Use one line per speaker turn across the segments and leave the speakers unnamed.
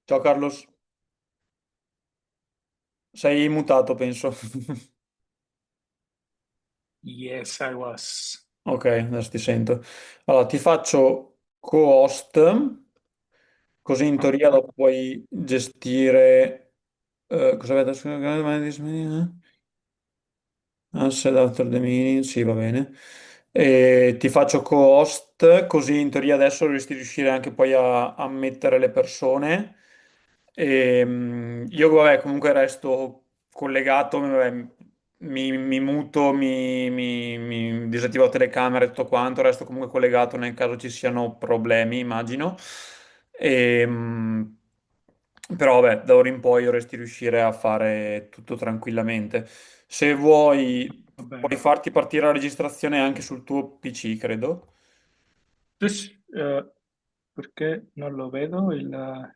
Ciao Carlos, sei mutato, penso.
Yes, I was.
Ok, adesso ti sento. Allora, ti faccio co-host, così in teoria
Ok.
lo puoi gestire. Cosa avete? Asset after the meeting, sì, va bene. E ti faccio co-host, così in teoria adesso dovresti riuscire anche poi a mettere le persone. Io, vabbè, comunque resto collegato, vabbè, mi muto, mi disattivo la telecamera e tutto quanto, resto comunque collegato nel caso ci siano problemi, immagino. Ehm, Però, vabbè, da ora in poi dovresti riuscire a fare tutto tranquillamente. Se vuoi,
Va
puoi
bene.
farti partire la registrazione anche sul tuo PC, credo.
Sì, perché non lo vedo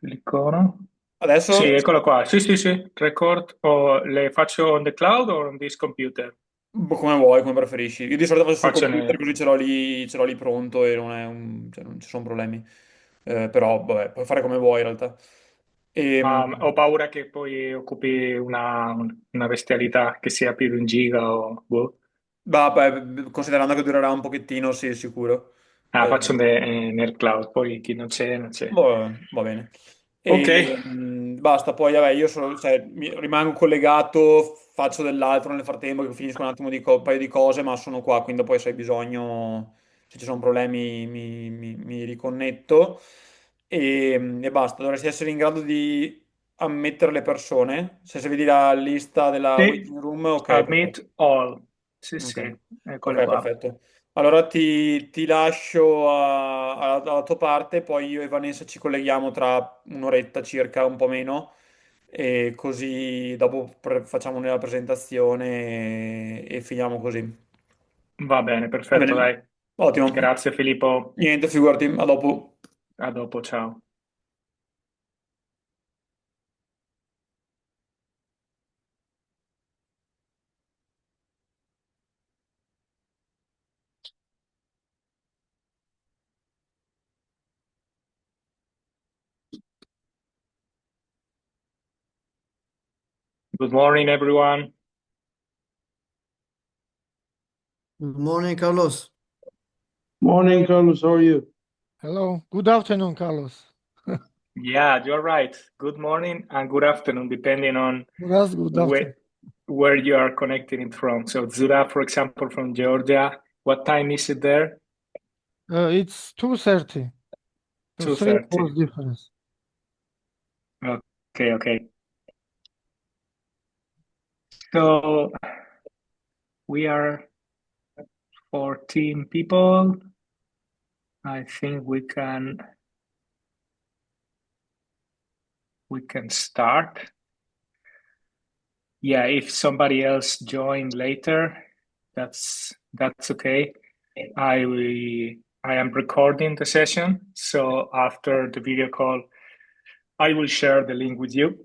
l'icono? Sì,
Adesso,
eccolo qua. Sì, sì, sì. Record o le faccio on the cloud o on this computer?
boh, come vuoi, come preferisci. Io di solito faccio sul
Faccio
computer,
ne...
così ce l'ho lì pronto e non è cioè, non ci sono problemi. Però, vabbè, puoi fare come vuoi in realtà.
Ma ho
Ehm,
paura che poi occupi una bestialità che sia più di un giga o... boh.
beh, considerando che durerà un pochettino, sì, sicuro.
Ah,
Eh,
faccio nel cloud, poi chi non c'è, non c'è.
boh, va bene.
Ok.
Basta, poi vabbè, cioè, rimango collegato, faccio dell'altro nel frattempo che finisco un attimo un paio di cose, ma sono qua, quindi poi se hai bisogno, se ci sono problemi, mi riconnetto e basta. Dovresti essere in grado di ammettere le persone. Se vedi la lista della
Sì,
waiting room, ok, perfetto.
admit all. Sì, sì,
Ok,
eccole
ok,
qua.
perfetto. Allora ti lascio alla tua parte, poi io e Vanessa ci colleghiamo tra un'oretta circa, un po' meno, e così dopo facciamo una presentazione e finiamo così.
Va bene,
Va
perfetto,
bene?
dai.
Ottimo.
Grazie Filippo,
Niente, figurati, a dopo.
a dopo, ciao. Good morning, everyone.
Good morning, Carlos.
Morning, Carlos. How are you?
Hello. Good afternoon, Carlos.
Yeah, you're right. Good morning and good afternoon, depending on
Good
where,
afternoon.
where you are connecting it from. So, Zura, for example, from Georgia, what time is it there?
It's 2:30. So 3 hours
2:30.
difference.
Okay, okay. So, we are 14 people. I think we can start. Yeah, if somebody else joined later, that's okay. I am recording the session, so after the video call, I will share the link with you.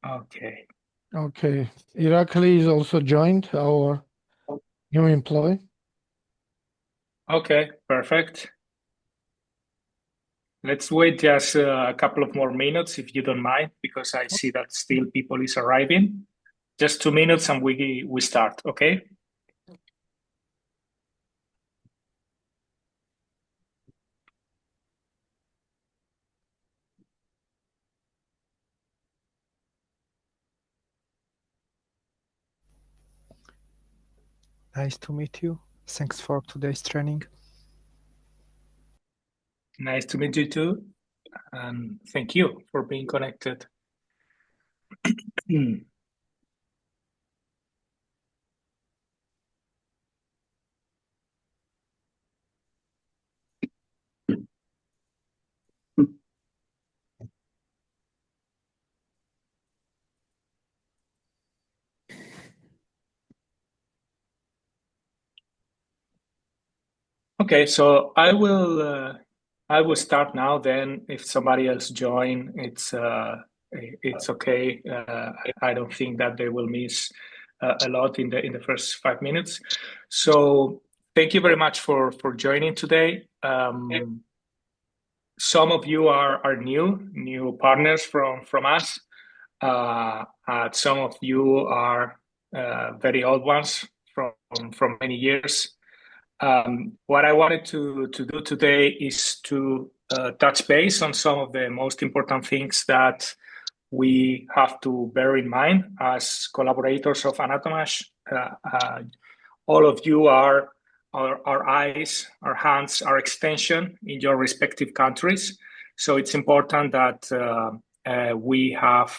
Okay.
Okay. Irakli is also joined, our new employee.
Okay, perfect. Let's wait just a couple of more minutes if you don't mind, because I see that still people is arriving. Just 2 minutes and we start, okay?
Nice to meet you. Thanks for today's training.
Nice to meet you too, and thank you for being connected. Okay, so I will start now. Then, if somebody else join, it's okay. I don't think that they will miss a lot in the first 5 minutes. So, thank you very much for joining today. some of you are new partners from us. Some of you are very old ones from many years. What I wanted to do today is to touch base on some of the most important things that we have to bear in mind as collaborators of Anatomage. All of you are our eyes, our hands, our extension in your respective countries. So it's important that we have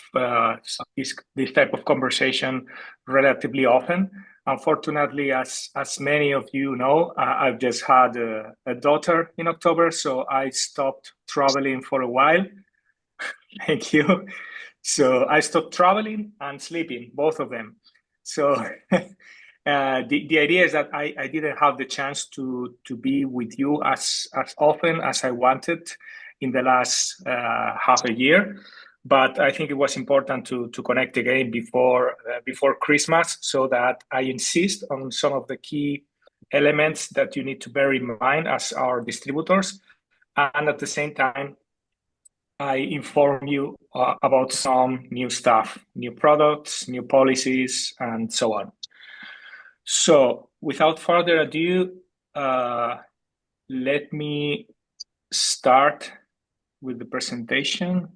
this type of conversation relatively often. Unfortunately, as many of you know, I've just had a daughter in October, so I stopped traveling for a while. Thank you. So I stopped traveling and sleeping, both of them. So the idea is that I didn't have the chance to be with you as often as I wanted in the last half a year. But I think it was important to connect again before Christmas, so that I insist on some of the key elements that you need to bear in mind as our distributors. And at the same time, I inform you about some new stuff, new products, new policies, and so on. So without further ado, let me start with the presentation.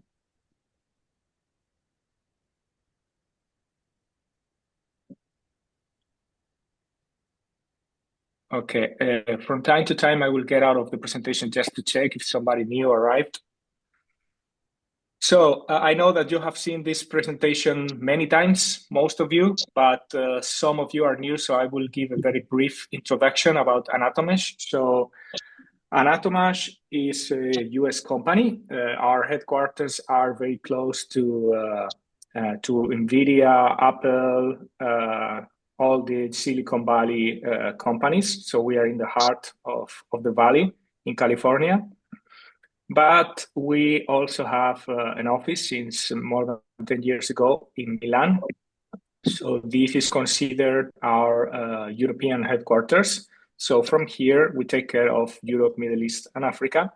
Okay, from time to time, I will get out of the presentation just to check if somebody new arrived. So I know that you have seen this presentation many times, most of you, but some of you are new, so I will give a very brief introduction about Anatomage. So Anatomage is a US company. Our headquarters are very close to NVIDIA, Apple, all the Silicon Valley companies. So we are in the heart of the valley in California. But we also have an office since more than 10 years ago in Milan. So this is considered our European headquarters. So from here, we take care of Europe, Middle East, and Africa.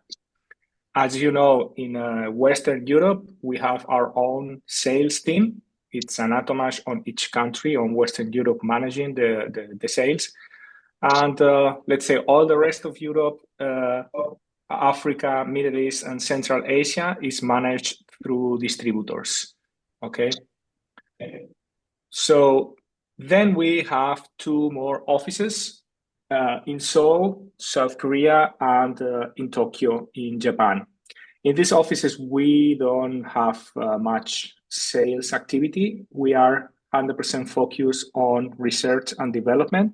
As you know, in Western Europe, we have our own sales team. It's Anatomage on each country on Western Europe managing the sales. And let's say all the rest of Europe, Africa, Middle East, and Central Asia is managed through distributors, okay? So then we have two more offices in Seoul, South Korea, and in Tokyo, in Japan. In these offices, we don't have much sales activity. We are 100% focused on research and development.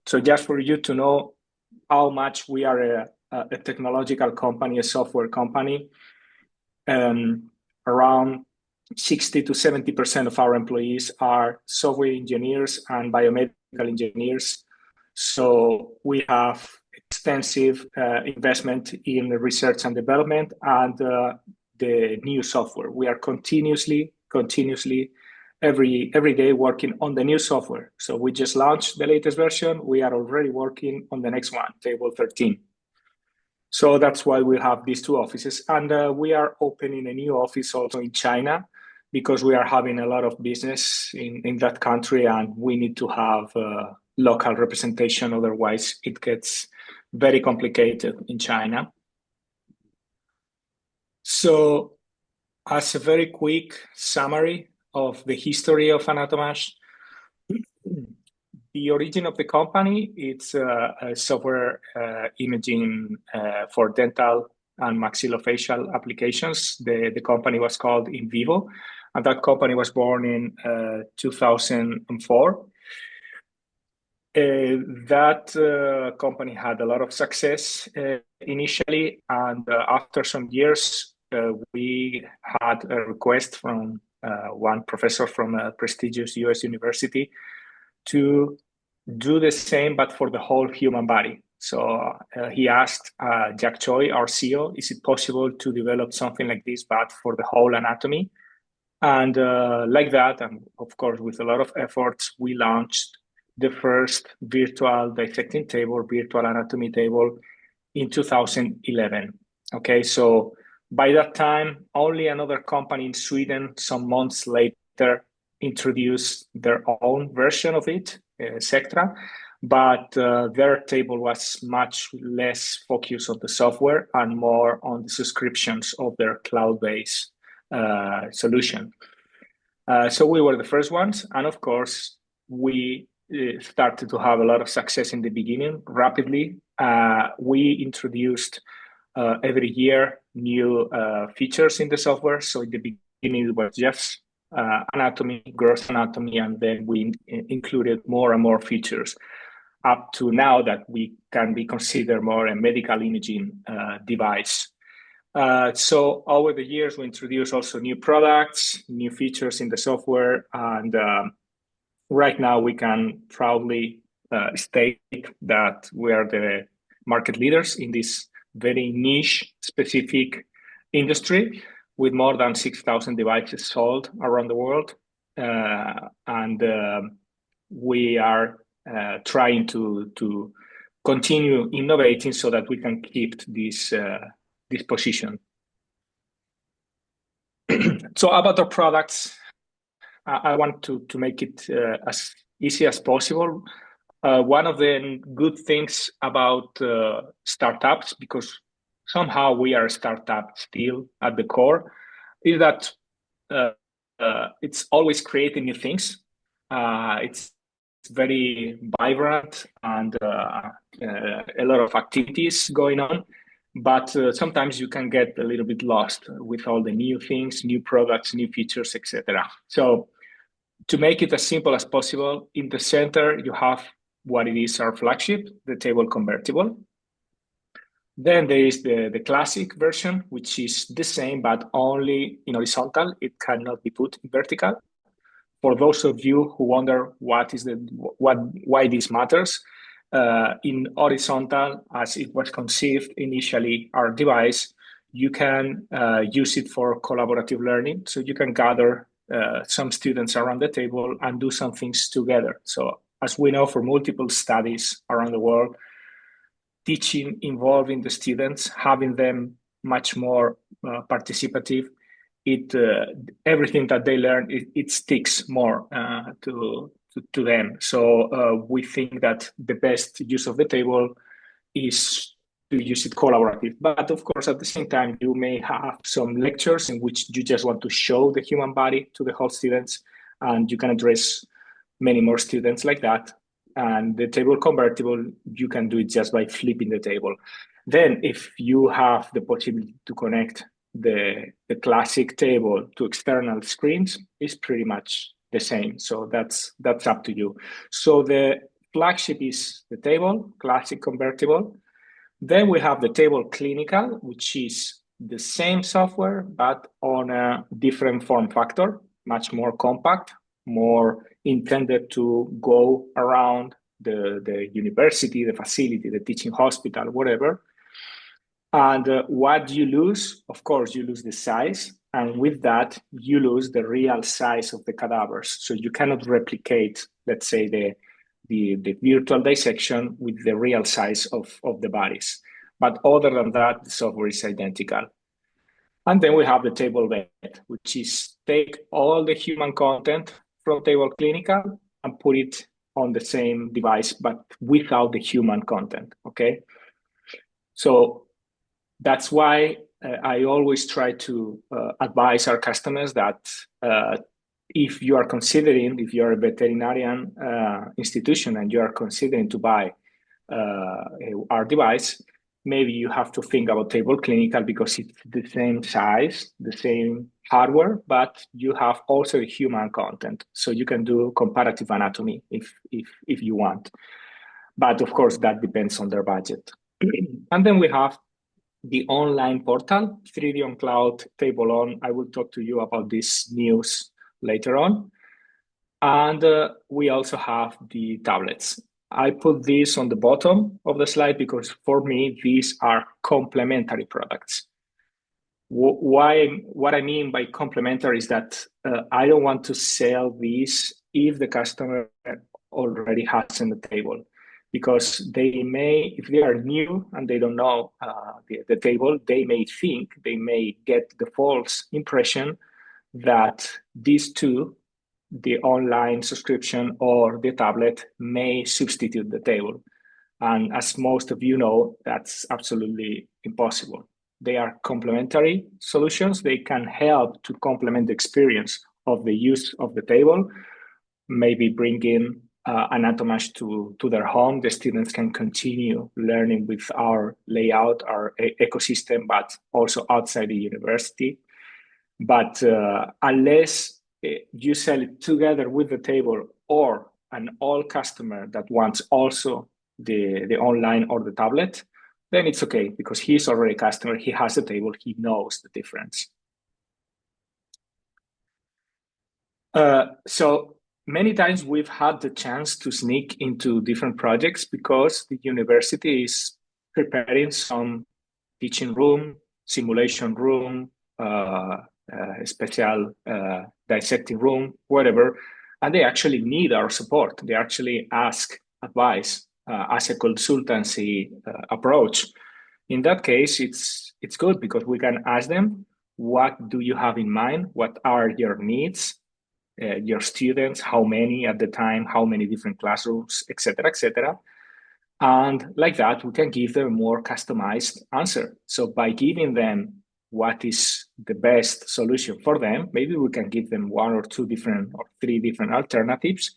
So just for you to know how much we are a technological company, a software company, around 60 to 70% of our employees are software engineers and biomedical engineers. So we have extensive investment in research and development and the new software. We are continuously every day working on the new software. So we just launched the latest version. We are already working on the next one, Table 13. So that's why we have these two offices. And we are opening a new office also in China because we are having a lot of business in that country and we need to have local representation. Otherwise, it gets very complicated in China. So as a very quick summary of the history of Anatomage, the origin of the company, it's a software imaging for dental and maxillofacial applications. The company was called In Vivo, and that company was born in 2004. That company had a lot of success initially, and after some years, we had a request from one professor from a prestigious US university to do the same, but for the whole human body. So he asked Jack Choi, our CEO, is it possible to develop something like this, but for the whole anatomy? And like that, and of course, with a lot of efforts, we launched the first virtual dissecting table, virtual anatomy table in 2011. Okay, so by that time, only another company in Sweden, some months later, introduced their own version of it, Sectra, but their table was much less focused on the software and more on the subscriptions of their cloud-based solution. So we were the first ones, and of course, we started to have a lot of success in the beginning. Rapidly, we introduced every year new features in the software. So in the beginning, it was just anatomy, gross anatomy, and then we included more and more features up to now that we can be considered more a medical imaging device. So over the years, we introduced also new products, new features in the software, and right now we can proudly state that we are the market leaders in this very niche specific industry with more than 6,000 devices sold around the world. And we are trying to continue innovating so that we can keep this position. So about our products, I want to make it as easy as possible. One of the good things about startups, because somehow we are a startup still at the core, is that it's always creating new things. It's very vibrant and a lot of activities going on. But sometimes you can get a little bit lost with all the new things, new products, new features, etc. So to make it as simple as possible, in the center, you have what it is our flagship, the table convertible. Then there is the classic version, which is the same, but only in horizontal. It cannot be put in vertical. For those of you who wonder why this matters, in horizontal, as it was conceived initially, our device, you can use it for collaborative learning. So you can gather some students around the table and do some things together. So as we know, for multiple studies around the world, teaching involving the students, having them much more participative, everything that they learn, it sticks more to them. So we think that the best use of the table is to use it collaborative. But of course, at the same time, you may have some lectures in which you just want to show the human body to the whole students, and you can address many more students like that. And the table convertible, you can do it just by flipping the table. Then if you have the possibility to connect the classic table to external screens, is pretty much the same. So that's up to you. So the flagship is the table, classic convertible. Then we have the table clinical, which is the same software, but on a different form factor, much more compact, more intended to go around the university, the facility, the teaching hospital, whatever. And what you lose, of course, you lose the size. And with that, you lose the real size of the cadavers. So you cannot replicate, let's say, the virtual dissection with the real size of the bodies. But other than that, the software is identical. And then we have the table vet, which is take all the human content from table clinical and put it on the same device, but without the human content, okay? So that's why I always try to advise our customers that if you're a veterinarian institution and you are considering to buy our device, maybe you have to think about table clinical because it's the same size, the same hardware, but you have also human content. So you can do comparative anatomy if you want. But of course, that depends on their budget. And then we have the online portal, 3D on Cloud Table On. I will talk to you about this news later on. And we also have the tablets. I put this on the bottom of the slide because for me, these are complementary products. What I mean by complementary is that I don't want to sell these if the customer already has on the table. because they may, if they are new and they don't know the table, they may get the false impression that these two, the online subscription or the tablet, may substitute the table. And as most of you know, that's absolutely impossible. They are complementary solutions. They can help to complement the experience of the use of the table, maybe bring in Anatomage to their home. The students can continue learning with our layout, our ecosystem, but also outside the university. But unless you sell it together with the table, or an all customer that wants also the online or the tablet, then it's okay, because he's already a customer, he has the table, he knows the difference. So many times we've had the chance to sneak into different projects because the university is preparing some teaching room, simulation room, special dissecting room, whatever, and they actually need our support. They actually ask advice as a consultancy approach. In that case, it's good because we can ask them, what do you have in mind? What are your needs? Your students, how many at the time, how many different classrooms, etc., etc. And like that, we can give them a more customized answer. So by giving them what is the best solution for them, maybe we can give them one or two different or three different alternatives.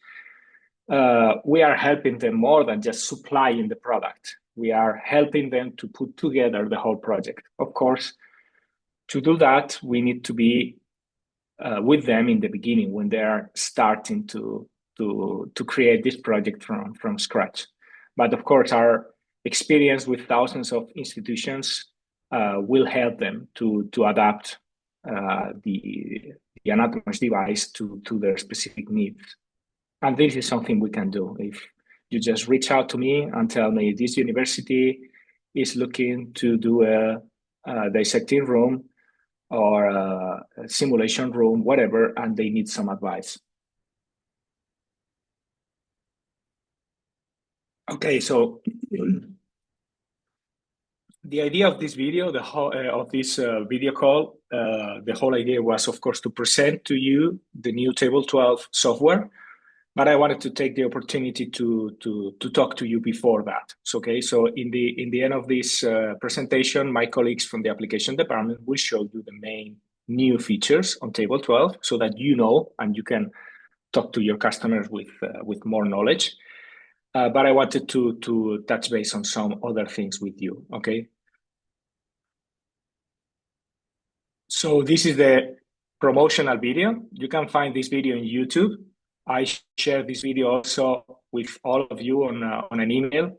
We are helping them more than just supplying the product. We are helping them to put together the whole project. Of course, to do that, we need to be with them in the beginning when they are starting to create this project from scratch. But of course, our experience with thousands of institutions will help them to adapt the Anatomage device to their specific needs. And this is something we can do. If you just reach out to me and tell me this university is looking to do a dissecting room or a simulation room, whatever, and they need some advice. Okay, so the idea of this video, video call, the whole idea was, of course, to present to you the new Table 12 software, but I wanted to take the opportunity to talk to you before that. So, okay, so in the end of this presentation, my colleagues from the application department will show you the main new features on Table 12, so that you know and you can talk to your customers with more knowledge. But I wanted to touch base on some other things with you. Okay. So this is the promotional video. You can find this video on YouTube. I share this video also with all of you on an email.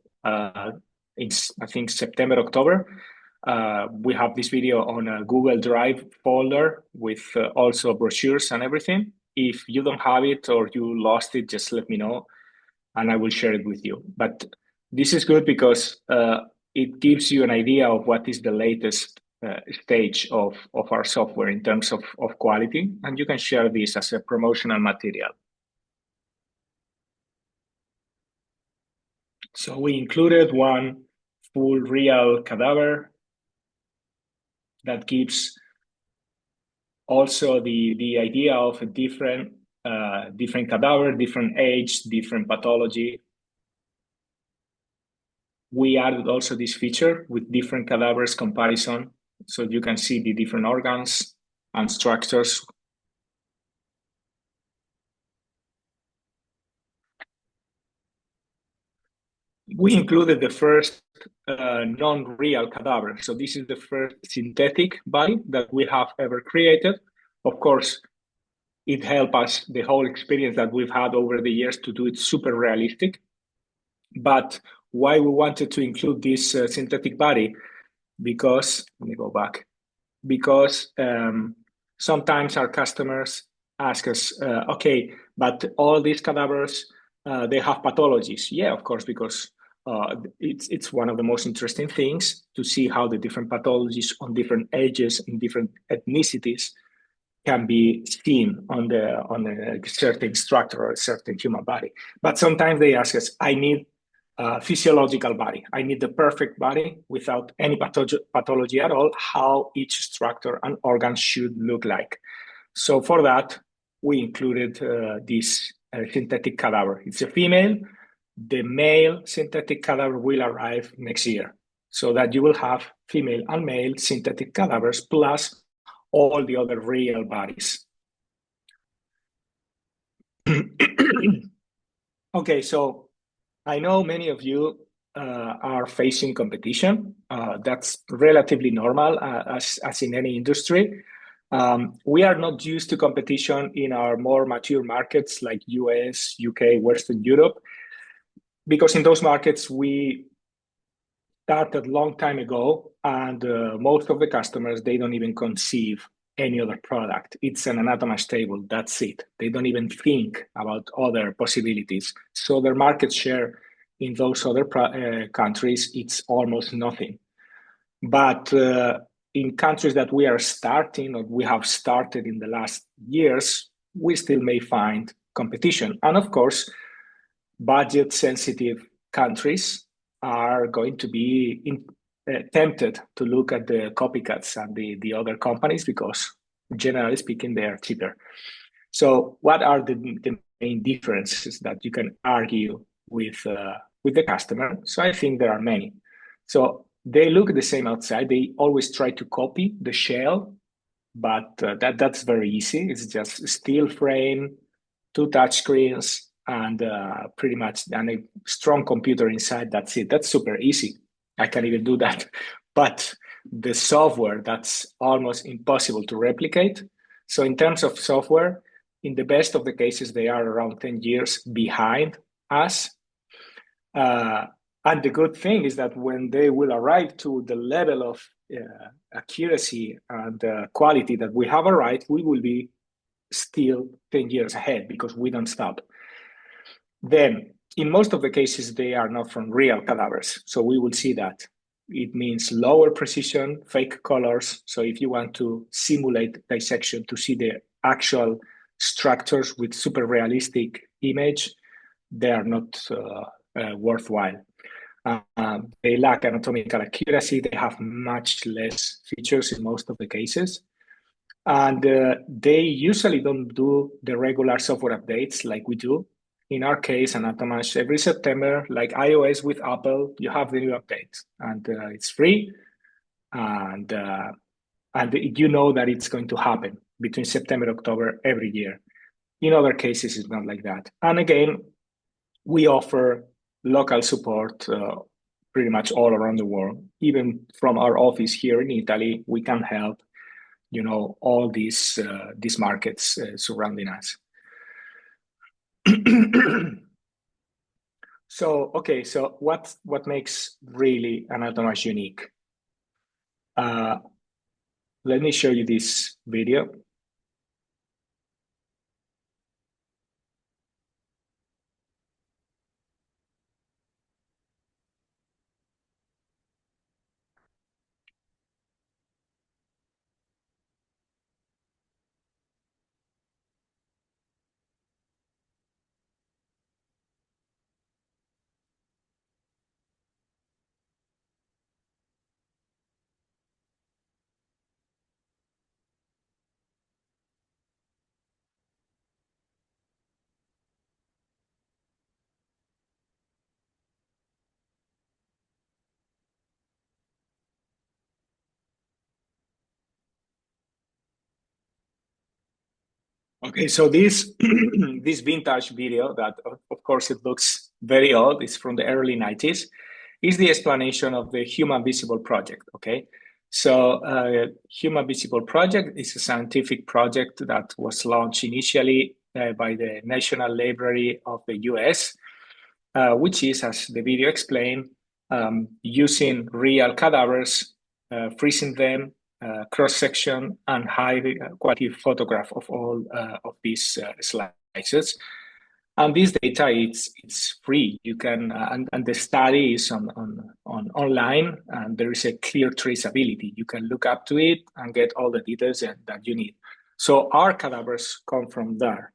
It's, I think, September, October. We have this video on a Google Drive folder with also brochures and everything. If you don't have it or you lost it, just let me know and I will share it with you. But this is good because it gives you an idea of what is the latest stage of our software in terms of quality, and you can share this as a promotional material. So we included one full real cadaver that gives also the idea of a different cadaver, different age, different pathology. We added also this feature with different cadavers comparison, so you can see the different organs and structures. We included the first non-real cadaver. So this is the first synthetic body that we have ever created. Of course, it helped us, the whole experience that we've had over the years, to do it super realistic. But why we wanted to include this synthetic body? Because, let me go back, because sometimes our customers ask us, okay, but all these cadavers, they have pathologies. Yeah, of course, because it's one of the most interesting things to see how the different pathologies on different ages and different ethnicities can be seen on a certain structure or a certain human body. But sometimes they ask us, I need physiological body. I need the perfect body without any pathology at all, how each structure and organ should look like. So for that, we included this synthetic cadaver. It's a female. The male synthetic cadaver will arrive next year, so that you will have female and male synthetic cadavers plus all the other real bodies. Okay, so I know many of you are facing competition. That's relatively normal as in any industry. We are not used to competition in our more mature markets like US, UK, Western Europe, because in those markets we started a long time ago, and most of the customers, they don't even conceive any other product. It's an Anatomage table, that's it. They don't even think about other possibilities. So their market share in those other countries, it's almost nothing. But in countries that we are starting, or we have started in the last years, we still may find competition. And of course, budget-sensitive countries are going to be tempted to look at the copycats and the other companies because, generally speaking, they are cheaper. So what are the main differences that you can argue with the customer? So I think there are many. So they look the same outside. They always try to copy the shell, but that's very easy. It's just a steel frame, 2 touch screens, and pretty much and a strong computer inside. That's it. That's super easy. I can even do that. But the software, that's almost impossible to replicate. So in terms of software, in the best of the cases, they are around 10 years behind us. And the good thing is that when they will arrive to the level of accuracy and quality that we have arrived, we will be still 10 years ahead because we don't stop. Then, in most of the cases, they are not from real cadavers. So we will see that. It means lower precision, fake colors. So if you want to simulate dissection to see the actual structures with super realistic image, they are not worthwhile. They lack anatomical accuracy. They have much less features in most of the cases. And they usually don't do the regular software updates like we do. In our case, Anatomage, every September, like iOS with Apple, you have the new update, and it's free, and you know that it's going to happen between September and October every year. In other cases, it's not like that. And again, we offer local support pretty much all around the world. Even from our office here in Italy, we can help, all these markets surrounding us. So what makes really Anatomage unique? Let me show you this video. Okay, so this this vintage video that, of course, it looks very old. It's from the early 90s. Is the explanation of the Human Visible Project. Okay, so Human Visible Project is a scientific project that was launched initially by the National Library of the US, which is, as the video explained, using real cadavers, freezing them, cross-section, and high-quality photograph of all of these slices. And this data, it's free. You can, and the study is on online, and there is a clear traceability. You can look up to it and get all the details that you need. So our cadavers come from there.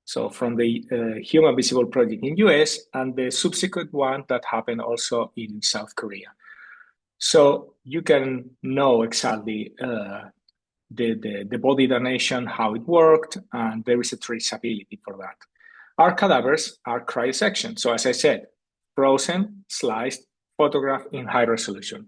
So from the Human Visible project in US and the subsequent one that happened also in South Korea. So you can know exactly the body donation, how it worked, and there is a traceability for that. Our cadavers are cryosectioned. So as I said, frozen, sliced, photographed in high resolution.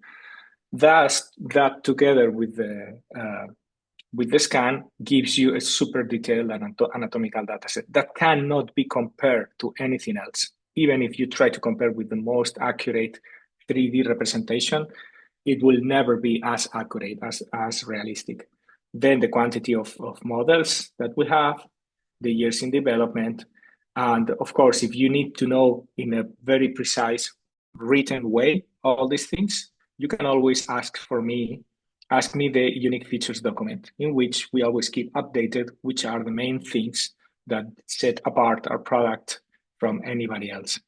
Thus, that together with the scan gives you a super detailed anatomical dataset that cannot be compared to anything else. Even if you try to compare with the most accurate 3D representation, it will never be as accurate, as realistic. Then the quantity of models that we have, the years in development, and of course, if you need to know in a very precise written way all these things, you can always ask me the unique features document, in which we always keep updated which are the main things that set apart our product from anybody else.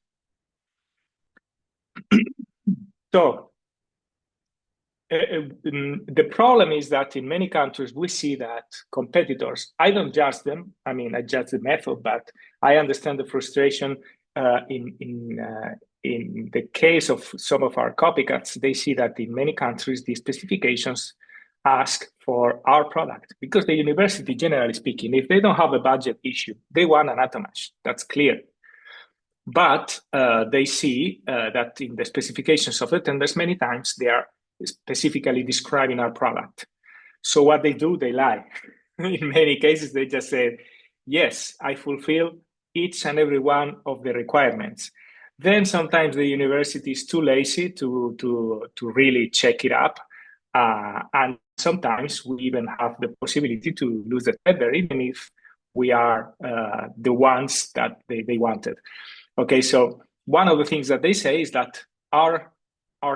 So the problem is that in many countries we see that competitors, I don't judge them, I mean, I judge the method, but I understand the frustration in the case of some of our copycats. They see that in many countries the specifications ask for our product, because the university, generally speaking, if they don't have a budget issue, they want Anatomage, that's clear. But they see that in the specifications of the tenders, many times they are specifically describing our product. So what they do, they lie. In many cases, they just say, yes, I fulfill each and every one of the requirements. Then sometimes the university is too lazy to really check it up. And sometimes we even have the possibility to lose the tender, even if we are the ones that they wanted. Okay, so one of the things that they say is that our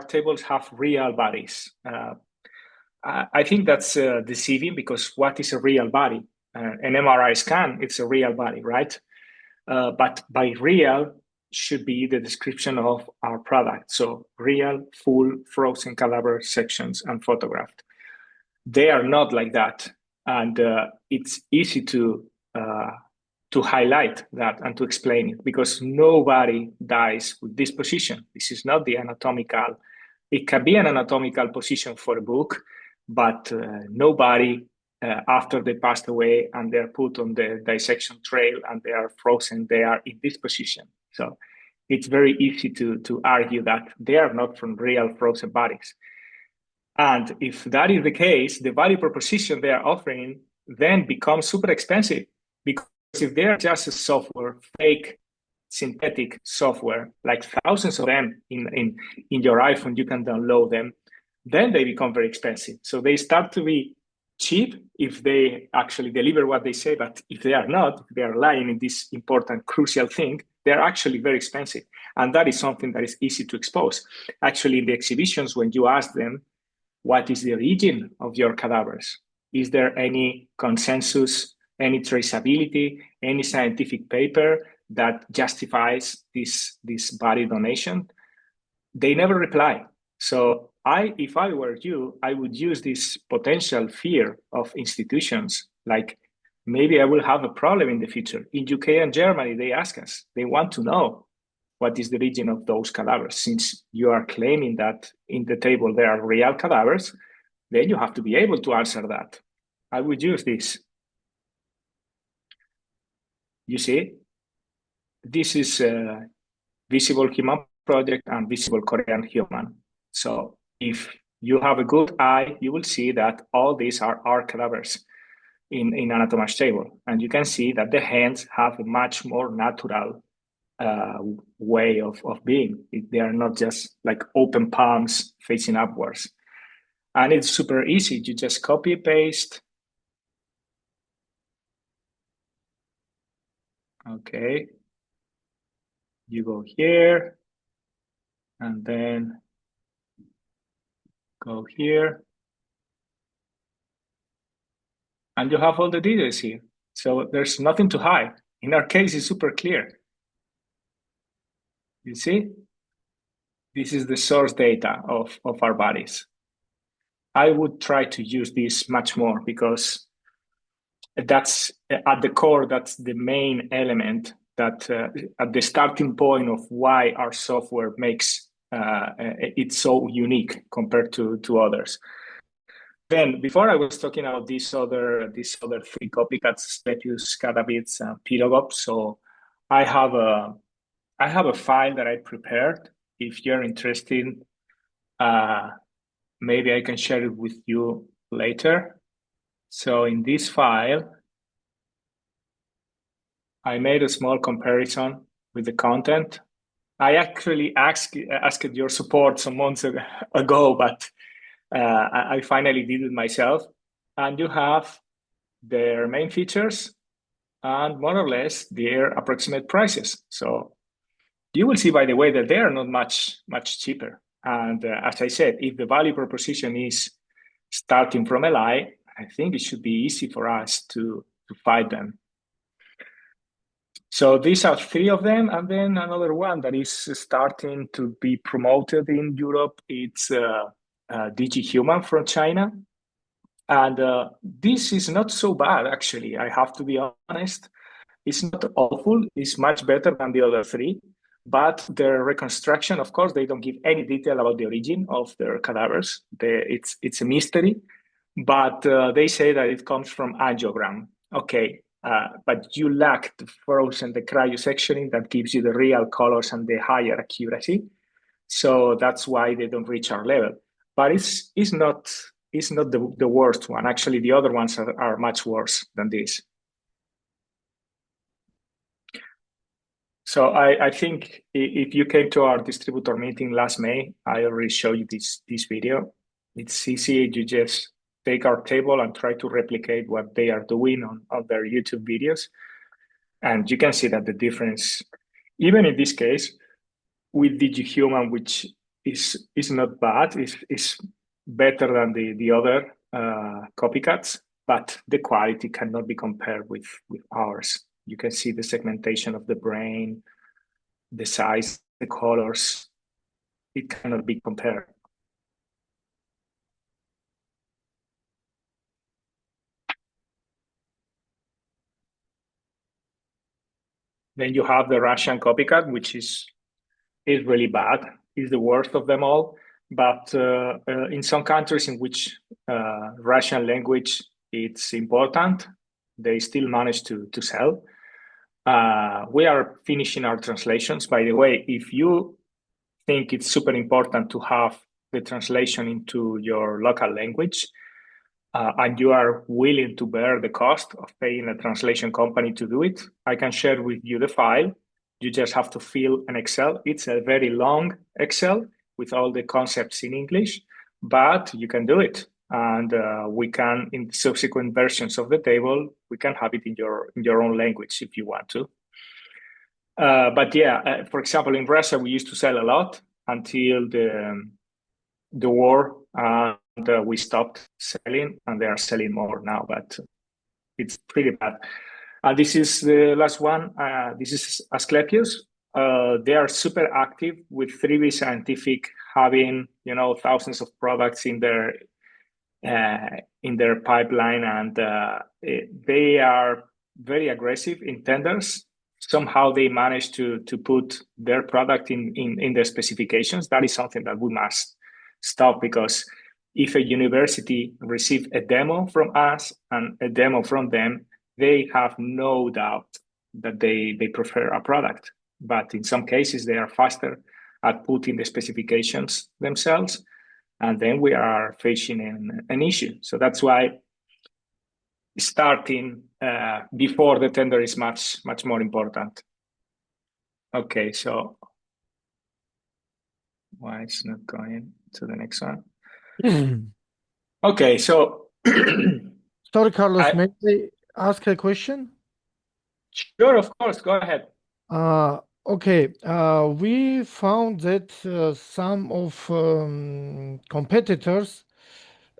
tables have real bodies. I think that's deceiving, because what is a real body? An MRI scan, it's a real body, right? But by real should be the description of our product. So real, full, frozen cadaver sections and photographed. They are not like that. And it's easy to highlight that and to explain it, because nobody dies with this position. This is not the anatomical. It can be an anatomical position for a book, but nobody, after they passed away and they're put on the dissection trail and they are frozen, they are in this position. So it's very easy to argue that they are not from real frozen bodies. And if that is the case, the value proposition they are offering then becomes super expensive, because if they are just a software, fake synthetic software, like thousands of them in your iPhone, you can download them, then they become very expensive. So they start to be cheap if they actually deliver what they say, but if they are not, if they are lying in this important, crucial thing, they're actually very expensive. And that is something that is easy to expose. Actually, in the exhibitions, when you ask them, what is the origin of your cadavers? Is there any consensus, any traceability, any scientific paper that justifies this body donation? They never reply. So if I were you, I would use this potential fear of institutions, like maybe I will have a problem in the future. In UK and Germany, they ask us, they want to know what is the origin of those cadavers. Since you are claiming that in the table there are real cadavers, then you have to be able to answer that. I would use this. You see, this is a Visible Human project and Visible Korean Human. So if you have a good eye, you will see that all these are our cadavers in Anatomage table. And you can see that the hands have a much more natural way of being. They are not just like open palms facing upwards. And it's super easy. You just copy, paste. Okay. You go here, and then go here. And you have all the details here. So there's nothing to hide. In our case, it's super clear. You see? This is the source data of our bodies. I would try to use this much more, because that's at the core, that's the main element that at the starting point of why our software makes it so unique compared to others. Then, before I was talking about these other three copycats, Stephius, Catabits, and Pirogop. So I have a file that I prepared. If you're interested, maybe I can share it with you later. So in this file, I made a small comparison with the content. I actually asked your support some months ago, but I finally did it myself. And you have their main features and more or less their approximate prices. So you will see, by the way, that they are not much cheaper. And as I said, if the value proposition is starting from LI, I think it should be easy for us to fight them. So these are three of them, and then another one that is starting to be promoted in Europe. It's DigiHuman from China. And this is not so bad, actually. I have to be honest. It's not awful. It's much better than the other three. But their reconstruction, of course, they don't give any detail about the origin of their cadavers. It's a mystery. But they say that it comes from angiogram. Okay, but you lack the frozen, the cryosectioning that gives you the real colors and the higher accuracy. So that's why they don't reach our level. But it's not the worst one. Actually, the other ones are much worse than this. So I think if you came to our distributor meeting last May, I already showed you this video. It's easy. You just take our table and try to replicate what they are doing on their YouTube videos. And you can see that the difference, even in this case, with DigiHuman, which is not bad, is better than the other copycats, but the quality cannot be compared with ours. You can see the segmentation of the brain, the size, the colors. It cannot be compared. Then you have the Russian copycat, which is really bad. It's the worst of them all. But in some countries in which Russian language it's important, they still manage to sell. We are finishing our translations. By the way, if you think it's super important to have the translation into your local language, and you are willing to bear the cost of paying a translation company to do it, I can share with you the file. You just have to fill an Excel. It's a very long Excel with all the concepts in English, but you can do it. And we can, in subsequent versions of the table, we can have it in your own language if you want to. But yeah, for example, in Russia, we used to sell a lot until the war, and we stopped selling, and they are selling more now, but it's pretty bad. This is the last one. This is Asclepius. They are super active with 3B Scientific having thousands of products in their pipeline, and they are very aggressive in tenders. Somehow they manage to put their product in their specifications. That is something that we must stop, because if a university receives a demo from us and a demo from them, they have no doubt that they prefer a product. But in some cases, they are faster at putting the specifications themselves, and then we are facing an issue. So that's why starting before the tender is much more important. Okay, so why it's not going to the next one? Okay, so
Sorry, Carlos, may I ask a question?
Sure, of course, go ahead.
Okay, we found that some of competitors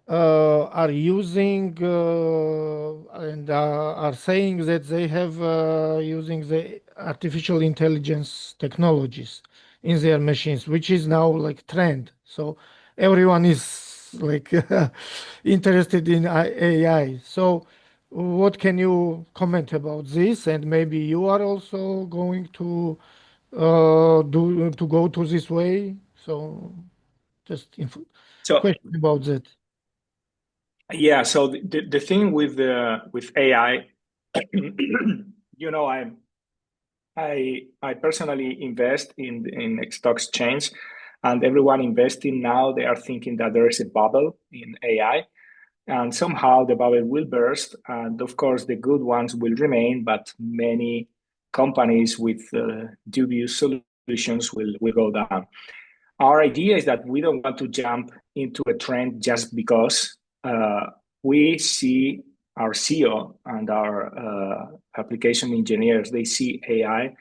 are using and are saying that they have using the artificial intelligence technologies in their machines, which is now like trend. So everyone is like interested in AI. So What can you comment about this? And maybe you are also going to go to this way. So just
So
question about that.
yeah, so the thing with AI, I personally invest in stock exchange, and everyone investing now, they are thinking that there is a bubble in AI, and somehow the bubble will burst, and of course the good ones will remain, but many companies with dubious solutions will go down. Our idea is that we don't want to jump into a trend just because we see our CEO and our application engineers, they see AI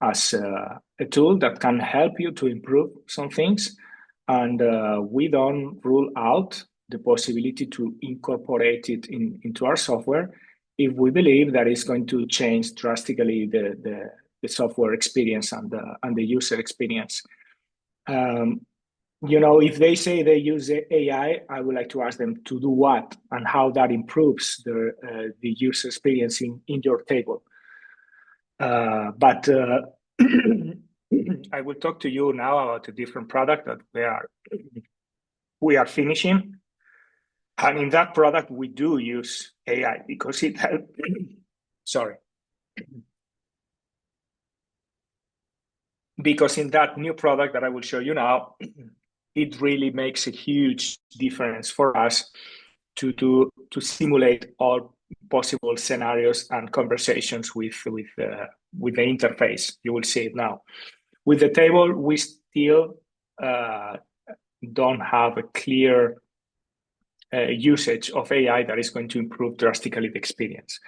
as a tool that can help you to improve some things. And we don't rule out the possibility to incorporate it into our software if we believe that it's going to change drastically the software experience and the user experience. If they say they use AI, I would like to ask them to do what and how that improves the user experience in your table. But I will talk to you now about a different product that we are finishing. And in that product, we do use AI because it helps. Sorry. Because in that new product that I will show you now, it really makes a huge difference for us to simulate all possible scenarios and conversations with the interface. You will see it now. With the table, we still don't have a clear usage of AI that is going to improve drastically the experience.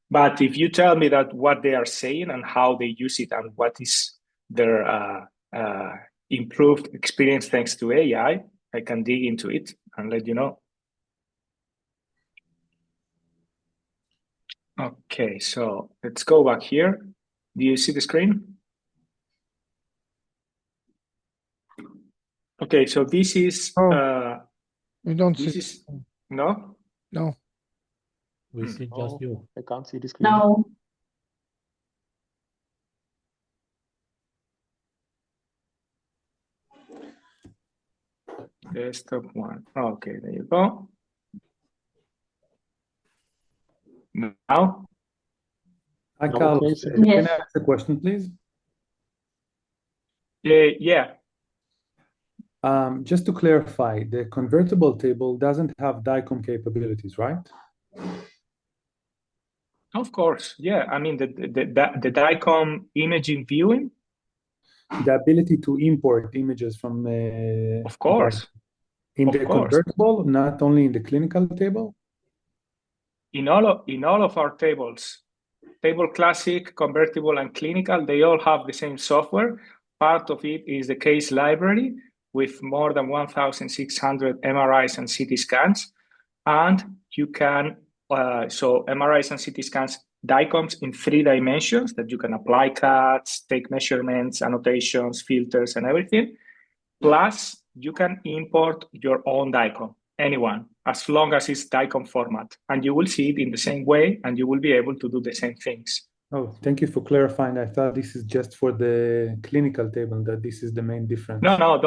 But if you tell me that what they are saying and how they use it and what is their improved experience thanks to AI, I can dig into it and let you know. Okay, so let's go back here. Do you see the screen? Okay, so this is...
we don't
this
see.
is, no?
No.
We see just you.
I can't see the screen.
No.
Desktop one. Okay, there you go. Now?
Hi, Carlos.
Okay, so
Can I
Yes.
ask a question, please?
Yeah.
Just to clarify, the convertible table doesn't have DICOM capabilities, right?
Of course, yeah. I mean, the DICOM imaging viewing.
The ability to import images from
Of course.
in
Of
the
course.
convertible, not only in the clinical table?
In all of our tables, table classic, convertible, and clinical, they all have the same software. Part of it is the case library with more than 1,600 MRIs and CT scans. And you can, so MRIs and CT scans, DICOMs in 3 dimensions that you can apply cuts, take measurements, annotations, filters, and everything. Plus, you can import your own DICOM, anyone, as long as it's DICOM format. And you will see it in the same way, and you will be able to do the same things.
Oh, thank you for clarifying. I thought this is just for the clinical table, that this is the main difference.
No,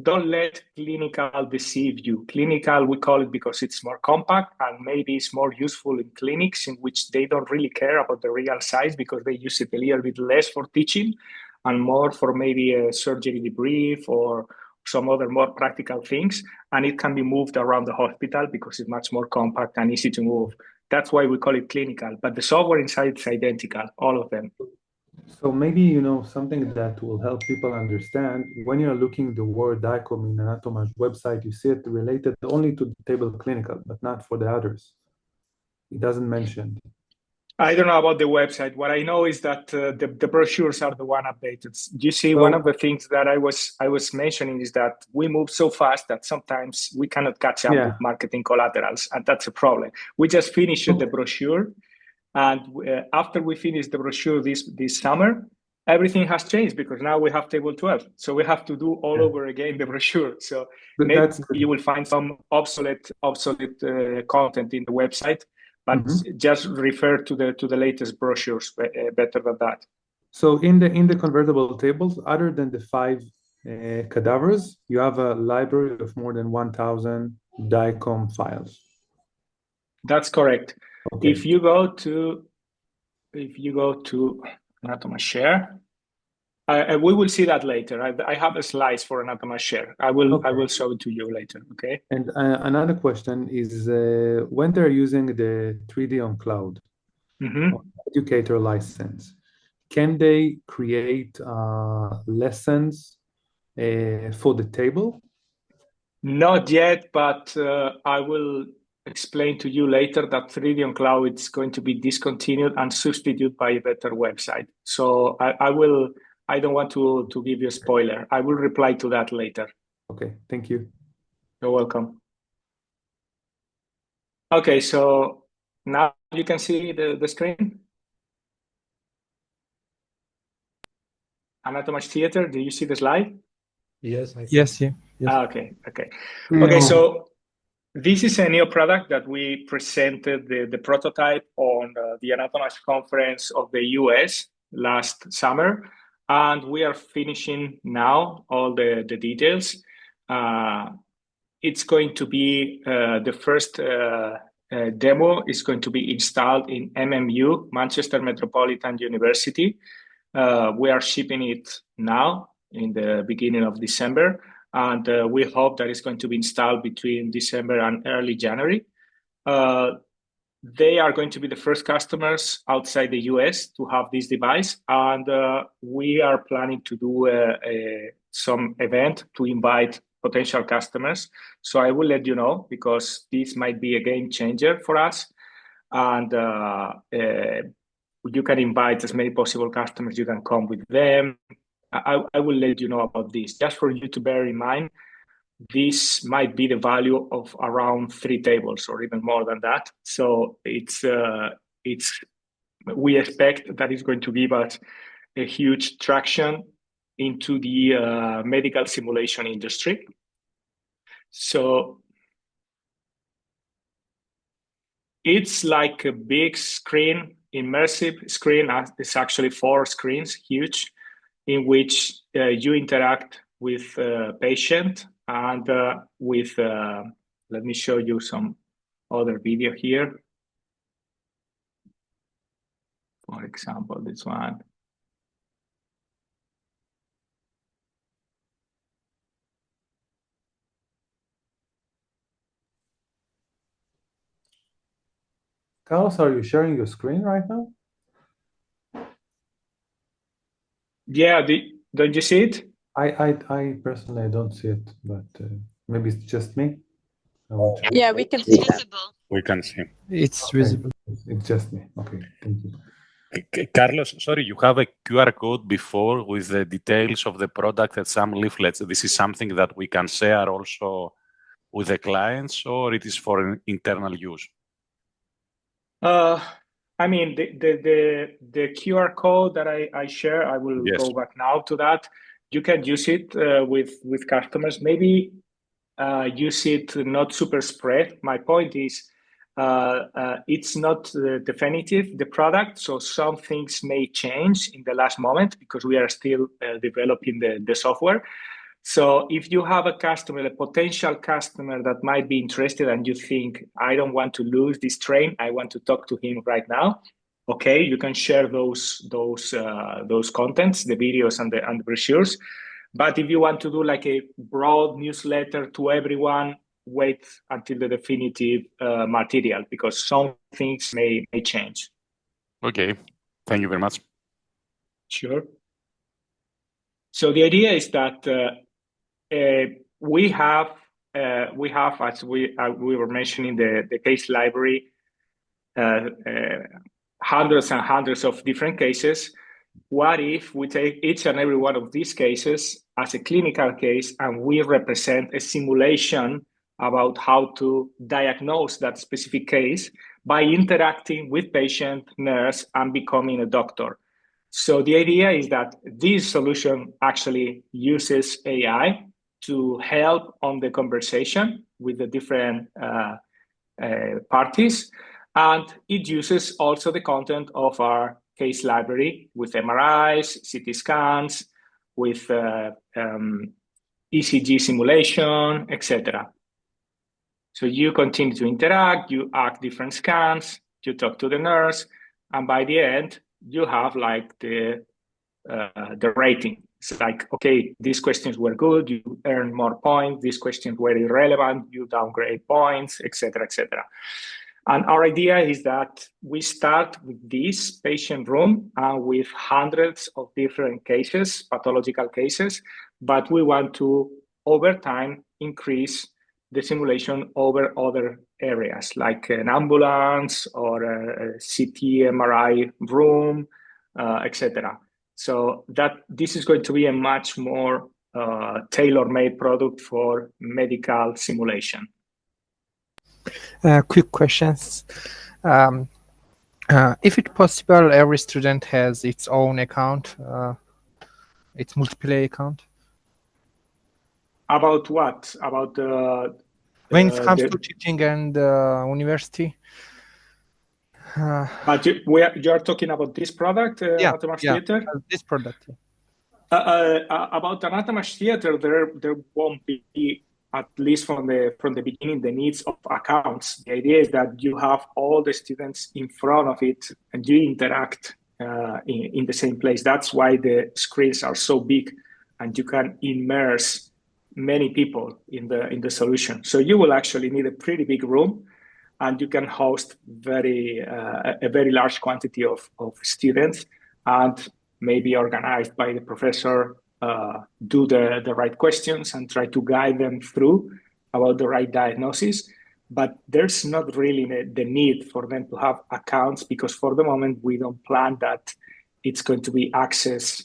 don't let clinical deceive you. Clinical, we call it because it's more compact and maybe it's more useful in clinics in which they don't really care about the real size because they use it a little bit less for teaching and more for maybe a surgery debrief or some other more practical things. And it can be moved around the hospital because it's much more compact and easy to move. That's why we call it clinical, but the software inside is identical, all of them.
So maybe, something that will help people understand, when you're looking the word DICOM in Anatomage website, you see it related only to the table clinical, but not for the others. It doesn't mention.
I don't know about the website. What I know is that the brochures are the one updated. You see, one of the things that I was mentioning is that we move so fast that sometimes we cannot catch up with marketing collaterals, and that's a problem. We just finished the brochure, and after we finish the brochure this summer, everything has changed because now we have table 12. So we have to do all over again the brochure. So maybe you will find some obsolete content in the website. but
Mhm.
just refer to the latest brochures better than that.
So in the convertible tables, other than the 5 cadavers, you have a library of more than 1,000 DICOM files.
That's correct.
Okay.
If you go to Anatomage Share, we will see that later. I have a slides for Anatomage Share. I will show it to you later. Okay.
And another question is when they're using the 3D on cloud educator license, can they create lessons for the table?
Not yet, but I will explain to you later that 3D on cloud is going to be discontinued and substituted by a better website. So I don't want to give you a spoiler. I will reply to that later.
Okay, thank you.
You're welcome. Okay, so now you can see the screen. Anatomage Theater, do you see the slide?
Yes, yes.
Okay.
No.
Okay, so this is a new product that we presented the prototype on the Anatomage conference of the US last summer, and we are finishing now all the details. It's going to be the first demo is going to be installed in MMU, Manchester Metropolitan University. We are shipping it now in the beginning of December, and we hope that it's going to be installed between December and early January. They are going to be the first customers outside the US to have this device, and we are planning to do some event to invite potential customers. So I will let you know, because this might be a game changer for us, and you can invite as many possible customers. You can come with them. I will let you know about this, just for you to bear in mind. This might be the value of around 3 tables or even more than that. So we expect that it's going to give us a huge traction into the medical simulation industry. So it's like a big screen, immersive screen. It's actually 4 screens, huge, in which you interact with a patient and with, let me show you some other video here. For example, this one.
Carlos, are you sharing your screen right now?
Yeah, don't you see it?
I personally don't see it, but maybe it's just me.
Yeah, we can see that.
We can see.
It's visible.
It's just me. Okay, thank you.
Carlos, sorry, you have a QR code before with the details of the product and some leaflets. This is something that we can share also with the clients, or it is for internal use?
I mean, the QR code that I share, I will go back now to that. You can use it with customers. Maybe use it not super spread. My point is, it's not definitive, the product, so some things may change in the last moment because we are still developing the software. So if you have a customer, a potential customer that might be interested, and you think, I don't want to lose this train, I want to talk to him right now, okay, you can share those contents, the videos and the brochures. But if you want to do like a broad newsletter to everyone, wait until the definitive material, because some things may change. Okay, thank you very much. Sure. So the idea is that we have, as we were mentioning, the case library, hundreds and hundreds of different cases. What if we take each and every one of these cases as a clinical case, and we represent a simulation about how to diagnose that specific case by interacting with patient, nurse, and becoming a doctor? So the idea is that this solution actually uses AI to help on the conversation with the different parties. And it uses also the content of our case library with MRIs, CT scans, with ECG simulation, etc. So you continue to interact, you act different scans, you talk to the nurse, and by the end, you have like the rating. It's like, okay, these questions were good, you earn more points. These questions were irrelevant, you downgrade points, etc., etc. And our idea is that we start with this patient room with hundreds of different cases, pathological cases, but we want to, over time, increase the simulation over other areas, like an ambulance or a CT, MRI room, etc. So that this is going to be a much more tailor-made product for medical simulation.
Quick questions. If it's possible, every student has its own account, its multiplayer account.
About what? About
when it comes to teaching and university.
But you are talking about this product, Anatomage Theater?
This product.
About Anatomage Theater, there won't be, at least from the beginning, the needs of accounts. The idea is that you have all the students in front of it and you interact in the same place. That's why the screens are so big and you can immerse many people in the solution. So you will actually need a pretty big room and you can host a very large quantity of students and maybe organized by the professor, do the right questions and try to guide them through about the right diagnosis. But there's not really the need for them to have accounts because for the moment, we don't plan that it's going to be access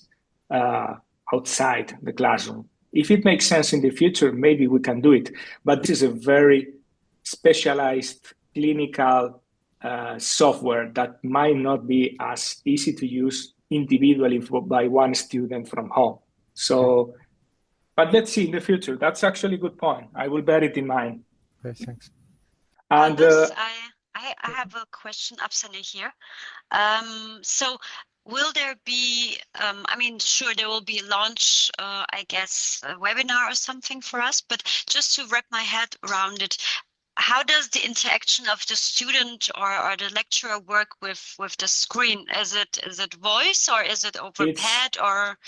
outside the classroom. If it makes sense in the future, maybe we can do it. But this is a very specialized clinical software that might not be as easy to use individually by one student from home. So, but let's see in the future. That's actually a good point. I will bear it in mind.
Okay, thanks.
And I have a question, Afsane, here. So will there be, I mean, sure, there will be a launch, I guess, a webinar or something for us, but just to wrap my head around it, how does the interaction of the student or the lecturer work with the screen? Is it voice or is it over pad or?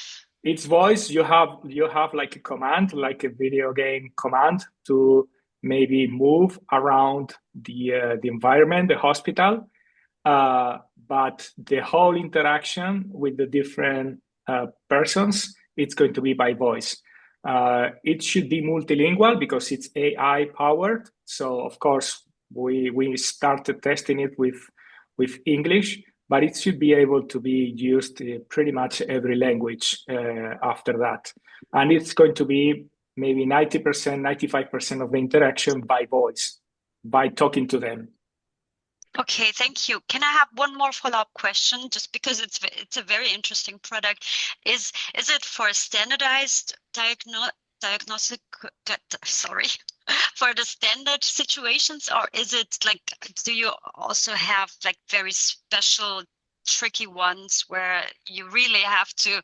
It's voice. You have like a command, like a video game command to maybe move around the environment, the hospital. But the whole interaction with the different persons, it's going to be by voice. It should be multilingual because it's AI powered. So of course we started testing it with English, but it should be able to be used in pretty much every language after that. And it's going to be maybe 90%, 95% of the interaction by voice, by talking to them.
Okay, thank you. Can I have one more follow-up question? Just because it's a very interesting product. Is it for standardized diagnostic? Sorry, for the standard situations, or is it like? Do you also have like very special, tricky ones where you really have to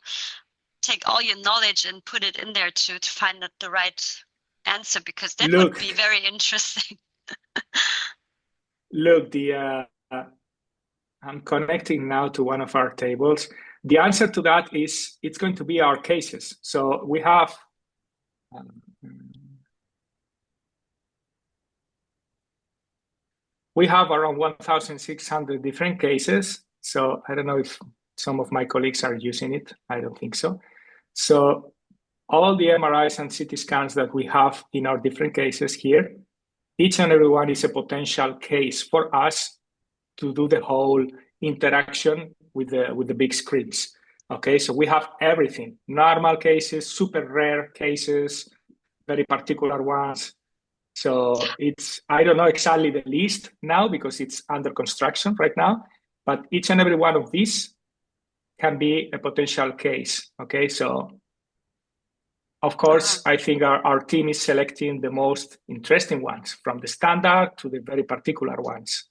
take all your knowledge and put it in there to find the right answer? Because that would be very interesting.
Look, I'm connecting now to one of our tables. The answer to that is it's going to be our cases. So we have around 1,600 different cases. So I don't know if some of my colleagues are using it. I don't think so. So all the MRIs and CT scans that we have in our different cases here, each and every one is a potential case for us to do the whole interaction with the big screens. Okay, so we have everything: normal cases, super rare cases, very particular ones. So I don't know exactly the list now because it's under construction right now, but each and every one of these can be a potential case. Okay, so of course, I think our team is selecting the most interesting ones from the standard to the very particular ones.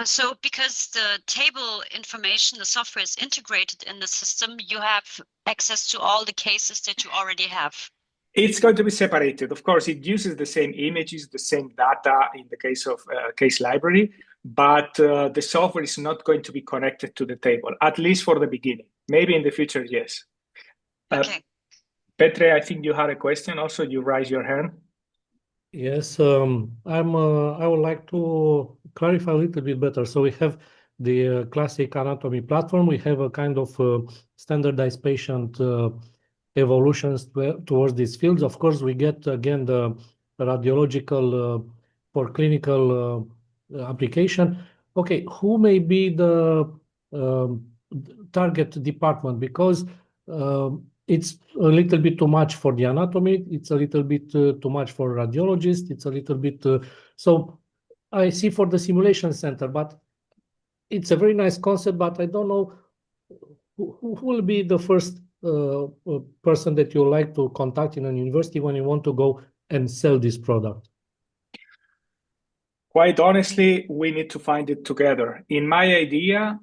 So because the table information, the software is integrated in the system, you have access to all the cases that you already have.
It's going to be separated. Of course, it uses the same images, the same data in the case of case library, but the software is not going to be connected to the table, at least for the beginning. Maybe in the future, yes.
Okay.
Petre, I think you had a question also. You raise your hand.
Yes, I would like to clarify a little bit better. So we have the classic anatomy platform. We have a kind of standardized patient evolutions towards these fields. Of course, we get again the radiological for clinical application. Okay, who may be the target department? Because it's a little bit too much for the anatomy. It's a little bit too much for radiologists. It's a little bit so I see for the simulation center, but it's a very nice concept. But I don't know who will be the first person that you like to contact in a university when you want to go and sell this product.
Quite honestly, we need to find it together. In my idea,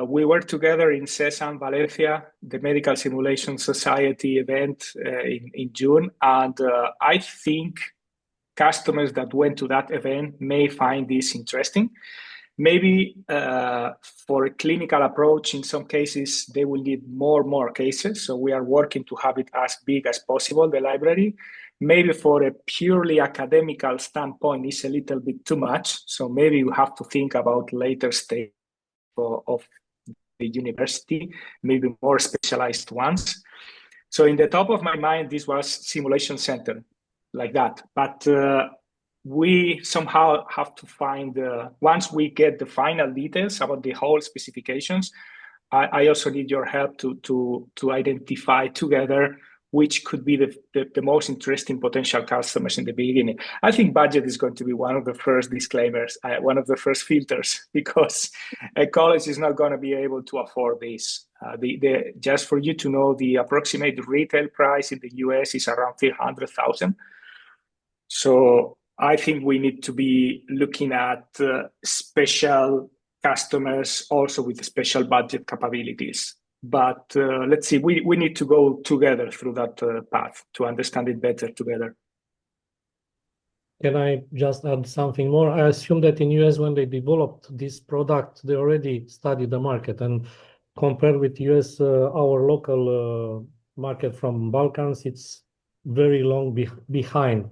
we were together in CESAM Valencia, the Medical Simulation Society event in June. And I think customers that went to that event may find this interesting. Maybe for a clinical approach, in some cases, they will need more cases. So we are working to have it as big as possible, the library. Maybe for a purely academical standpoint, it's a little bit too much. So maybe you have to think about later stage of the university, maybe more specialized ones. So in the top of my mind, this was simulation center, like that. But we somehow have to find, once we get the final details about the whole specifications, I also need your help to identify together which could be the most interesting potential customers in the beginning. I think budget is going to be one of the first disclaimers, one of the first filters, because a college is not going to be able to afford this. Just for you to know, the approximate retail price in the US is around $300,000. So I think we need to be looking at special customers also with special budget capabilities. But let's see, we need to go together through that path to understand it better together.
Can I just add something more? I assume that in US, when they developed this product, they already studied the market, and compared with US, our local market from Balkans, it's very long behind.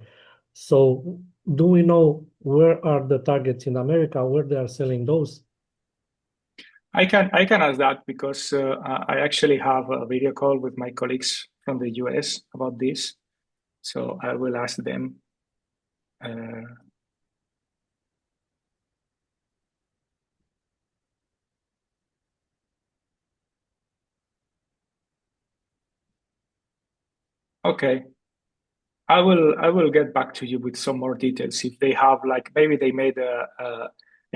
So do we know where are the targets in America, where they are selling those?
I can ask that because I actually have a video call with my colleagues from the US about this. So I will ask them. Okay. I will get back to you with some more details if they have, like, maybe they made a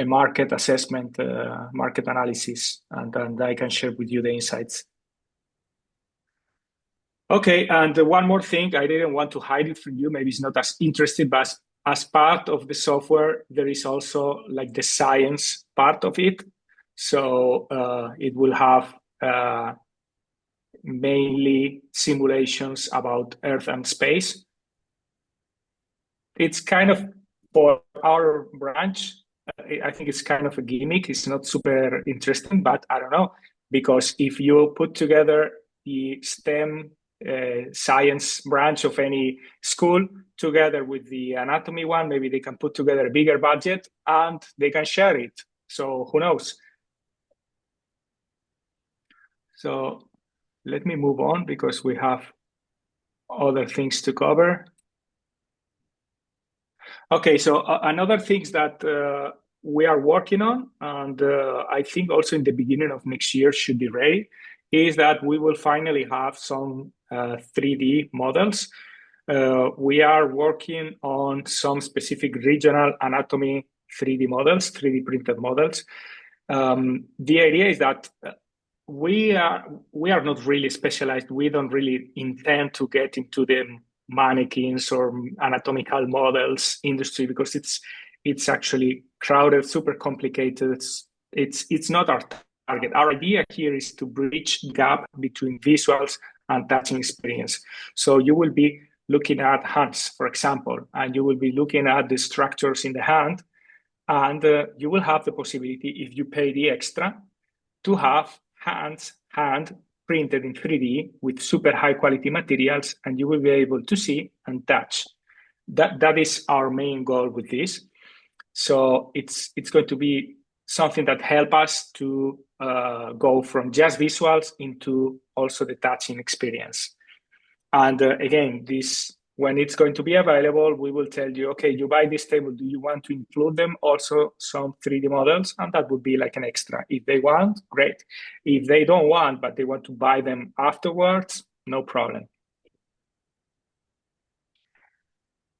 market assessment, market analysis, and then I can share with you the insights. Okay, and one more thing, I didn't want to hide it from you. Maybe it's not as interesting, but as part of the software, there is also like the science part of it. So it will have mainly simulations about Earth and space. It's kind of, for our branch, I think it's kind of a gimmick. It's not super interesting, but I don't know, because if you put together the STEM science branch of any school together with the anatomy one, maybe they can put together a bigger budget and they can share it. So who knows? So let me move on because we have other things to cover. Okay, so another things that we are working on, and I think also in the beginning of next year should be ready, is that we will finally have some 3D models. We are working on some specific regional anatomy 3D models, 3D printed models. The idea is that we are not really specialized. We don't really intend to get into the mannequins or anatomical models industry because it's actually crowded, super complicated. It's not our target. Our idea here is to bridge the gap between visuals and touching experience. So you will be looking at hands, for example, and you will be looking at the structures in the hand, and you will have the possibility, if you pay the extra, to have hand printed in 3D with super high quality materials, and you will be able to see and touch. That is our main goal with this. So it's going to be something that help us to go from just visuals into also the touching experience. And again, this, when it's going to be available, we will tell you, okay, you buy this table, do you want to include them also some 3D models? And that would be like an extra. If they want, great. If they don't want, but they want to buy them afterwards, no problem.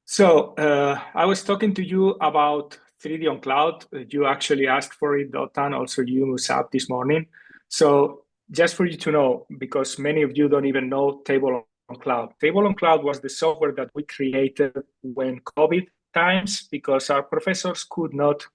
So I was talking to you about 3D on cloud. You actually asked for it, Dotan, also you, Musab, this morning. So just for you to know, because many of you don't even know Table on Cloud. Table on Cloud was the software that we created when COVID times, because our professors could not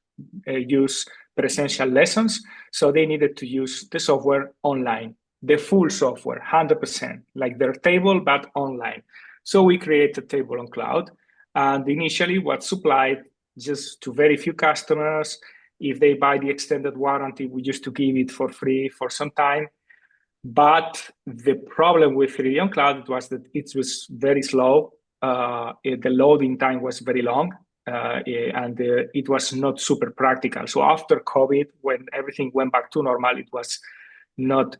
use presential lessons, so they needed to use the software online, the full software, 100%, like their table, but online. So we created Table on Cloud, and initially was supplied just to very few customers. If they buy the extended warranty, we used to give it for free for some time. But the problem with 3D on Cloud was that it was very slow. The loading time was very long, and it was not super practical. So after COVID, when everything went back to normal, it was not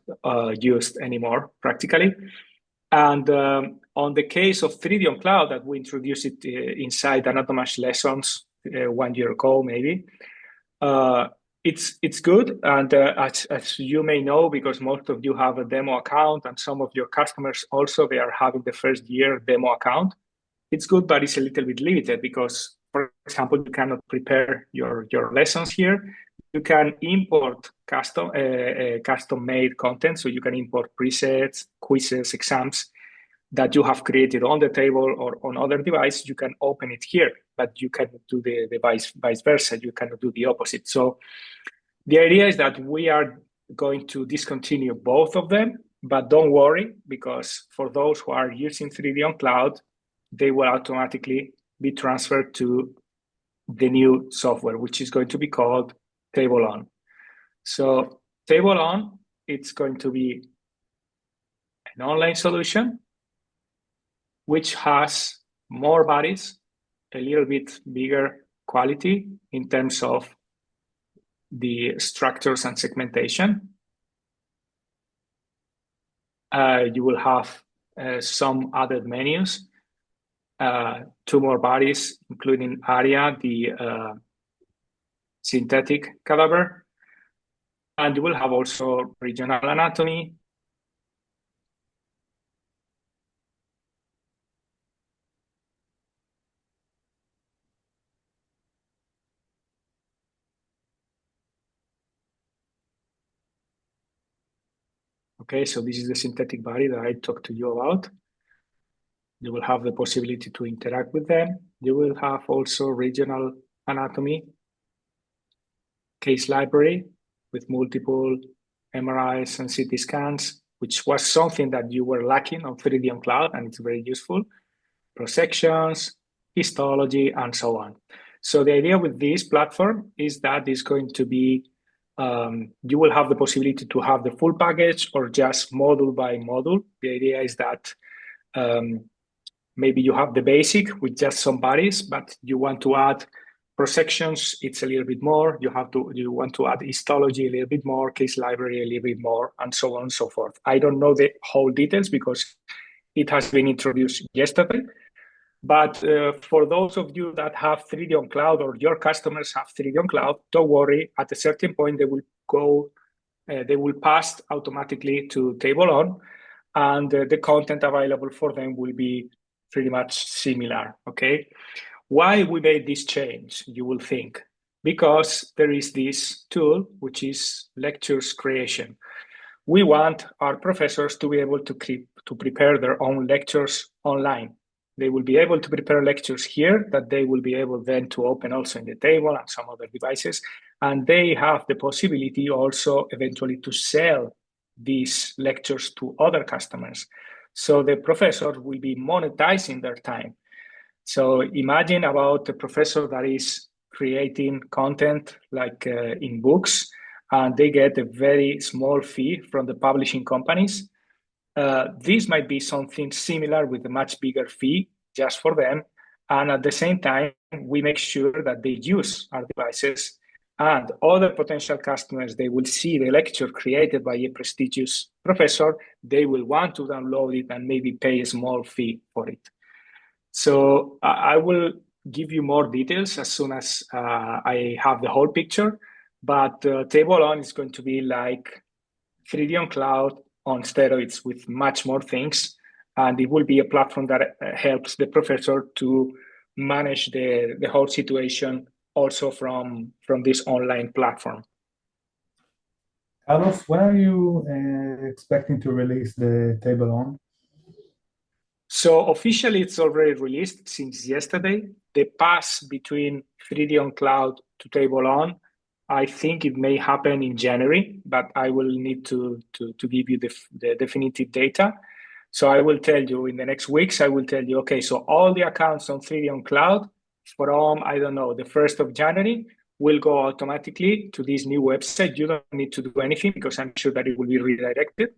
used anymore practically. And on the case of 3D on Cloud, that we introduced it inside Anatomage lessons 1 year ago, maybe, it's good. And as you may know, because most of you have a demo account and some of your customers also, they are having the first year demo account. It's good, but it's a little bit limited because, for example, you cannot prepare your lessons here. You can import custom-made content, so you can import presets, quizzes, exams that you have created on the table or on other device. You can open it here, but you cannot do the vice versa. You cannot do the opposite. So the idea is that we are going to discontinue both of them, but don't worry, because for those who are using 3D on Cloud, they will automatically be transferred to the new software, which is going to be called Table On. So Table On, it's going to be an online solution which has more bodies, a little bit bigger quality in terms of the structures and segmentation. You will have some added menus, 2 more bodies, including ARIA, the synthetic cadaver. And you will have also regional anatomy. Okay, so this is the synthetic body that I talked to you about. You will have the possibility to interact with them. You will have also regional anatomy, case library with multiple MRIs and CT scans, which was something that you were lacking on 3D on Cloud, and it's very useful. Prosections, histology, and so on. So the idea with this platform is that it's going to be, you will have the possibility to have the full package or just module by module. The idea is that maybe you have the basic with just some bodies, but you want to add prosections, it's a little bit more. You want to add histology a little bit more, case library a little bit more, and so on and so forth. I don't know the whole details because it has been introduced yesterday. But for those of you that have 3D on Cloud or your customers have 3D on Cloud, don't worry. At a certain point, they will pass automatically to Table On, and the content available for them will be pretty much similar, okay? Why we made this change, you will think? Because there is this tool, which is lectures creation. We want our professors to be able to prepare their own lectures online. They will be able to prepare lectures here that they will be able then to open also in the table and some other devices. And they have the possibility also eventually to sell these lectures to other customers. So the professors will be monetizing their time. So imagine about a professor that is creating content like in books, and they get a very small fee from the publishing companies. This might be something similar with a much bigger fee just for them. And at the same time, we make sure that they use our devices, and other potential customers, they will see the lecture created by a prestigious professor. They will want to download it and maybe pay a small fee for it. So I will give you more details as soon as I have the whole picture. But Table On is going to be like 3D on Cloud on steroids with much more things. And it will be a platform that helps the professor to manage the whole situation also from this online platform.
Carlos, when are you expecting to release the Table On?
So officially, it's already released since yesterday. The pass between 3D on Cloud to Table On, I think it may happen in January, but I will need to give you the definitive data. So I will tell you in the next weeks, I will tell you, okay, so all the accounts on 3D on Cloud from, I don't know, the 1st of January will go automatically to this new website. You don't need to do anything because I'm sure that it will be redirected.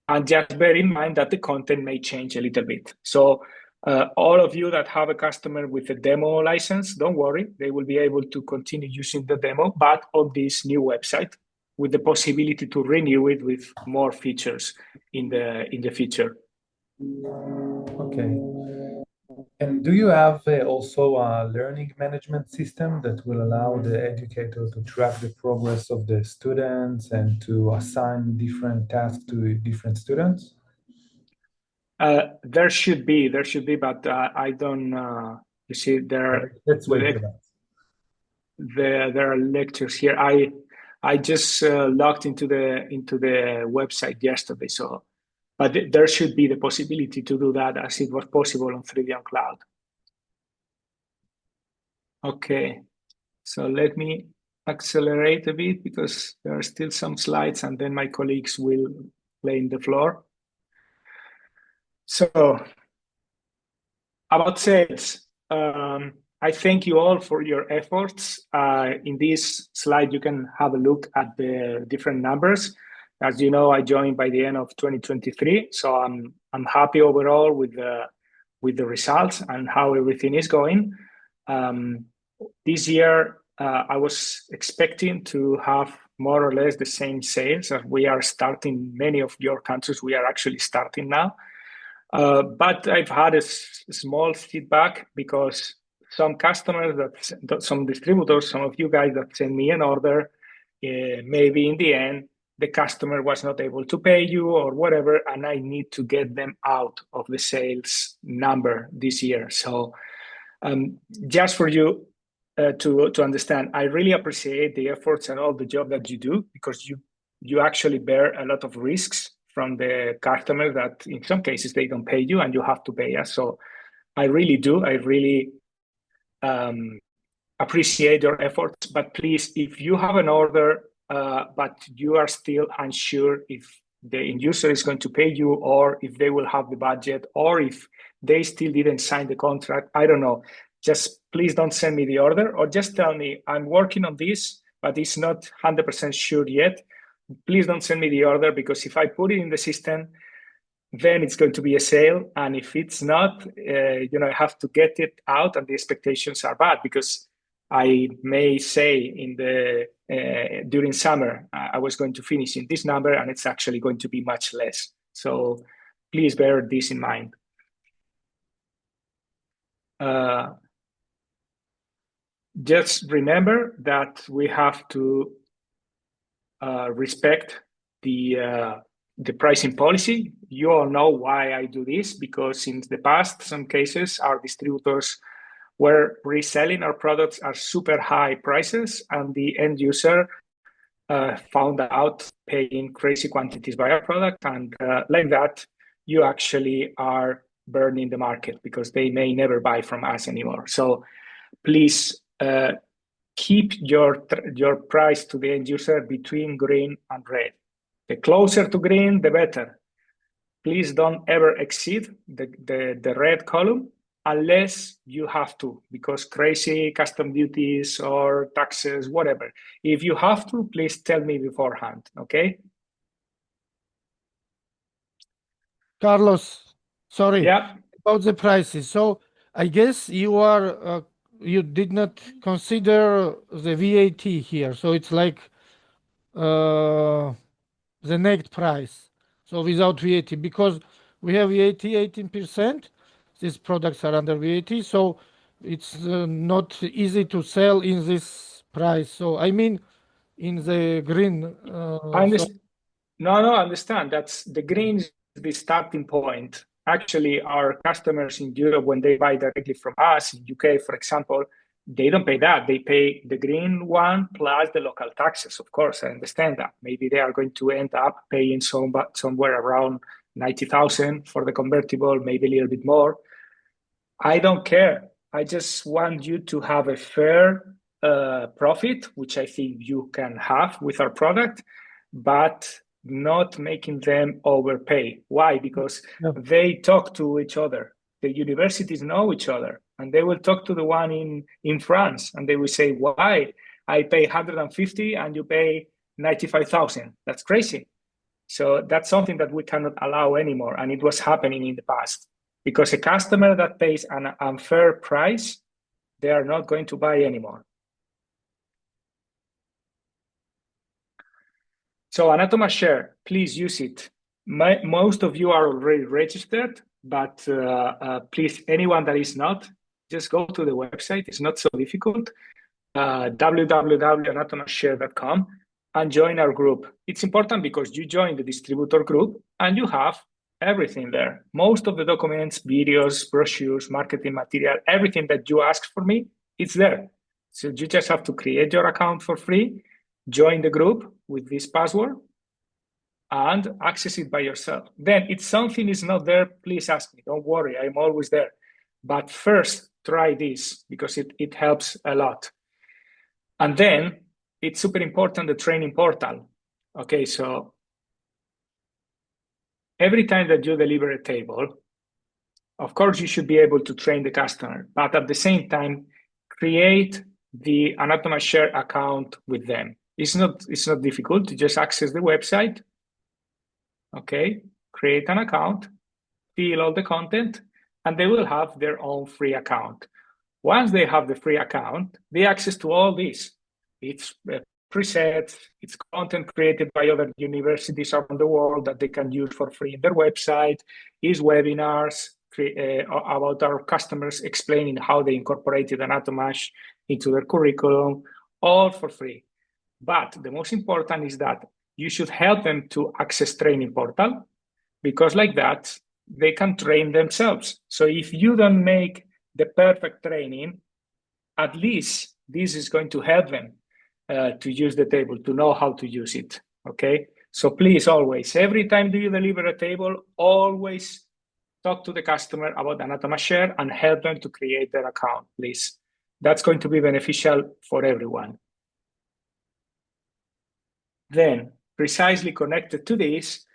And just bear in mind that the content may change a little bit. So all of you that have a customer with a demo license, don't worry, they will be able to continue using the demo, but on this new website with the possibility to renew it with more features in the future.
Okay. And do you have also a learning management system that will allow the educator to track the progress of the students and to assign different tasks to different students?
There should be, but I don't. You see,
Let's wait for that.
There are lectures here. I just logged into the website yesterday, so. But there should be the possibility to do that as it was possible on 3D on Cloud. Okay, so let me accelerate a bit because there are still some slides and then my colleagues will claim the floor. So about sales, I thank you all for your efforts. In this slide, you can have a look at the different numbers. As you know, I joined by the end of 2023, so I'm happy overall with the results and how everything is going. This year, I was expecting to have more or less the same sales as we are starting. Many of your countries, we are actually starting now. But I've had a small feedback because some customers, some distributors, some of you guys that send me an order, maybe in the end, the customer was not able to pay you or whatever, and I need to get them out of the sales number this year. So just for you to understand, I really appreciate the efforts and all the job that you do because you actually bear a lot of risks from the customer that in some cases they don't pay you and you have to pay us. So I really do. I really appreciate your efforts. But please, if you have an order, but you are still unsure if the end user is going to pay you or if they will have the budget or if they still didn't sign the contract, I don't know. Just please don't send me the order or just tell me I'm working on this, but it's not 100% sure yet. Please don't send me the order because if I put it in the system, then it's going to be a sale. And if it's not, I have to get it out and the expectations are bad because I may say during summer, I was going to finish in this number and it's actually going to be much less. So please bear this in mind. Just remember that we have to respect the pricing policy. You all know why I do this, because in the past, some cases, our distributors were reselling our products at super high prices, and the end user found out paying crazy quantities by our product, and like that, you actually are burning the market because they may never buy from us anymore. So please keep your price to the end user between green and red. The closer to green, the better. Please don't ever exceed the red column unless you have to, because crazy custom duties or taxes, whatever. If you have to, please tell me beforehand, okay?
Carlos, sorry.
Yeah.
About the prices. So I guess you did not consider the VAT here. So it's like the net price. So without VAT, because we have VAT 18%, these products are under VAT. So it's not easy to sell in this price. So I mean, in the green.
I understand. No, I understand. That's the green is the starting point. Actually, our customers in Europe, when they buy directly from us, in UK, for example, they don't pay that. They pay the green one plus the local taxes. Of course, I understand that. Maybe they are going to end up paying somewhere around 90,000 for the convertible, maybe a little bit more. I don't care. I just want you to have a fair profit, which I think you can have with our product, but not making them overpay. Why? Because they talk to each other. The universities know each other, and they will talk to the one in France, and they will say, why? I pay 150 and you pay 95,000. That's crazy. So that's something that we cannot allow anymore, and it was happening in the past. Because a customer that pays an unfair price, they are not going to buy anymore. So Anatomage Share, please use it. Most of you are already registered, but please, anyone that is not, just go to the website. It's not so difficult, www.anatomageshare.com, and join our group. It's important because you join the distributor group and you have everything there. Most of the documents, videos, brochures, marketing material, everything that you asked for me, it's there. So you just have to create your account for free, join the group with this password, and access it by yourself. Then if something is not there, please ask me. Don't worry, I'm always there. But first, try this because it helps a lot. And then it's super important, the training portal. Okay, so every time that you deliver a table, of course, you should be able to train the customer, but at the same time, create the Anatomage Share account with them. It's not difficult to just access the website. Okay, create an account, fill all the content, and they will have their own free account. Once they have the free account, they access to all this. It's presets, it's content created by other universities around the world that they can use for free in their website, is webinars about our customers explaining how they incorporated Anatomage into their curriculum, all for free. But the most important is that you should help them to access training portal, because like that, they can train themselves. So if you don't make the perfect training, at least this is going to help them to use the table, to know how to use it, okay? So please always, every time you deliver a table, always talk to the customer about Anatomage Share and help them to create their account, please. That's going to be beneficial for everyone. Then, precisely connected to this,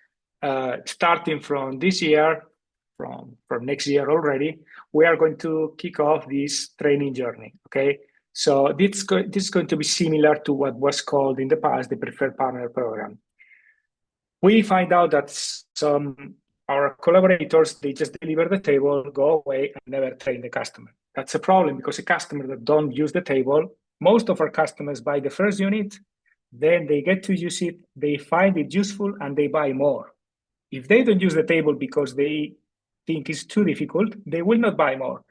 starting from this year, from next year already, we are going to kick off this training journey, okay? So this is going to be similar to what was called in the past the Preferred Partner Program. We find out that our collaborators, they just deliver the table, go away, and never train the customer. That's a problem because a customer that don't use the table, most of our customers buy the first unit, then they get to use it, they find it useful, and they buy more. If they don't use the table because they think it's too difficult, they will not buy more.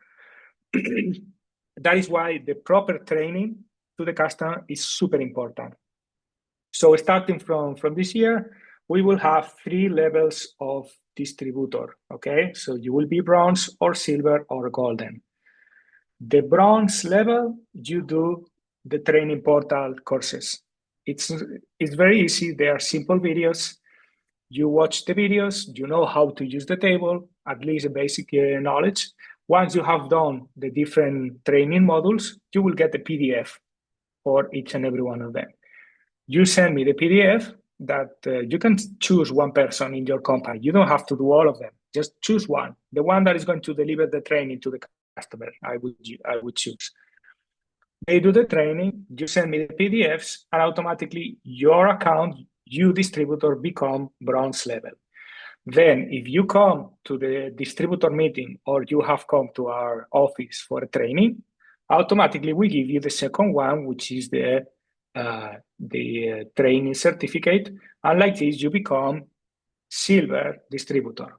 That is why the proper training to the customer is super important. So starting from this year, we will have 3 levels of distributor, okay? So you will be bronze or silver or golden. The bronze level, you do the training portal courses. It's very easy. They are simple videos. You watch the videos, you know how to use the table, at least a basic knowledge. Once you have done the different training modules, you will get a PDF for each and every one of them. You send me the PDF that you can choose one person in your company. You don't have to do all of them. Just choose one, the one that is going to deliver the training to the customer. I would choose. They do the training, you send me the PDFs, and automatically your account, you distributor, become bronze level. Then if you come to the distributor meeting or you have come to our office for a training, automatically we give you the second one, which is the training certificate. And like this, you become silver distributor.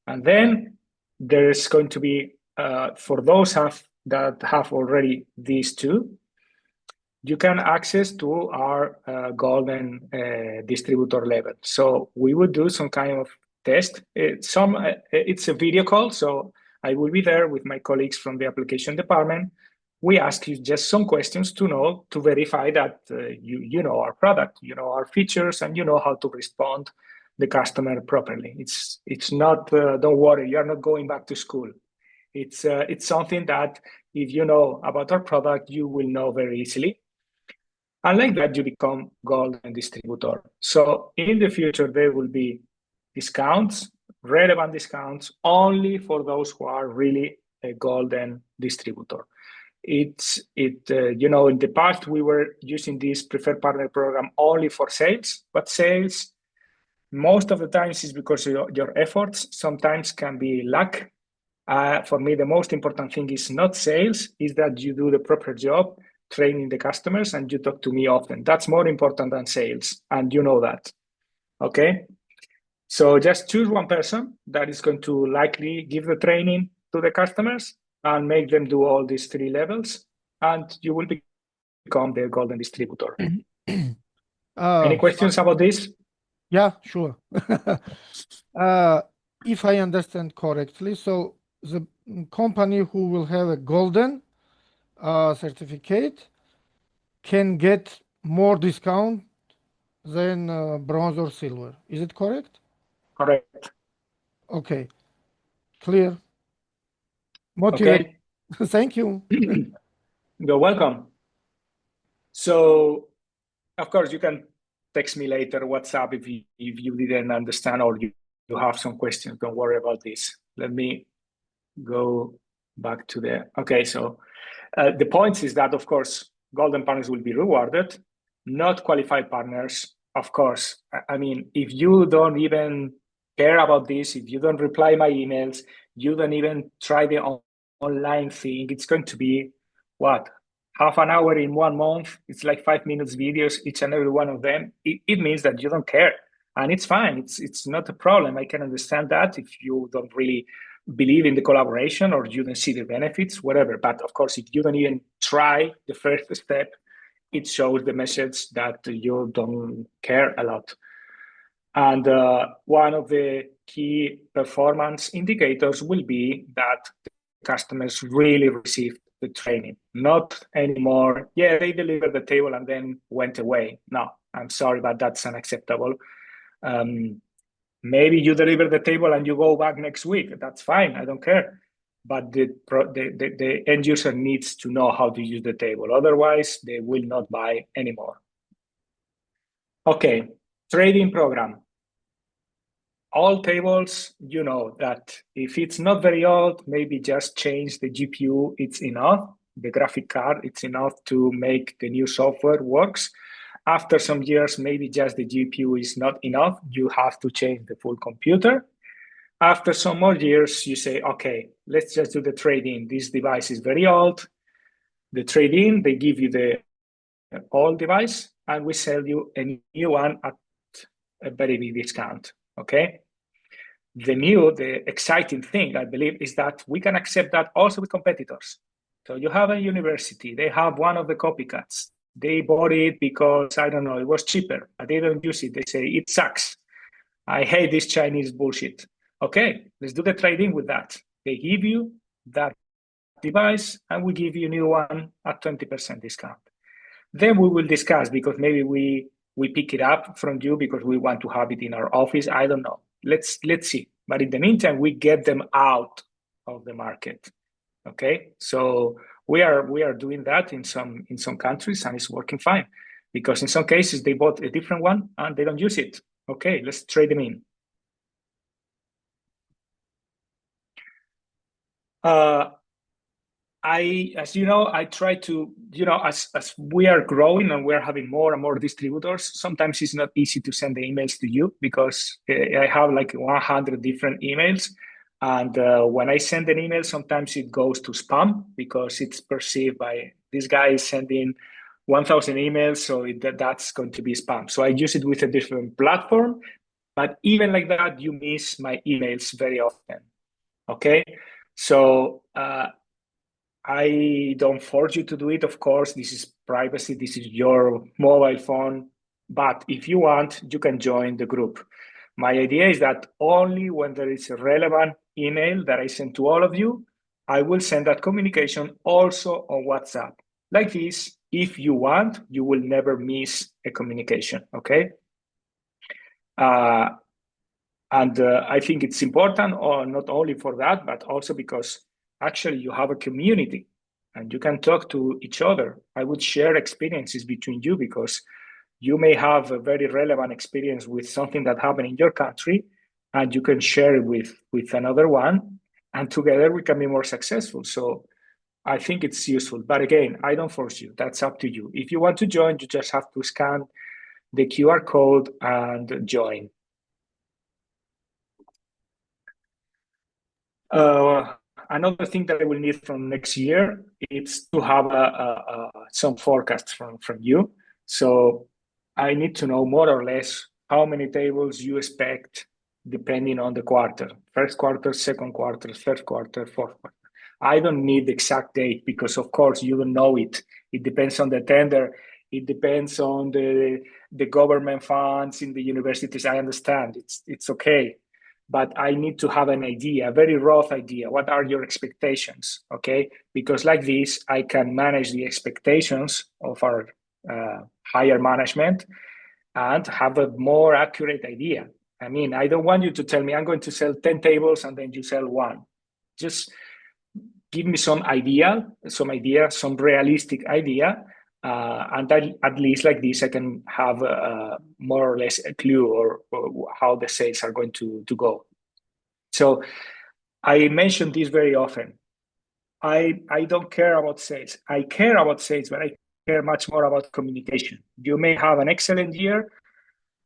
And then there's going to be, for those that have already these two, you can access to our golden distributor level. So we would do some kind of test. It's a video call, so I will be there with my colleagues from the application department. We ask you just some questions to verify that you know our product, you know our features, and you know how to respond the customer properly. It's not, don't worry, you're not going back to school. It's something that if you know about our product, you will know very easily. And like that, you become golden distributor. So in the future, there will be discounts, relevant discounts, only for those who are really a golden distributor. In the past, we were using this preferred partner program only for sales, but sales, most of the times is because of your efforts, sometimes can be luck. For me, the most important thing is not sales, is that you do the proper job, training the customers, and you talk to me often. That's more important than sales, and you know that, okay? So just choose one person that is going to likely give the training to the customers and make them do all these three levels, and you will become the golden distributor. Any questions about this?
Yeah, sure. If I understand correctly, so the company who will have a golden certificate can get more discount than bronze or silver. Is it correct?
Correct.
Okay. Clear. Motivate.
Okay.
Thank you.
You're welcome. So, of course, you can text me later, WhatsApp, if you didn't understand or you have some questions. Don't worry about this. Let me go back to okay, so the point is that, of course, golden partners will be rewarded, not qualified partners, of course. I mean, if you don't even care about this, if you don't reply my emails, you don't even try the online thing, it's going to be, what, half an hour in 1 month? It's like 5 minutes videos, each and every one of them. It means that you don't care. And it's fine. It's not a problem. I can understand that if you don't really believe in the collaboration or you don't see the benefits, whatever. But of course, if you don't even try the first step, it shows the message that you don't care a lot. And one of the key performance indicators will be that the customers really received the training, not anymore, yeah, they delivered the table and then went away. No, I'm sorry, but that's unacceptable. Maybe you deliver the table and you go back next week. That's fine. I don't care. But the end user needs to know how to use the table. Otherwise, they will not buy anymore. Okay, trading program. All tables, you know that if it's not very old, maybe just change the GPU, it's enough. The graphic card, it's enough to make the new software works. After some years, maybe just the GPU is not enough. You have to change the full computer. After some more years, you say, okay, let's just do the trade-in. This device is very old. The trade-in, they give you the old device, and we sell you a new one at a very big discount, okay? The exciting thing, I believe, is that we can accept that also with competitors. So you have a university, they have one of the copycats. They bought it because, I don't know, it was cheaper, but they don't use it. They say, it sucks. I hate this Chinese bullshit. Okay, let's do the trading with that. They give you that device and we give you a new one at 20% discount. Then we will discuss, because maybe we pick it up from you because we want to have it in our office. I don't know. Let's see. But in the meantime, we get them out of the market. Okay, so we are doing that in some countries, and it's working fine, because in some cases they bought a different one and they don't use it. Okay, let's trade them in. As you know, I try to, as we are growing and we're having more and more distributors, sometimes it's not easy to send the emails to you, because I have like 100 different emails. And when I send an email, sometimes it goes to spam, because it's perceived by this guy is sending 1,000 emails, so that's going to be spam. So I use it with a different platform, but even like that, you miss my emails very often. Okay, so I don't force you to do it. Of course, this is privacy. This is your mobile phone. But if you want, you can join the group. My idea is that only when there is a relevant email that I send to all of you, I will send that communication also on WhatsApp. Like this, if you want, you will never miss a communication, okay? And I think it's important, or not only for that, but also because actually you have a community and you can talk to each other. I would share experiences between you, because you may have a very relevant experience with something that happened in your country, and you can share it with another one, and together we can be more successful. So I think it's useful. But again, I don't force you. That's up to you. If you want to join, you just have to scan the QR code and join. Another thing that I will need from next year is to have some forecasts from you. So I need to know more or less how many tables you expect depending on the quarter. First quarter, second quarter, third quarter, fourth quarter. I don't need the exact date, because of course you don't know it. It depends on the tender. It depends on the government funds in the universities. I understand. It's okay. But I need to have an idea, a very rough idea. What are your expectations? Okay, because like this, I can manage the expectations of our higher management and have a more accurate idea. I mean, I don't want you to tell me I'm going to sell 10 tables and then you sell one. Just give me some idea, some realistic idea, and at least like this, I can have more or less a clue or how the sales are going to go. So I mention this very often. I don't care about sales. I care about sales, but I care much more about communication. You may have an excellent year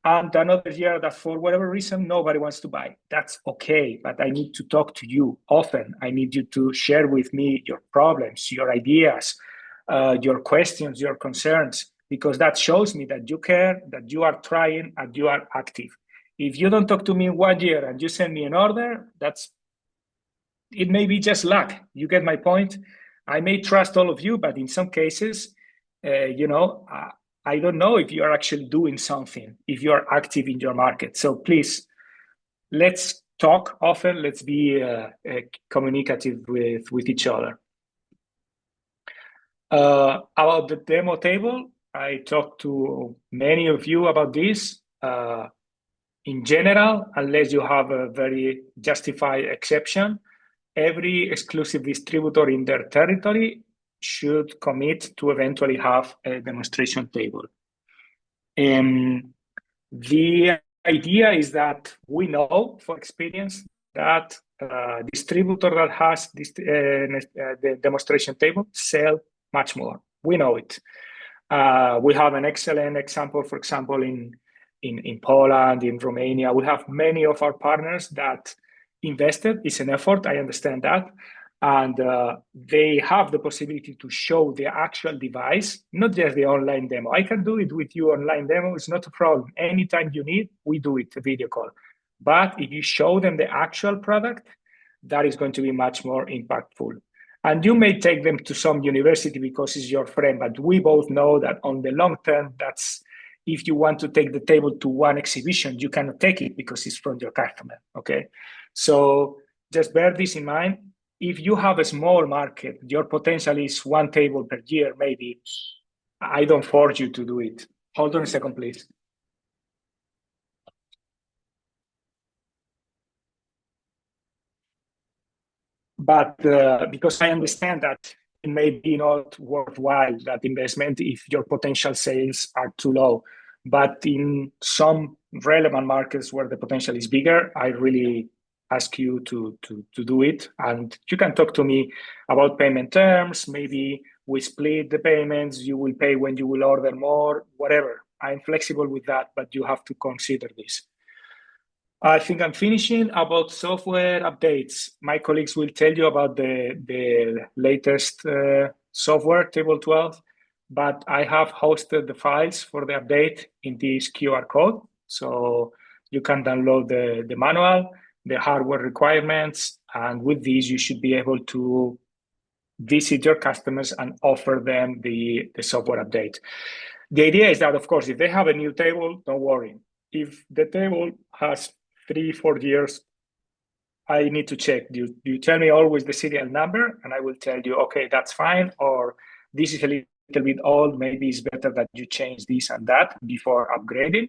and another year that for whatever reason, nobody wants to buy. That's okay, but I need to talk to you often. I need you to share with me your problems, your ideas, your questions, your concerns, because that shows me that you care, that you are trying, and you are active. If you don't talk to me in 1 year and you send me an order, it may be just luck. You get my point? I may trust all of you, but in some cases, I don't know if you are actually doing something, if you are active in your market. So please, let's talk often. Let's be communicative with each other. About the demo table, I talked to many of you about this. In general, unless you have a very justified exception, every exclusive distributor in their territory should commit to eventually have a demonstration table. The idea is that we know for experience that distributor that has this, the demonstration table sell much more. We know it. We have an excellent example, for example, in Poland, in Romania. We have many of our partners that invested. It's an effort, I understand that. And they have the possibility to show the actual device, not just the online demo. I can do it with you online demo. It's not a problem. Anytime you need, we do it, a video call. But if you show them the actual product, that is going to be much more impactful. And you may take them to some university because it's your friend, but we both know that on the long term, that's, if you want to take the table to one exhibition, you cannot take it because it's from your customer, okay? So just bear this in mind. If you have a small market, your potential is 1 table per year, maybe. I don't force you to do it. Hold on a second, please. But because I understand that it may be not worthwhile, that investment, if your potential sales are too low. But in some relevant markets where the potential is bigger, I really ask you to do it. And you can talk to me about payment terms. Maybe we split the payments. You will pay when you will order more, whatever. I'm flexible with that, but you have to consider this. I think I'm finishing about software updates. My colleagues will tell you about the latest software, Table 12, but I have hosted the files for the update in this QR code. So you can download the manual, the hardware requirements, and with these, you should be able to visit your customers and offer them the software update. The idea is that, of course, if they have a new table, don't worry. If the table has 3-4 years, I need to check. You tell me always the serial number, and I will tell you, okay, that's fine, or this is a little bit old, maybe it's better that you change this and that before upgrading.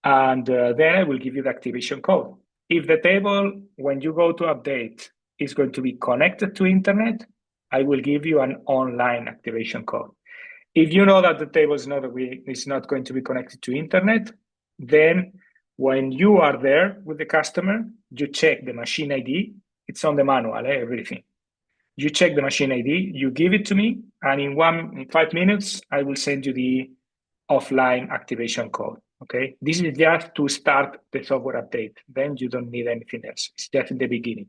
And then I will give you the activation code. If the table, when you go to update, is going to be connected to internet, I will give you an online activation code. If you know that the table is not going to be connected to internet, then when you are there with the customer, you check the machine ID. It's on the manual, everything. You check the machine ID, you give it to me, and in 5 minutes, I will send you the offline activation code. Okay, this is just to start the software update. Then you don't need anything else. It's just in the beginning.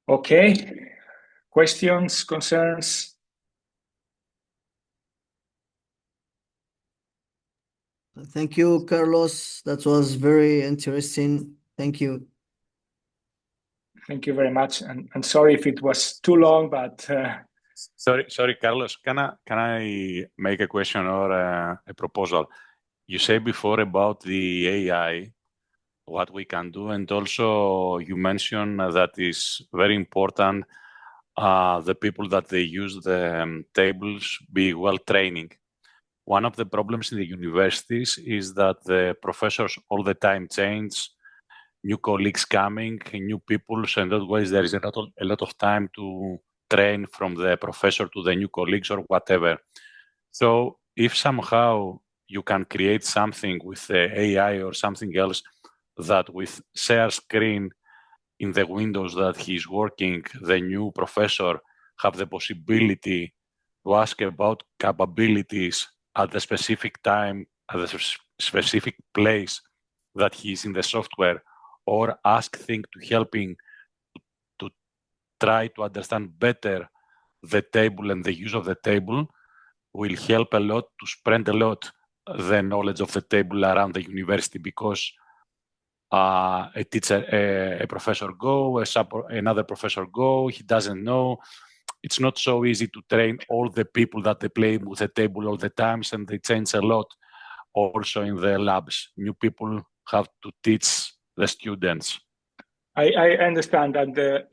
Okay, questions, concerns?
Thank you, Carlos. That was very interesting. Thank you.
Thank you very much. And sorry if it was too long, but...
Sorry, Carlos. Can I make a question or a proposal? You said before about the AI, what we can do, and also you mentioned that is very important, the people that they use the tables be well training. One of the problems in the universities is that the professors all the time change, new colleagues coming, new people, and that ways there is a lot of time to train from the professor to the new colleagues or whatever. So if somehow you can create something with the AI or something else that with share screen in the windows that he's working, the new professor have the possibility to ask about capabilities at the specific time, at the specific place that he's in the software, or ask things to helping to try to understand better the table and the use of the table, will help a lot to spread a lot the knowledge of the table around the university, because a teacher, a professor go, another professor go, he doesn't know. It's not so easy to train all the people that they play with the table all the times, and they change a lot also in the labs. New people have to teach the students.
I understand that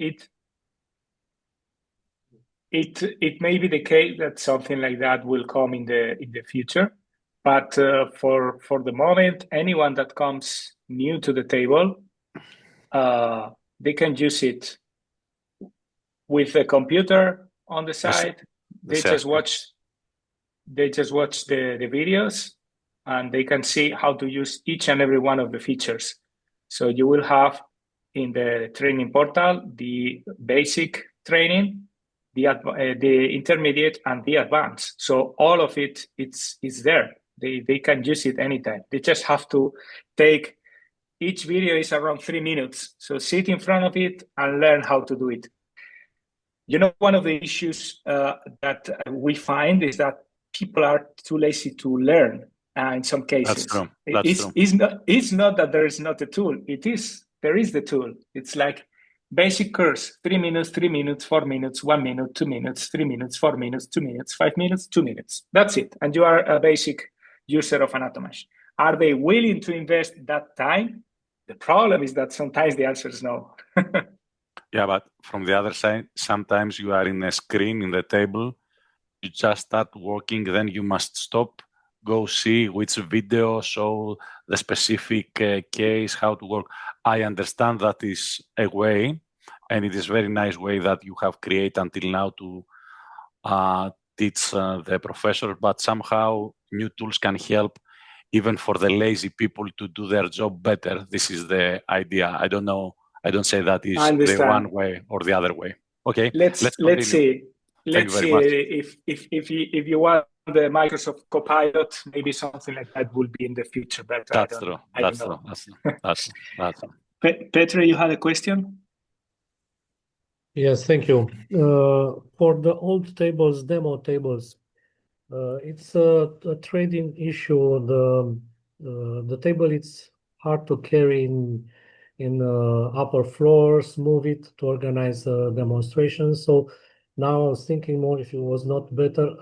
it may be the case that something like that will come in the future, but for the moment, anyone that comes new to the table, they can use it with a computer on the side. They just watch the videos, and they can see how to use each and every one of the features. So you will have in the training portal the basic training, the intermediate, and the advanced. So all of it's there. They can use it anytime. They just have to take, each video is around 3 minutes. So sit in front of it and learn how to do it. You know, one of the issues that we find is that people are too lazy to learn in some cases.
That's true.
It's not that there is not a tool. There is the tool. It's like basic course, 3 minutes, 3 minutes, 4 minutes, 1 minute, 2 minutes, 3 minutes, 4 minutes, 2 minutes, 5 minutes, 2 minutes. That's it. And you are a basic user of Anatomage. Are they willing to invest that time? The problem is that sometimes the answer is no.
Yeah, but from the other side, sometimes you are in a screen in the table, you just start working, then you must stop go see which video show the specific case, how to work. I understand that is a way, and it is very nice way that you have created until now to teach the professors, but somehow new tools can help even for the lazy people to do their job better. This is the idea. I don't know. I don't say that is the one way or the other way. Okay, let's
see.
Thank you
Let's
very
see
much.
if you want the Microsoft Copilot, maybe something like that will be in the future. But
That's true.
I don't know.
That's true.
Petr, you had a question?
Yes, thank you. For the old tables, demo tables, it's a trading issue. The table it's hard to carry in upper floors, move it to organize demonstrations. So now I was thinking more if it was not better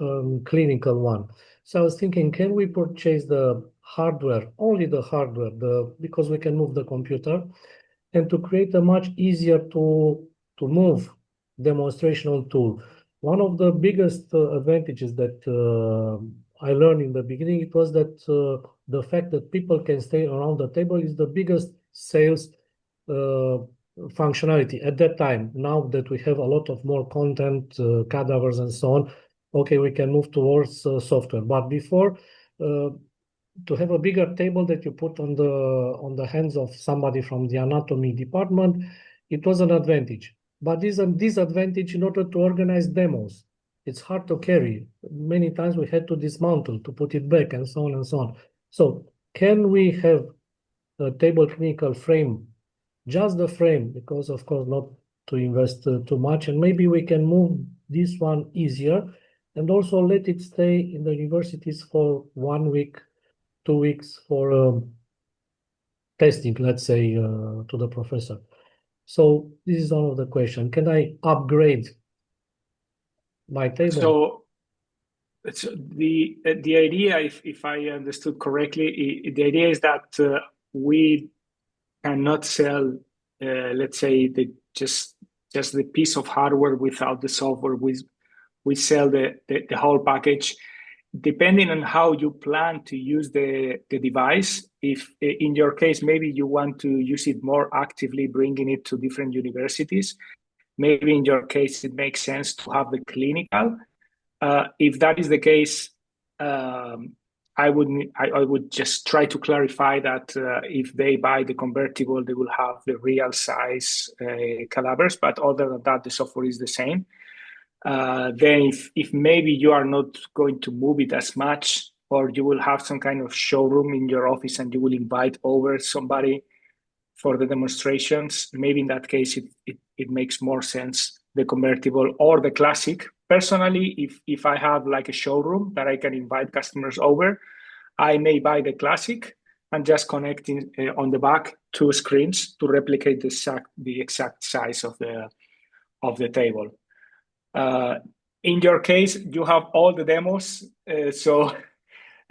clinical one. So I was thinking, can we purchase the hardware, only the hardware, because we can move the computer, and to create a much easier to move demonstrational tool. One of the biggest advantages that I learned in the beginning, it was that the fact that people can stay around the table is the biggest sales functionality at that time. Now that we have a lot of more content, cadavers and so on, okay, we can move towards software. But before, to have a bigger table that you put on the hands of somebody from the anatomy department, it was an advantage. But this is a disadvantage in order to organize demos. It's hard to carry. Many times we had to dismantle, to put it back, and so on and so on. So can we have a table clinical frame, just the frame, because of course not to invest too much, and maybe we can move this one easier, and also let it stay in the universities for 1 week, 2 weeks for testing, let's say, to the professor. So this is one of the questions. Can I upgrade my table?
So the idea, if I understood correctly, the idea is that we cannot sell, let's say, just the piece of hardware without the software. We sell the whole package. Depending on how you plan to use the device, if in your case, maybe you want to use it more actively, bringing it to different universities, maybe in your case, it makes sense to have the clinical. If that is the case, I would just try to clarify that if they buy the convertible, they will have the real size cadavers, but other than that, the software is the same. Then if maybe you are not going to move it as much, or you will have some kind of showroom in your office and you will invite over somebody for the demonstrations, maybe in that case it makes more sense, the convertible or the classic. Personally, if I have like a showroom that I can invite customers over, I may buy the classic and just connect on the back 2 screens to replicate the exact size of the table. In your case, you have all the demos, so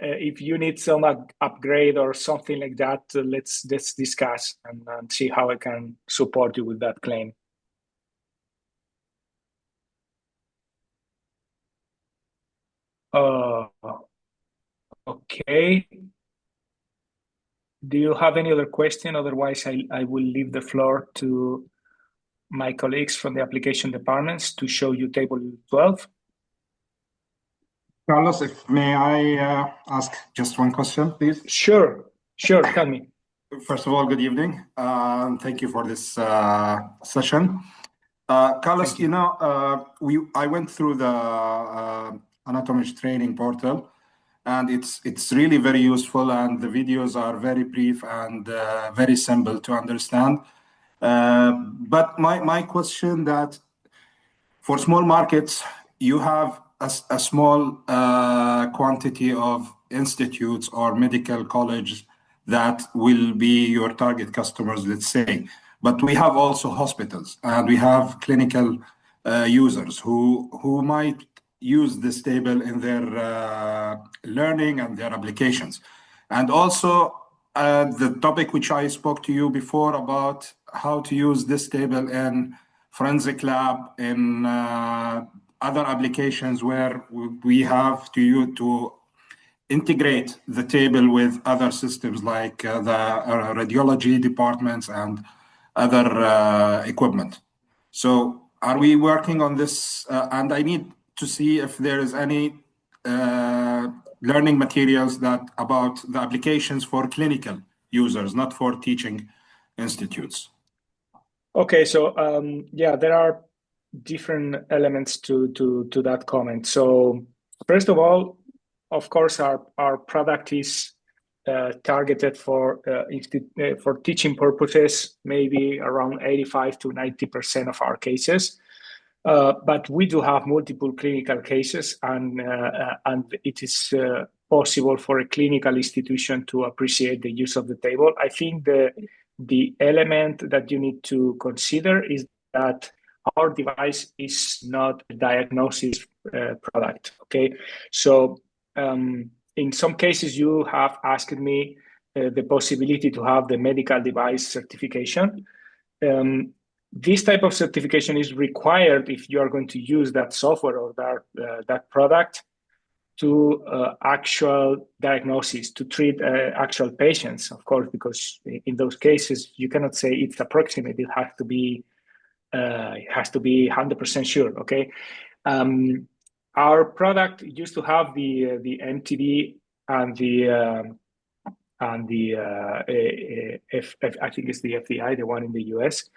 if you need some upgrade or something like that, let's discuss and see how I can support you with that claim. Okay. Do you have any other question? Otherwise, I will leave the floor to my colleagues from the application departments to show you table 12.
Carlos, may I ask just one question, please?
Sure, tell me.
First of all, good evening. Thank you for this session. Carlos, you know, I went through the Anatomage training portal, and it's really very useful, and the videos are very brief and very simple to understand. But my question that for small markets, you have a small quantity of institutes or medical colleges that will be your target customers, let's say. But we have also hospitals, and we have clinical users who might use this table in their learning and their applications. And also the topic which I spoke to you before about how to use this table in forensic lab, in other applications where we have to integrate the table with other systems like the radiology departments and other equipment. So are we working on this? And I need to see if there is any learning materials that about the applications for clinical users, not for teaching institutes.
Okay, so yeah, there are different elements to that comment. So first of all, of course, our product is targeted for teaching purposes, maybe around 85 to 90% of our cases. But we do have multiple clinical cases, and it is possible for a clinical institution to appreciate the use of the table. I think the element that you need to consider is that our device is not a diagnosis product. Okay, so in some cases you have asked me the possibility to have the medical device certification. This type of certification is required if you are going to use that software or that product to actual diagnosis, to treat actual patients, of course, because in those cases you cannot say it's approximate. It has to be 100% sure. Okay, our product used to have the MTD and I think it's the FDI, the one in the US.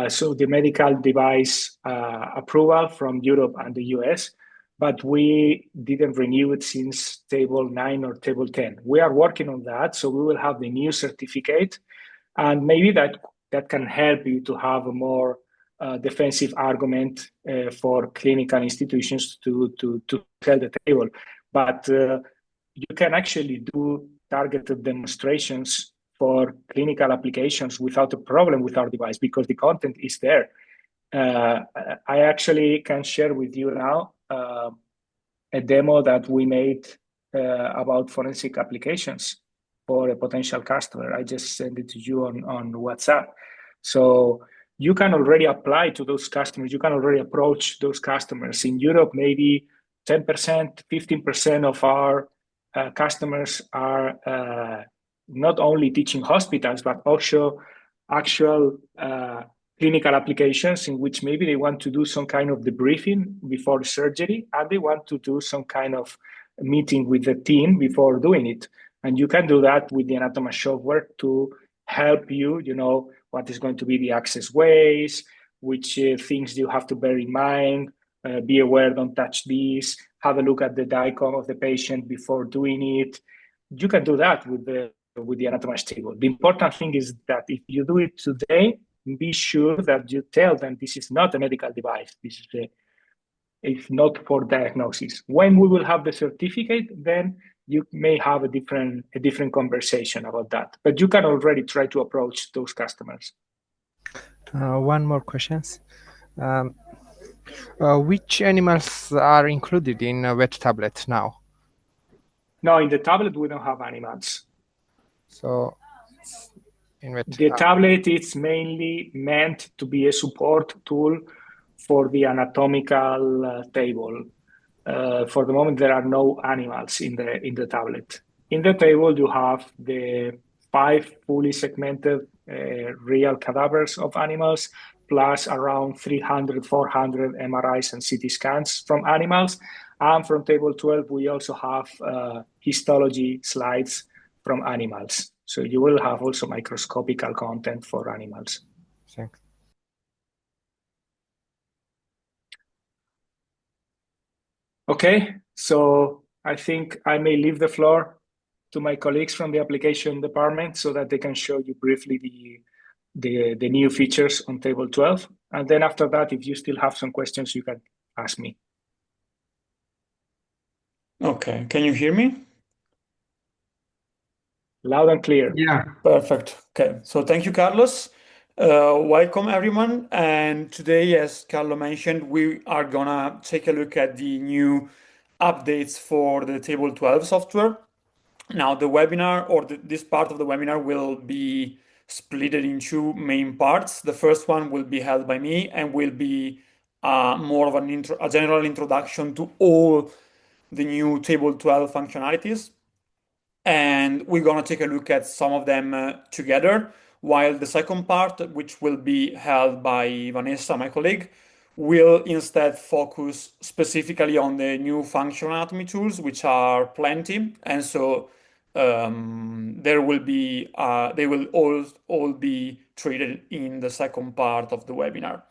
So the medical device approval from Europe and the US, but we didn't renew it since table 9 or table 10. We are working on that, so we will have the new certificate, and maybe that can help you to have a more defensive argument for clinical institutions to sell the table. But you can actually do targeted demonstrations for clinical applications without a problem with our device because the content is there. I actually can share with you now a demo that we made about forensic applications for a potential customer. I just sent it to you on WhatsApp. So you can already apply to those customers. You can already approach those customers. In Europe, maybe 10%, 15% of our customers are not only teaching hospitals, but also actual clinical applications in which maybe they want to do some kind of debriefing before surgery, and they want to do some kind of meeting with the team before doing it. And you can do that with the Anatomage software to help you, what is going to be the access ways, which things you have to bear in mind, be aware, don't touch these, have a look at the DICOM of the patient before doing it. You can do that with the Anatomage table. The important thing is that if you do it today, be sure that you tell them this is not a medical device. This is it's not for diagnosis. When we will have the certificate, then you may have a different conversation about that. But you can already try to approach those customers.
One more questions. Which animals are included in a wet tablet now?
No, in the tablet we don't have animals.
So in wet
the tablet is mainly meant to be a support tool for the anatomical table. For the moment, there are no animals in the tablet. In the table, you have the 5 fully segmented real cadavers of animals, plus around 300, 400 MRIs and CT scans from animals. And from table 12, we also have histology slides from animals. So you will have also microscopical content for animals.
Thanks.
Okay, so I think I may leave the floor to my colleagues from the application department so that they can show you briefly the new features on table 12. And then after that, if you still have some questions, you can ask me.
Okay, can you hear me?
Loud and clear.
Yeah.
Perfect. Okay, so thank you, Carlos. Welcome, everyone. And today, as Carlo mentioned, we are gonna take a look at the new updates for the Table 12 software. Now, the webinar or this part of the webinar will be split in 2 main parts. The first one will be held by me and will be more of a general introduction to all the new Table 12 functionalities. and we're going to take a look at some of them together, while the second part, which will be held by Vanessa, my colleague, will instead focus specifically on the new functional anatomy tools, which are plenty. And so they will all be treated in the second part of the webinar.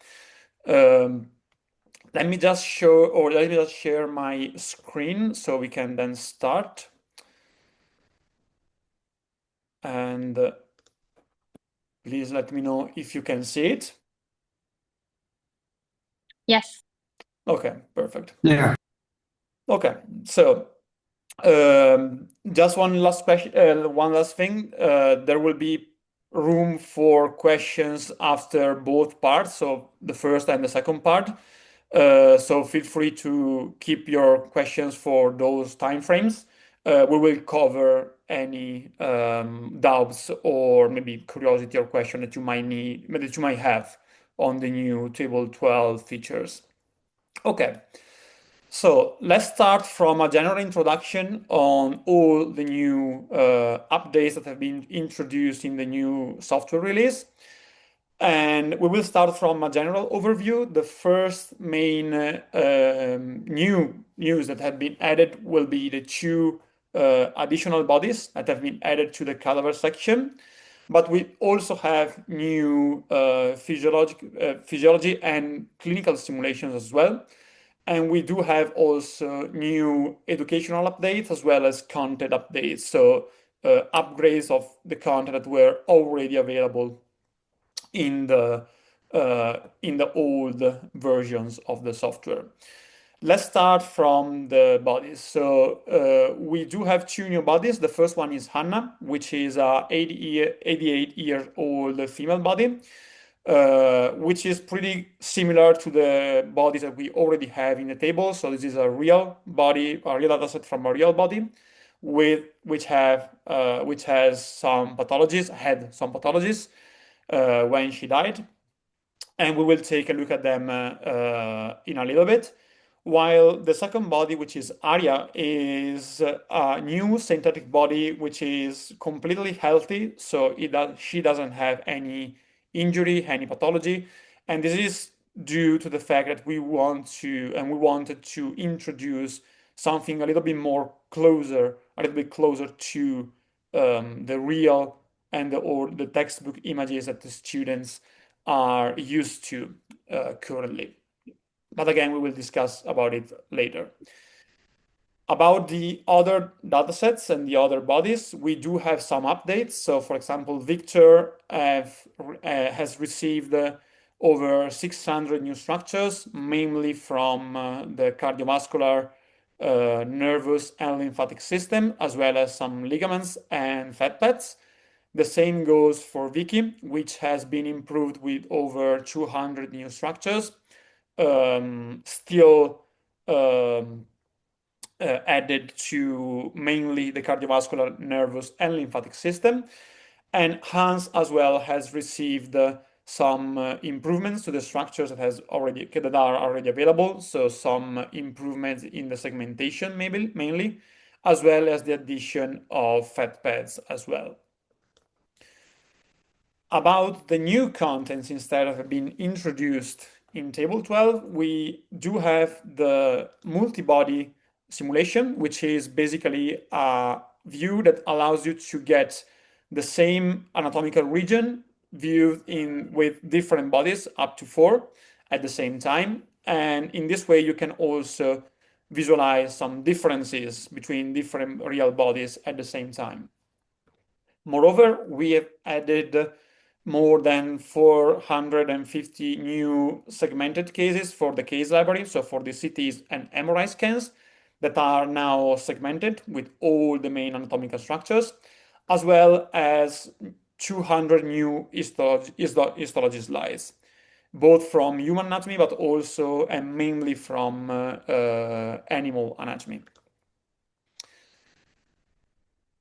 Let me just share my screen so we can then start. And please let me know if you can see it.
Yes.
Okay, perfect.
Yeah.
Okay, so just one last question, one last thing. There will be room for questions after both parts, so the first and the second part. So feel free to keep your questions for those timeframes. We will cover any doubts or maybe curiosity or question that you might have on the new Table 12 features. Okay. So let's start from a general introduction on all the new updates that have been introduced in the new software release. And we will start from a general overview. The first main new news that have been added will be the two additional bodies that have been added to the cadaver section. But we also have new physiology and clinical simulations as well. And we do have also new educational updates as well as content updates. So upgrades of the content that were already available in the old versions of the software. Let's start from the bodies. So we do have two new bodies. The first one is Hannah, which is a 88-year-old female body, which is pretty similar to the bodies that we already have in the table. So this is a real body, a real data set from a real body, which has some pathologies, had some pathologies when she died, and we will take a look at them in a little bit. While the second body, which is Arya, is a new synthetic body which is completely healthy, so she doesn't have any injury, any pathology, and this is due to the fact that we wanted to introduce something a little bit closer to the real or the textbook images that the students are used to currently. But again, we will discuss about it later. About the other datasets and the other bodies, we do have some updates. So, for example, Victor has received over 600 new structures, mainly from the cardiovascular, nervous, and lymphatic system, as well as some ligaments and fat pads. The same goes for Vicky, which has been improved with over 200 new structures. Still added to mainly the cardiovascular, nervous, and lymphatic system. And Hans as well has received some improvements to the structures that are already available. So some improvements in the segmentation mainly, as well as the addition of fat pads as well. About the new contents instead of being introduced in Table 12, we do have the multi-body simulation, which is basically a view that allows you to get the same anatomical region viewed with different bodies, up to 4 at the same time. And in this way, you can also visualize some differences between different real bodies at the same time. Moreover, we have added more than 450 new segmented cases for the case library, so for the CTs and MRI scans that are now segmented with all the main anatomical structures, as well as 200 new histology slides, both from human anatomy, but also and mainly from animal anatomy.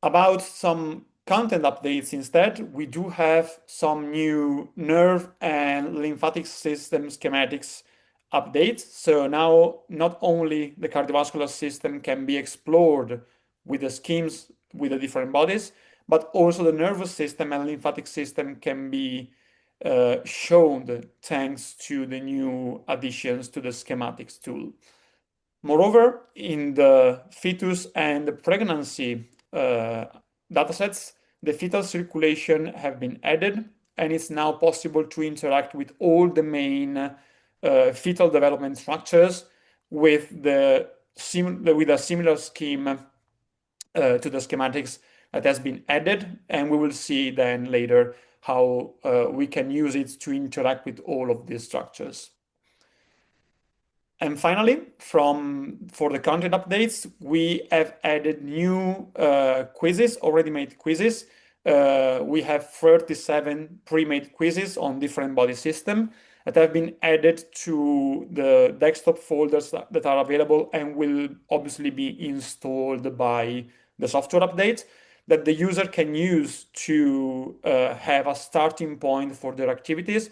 About some content updates instead, we do have some new nerve and lymphatic system schematics updates. So now not only the cardiovascular system can be explored with the schemes with the different bodies, but also the nervous system and lymphatic system can be shown thanks to the new additions to the schematics tool. Moreover, in the fetus and the pregnancy datasets, the fetal circulation have been added, and it's now possible to interact with all the main fetal development structures with a similar scheme to the schematics that has been added, and we will see then later how we can use it to interact with all of these structures. And finally, for the content updates, we have added new quizzes, already made quizzes. We have 37 pre-made quizzes on different body system that have been added to the desktop folders that are available and will obviously be installed by the software update that the user can use to have a starting point for their activities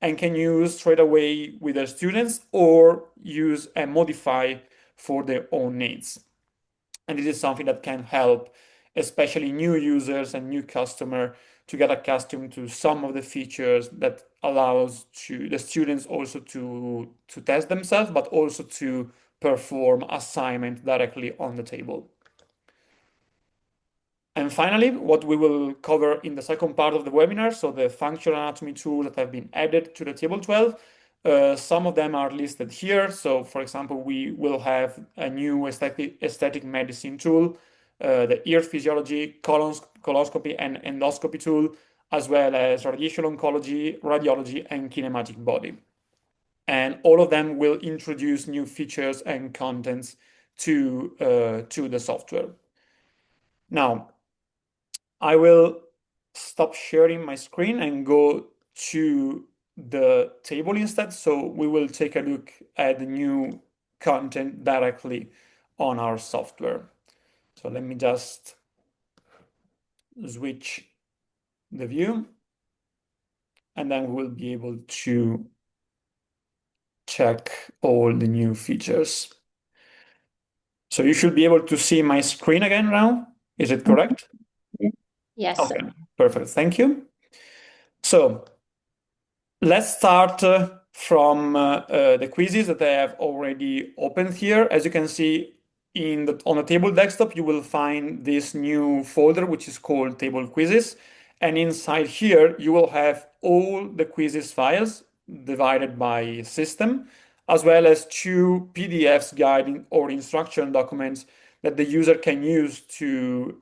and can use straight away with their students or use and modify for their own needs. And this is something that can help, especially new users and new customer, to get accustomed to some of the features that allows the students also to test themselves, but also to perform assignment directly on the table. And finally, what we will cover in the second part of the webinar, so the functional anatomy tools that have been added to the table 12. Some of them are listed here. So for example, we will have a new aesthetic medicine tool, the ear physiology, coloscopy and endoscopy tool, as well as radiation oncology, radiology, and kinematic body. And all of them will introduce new features and contents to the software. Now, I will stop sharing my screen and go to the table instead. So we will take a look at the new content directly on our software. So let me just switch the view, and then we will be able to check all the new features. So you should be able to see my screen again now. Is it correct?
Yes.
Okay, perfect. Thank you. So let's start from the quizzes that I have already opened here. As you can see, on the table desktop, you will find this new folder, which is called Table Quizzes. And inside here, you will have all the quizzes files divided by system, as well as 2 PDFs guiding or instruction documents that the user can use to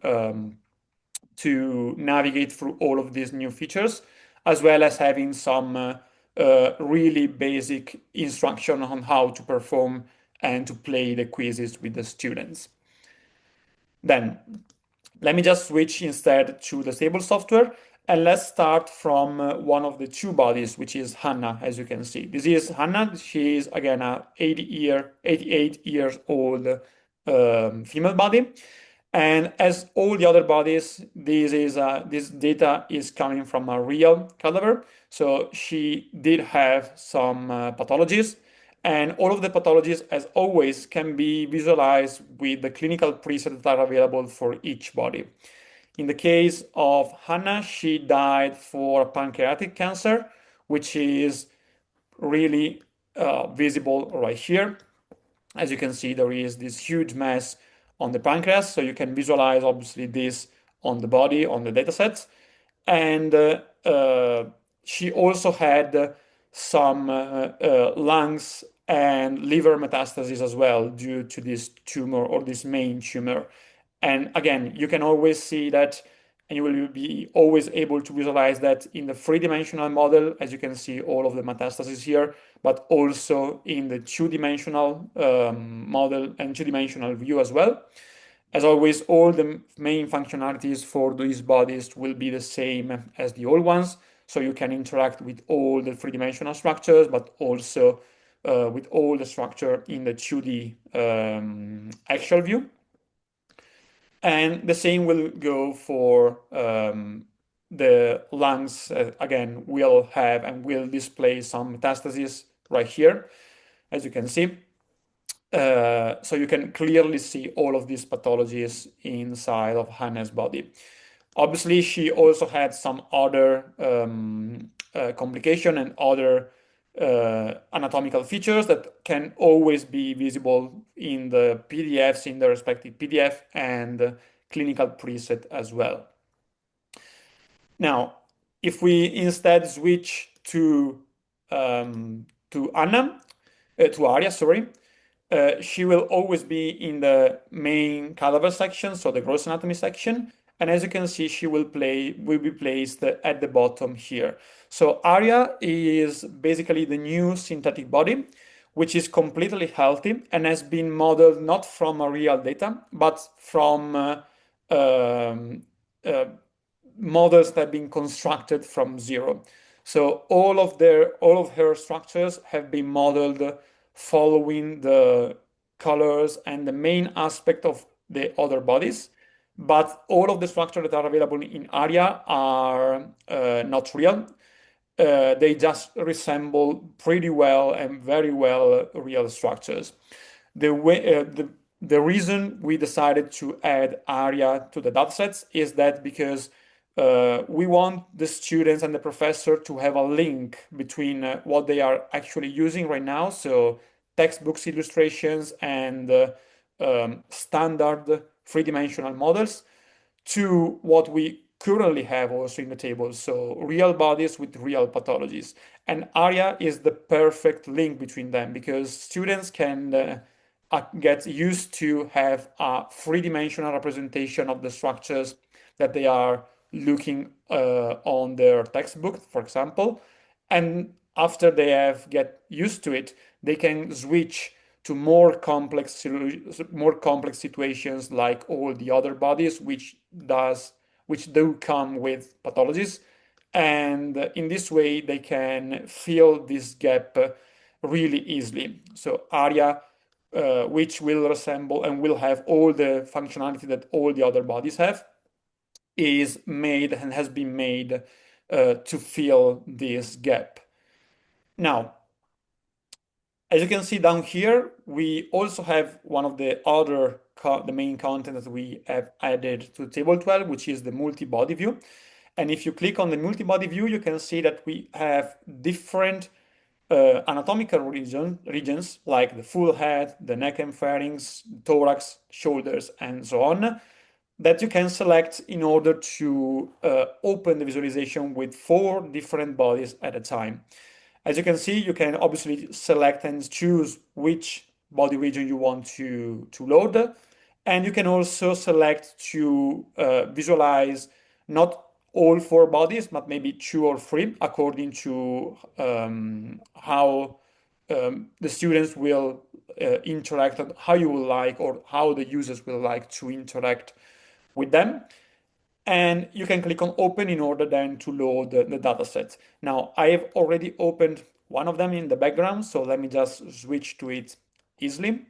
navigate through all of these new features, as well as having some really basic instruction on how to perform and to play the quizzes with the students. Then let me just switch instead to the table software, and let's start from one of the 2 bodies, which is Hannah, as you can see. This is Hannah. She is, again, a 88 years old female body. And as all the other bodies, this data is coming from a real cadaver. So she did have some pathologies, and all of the pathologies, as always, can be visualized with the clinical presets that are available for each body. In the case of Hannah, she died for pancreatic cancer, which is really visible right here. As you can see, there is this huge mass on the pancreas, so you can visualize obviously this on the body, on the datasets. And she also had some lungs and liver metastases as well due to this tumor or this main tumor. And again, you can always see that, and you will be always able to visualize that in the 3-dimensional model, as you can see all of the metastases here, but also in the 2-dimensional model and 2-dimensional view as well. As always, all the main functionalities for these bodies will be the same as the old ones. So you can interact with all the 3-dimensional structures, but also with all the structure in the 2D actual view. And the same will go for the lungs. Again, we'll have and will display some metastases right here, as you can see. So you can clearly see all of these pathologies inside of Hannah's body. Obviously, she also had some other complication and other anatomical features that can always be visible in the PDFs, in the respective PDF and clinical preset as well. Now, if we instead switch to Anna, to Aria, sorry, she will always be in the main cadaver section, so the gross anatomy section. And as you can see, she will be placed at the bottom here. So Aria is basically the new synthetic body, which is completely healthy and has been modeled not from a real data, but from models that have been constructed from zero. So all of her structures have been modeled following the colors and the main aspect of the other bodies. But all of the structures that are available in Aria are not real. They just resemble pretty well and very well real structures. The reason we decided to add Aria to the datasets is that because we want the students and the professor to have a link between what they are actually using right now, so textbooks, illustrations, and standard three-dimensional models, to what we currently have also in the table, so real bodies with real pathologies. And Aria is the perfect link between them because students can get used to have a three-dimensional representation of the structures that they are looking on their textbook, for example. And after they get used to it, they can switch to more complex situations like all the other bodies, which do come with pathologies. And in this way, they can fill this gap really easily. So Aria, which will resemble and will have all the functionality that all the other bodies have, is made and has been made to fill this gap. Now, as you can see down here, we also have one of the other the main content that we have added to table 12, which is the multi-body view. And if you click on the multi-body view, you can see that we have different anatomical regions like the full head, the neck and pharynx, thorax, shoulders, and so on, that you can select in order to open the visualization with 4 different bodies at a time. As you can see, you can obviously select and choose which body region you want to load. And you can also select to visualize not all 4 bodies, but maybe 2 or 3, according to how the students will interact, and how you will like, or how the users will like to interact with them. And you can click on open in order then to load the data set. Now, I have already opened one of them in the background, so let me just switch to it easily.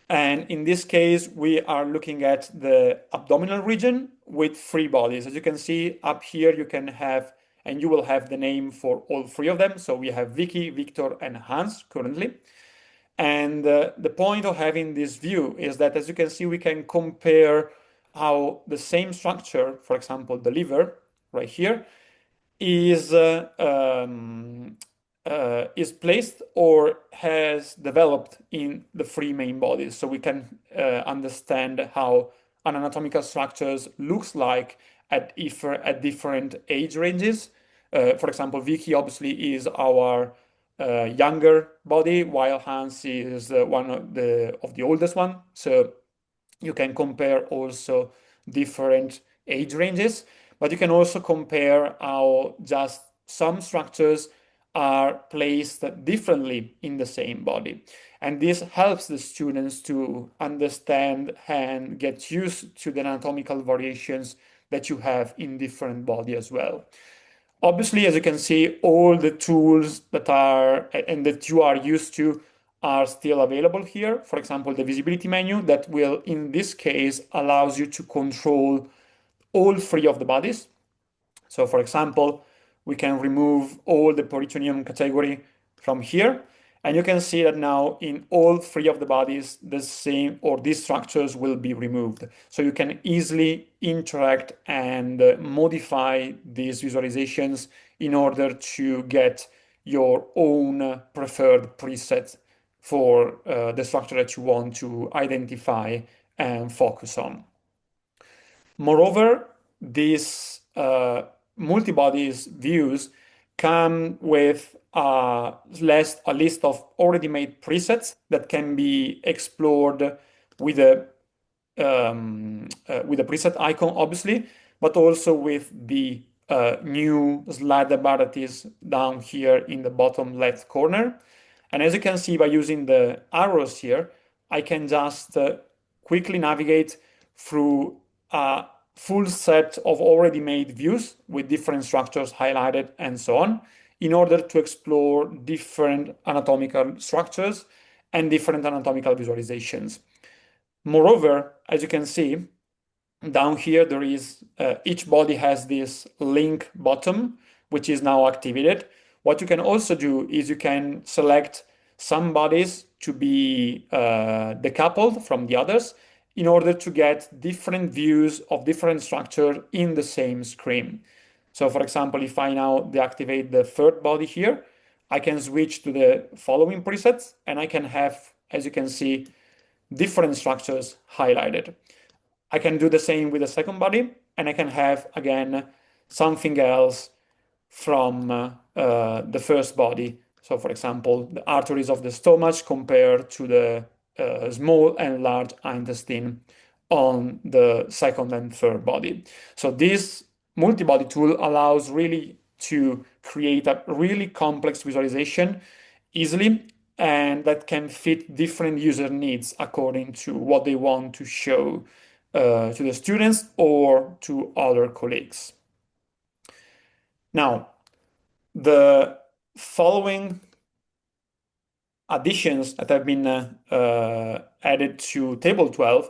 And in this case, we are looking at the abdominal region with 3 bodies. As you can see up here, you can have, and you will have the name for all 3 of them. So we have Vicky, Victor, and Hans currently. And the point of having this view is that, as you can see, we can compare how the same structure, for example, the liver right here, is placed or has developed in the 3 main bodies. So we can understand how an anatomical structures looks like at different age ranges. For example, Vicky obviously is our younger body, while Hans is one of the oldest one. So you can compare also different age ranges, but you can also compare how just some structures are placed differently in the same body. And this helps the students to understand and get used to the anatomical variations that you have in different bodies as well. Obviously, as you can see, all the tools that you are used to are still available here. For example, the visibility menu that will, in this case, allows you to control all 3 of the bodies. So for example, we can remove all the peritoneum category from here, And you can see that now in all three of the bodies, the same or these structures will be removed. So you can easily interact and modify these visualizations in order to get your own preferred preset for the structure that you want to identify and focus on. Moreover, these multi-bodies views come with a list of already made presets that can be explored with a preset icon, obviously, but also with the new slider bar that is down here in the bottom left corner. And as you can see by using the arrows here, I can just quickly navigate through a full set of already made views with different structures highlighted and so on, in order to explore different anatomical structures and different anatomical visualizations. Moreover, as you can see, down here there is each body has this link button, which is now activated. What you can also do is you can select some bodies to be decoupled from the others in order to get different views of different structure in the same screen. So for example, if I now deactivate the third body here, I can switch to the following presets and I can have, as you can see, different structures highlighted. I can do the same with the second body, and I can have, again, something else from the first body. So for example, the arteries of the stomach compared to the small and large intestine on the second and third body. So this multi-body tool allows really to create a really complex visualization easily, and that can fit different user needs according to what they want to show to the students or to other colleagues. Now, the following additions that have been added to Table 12,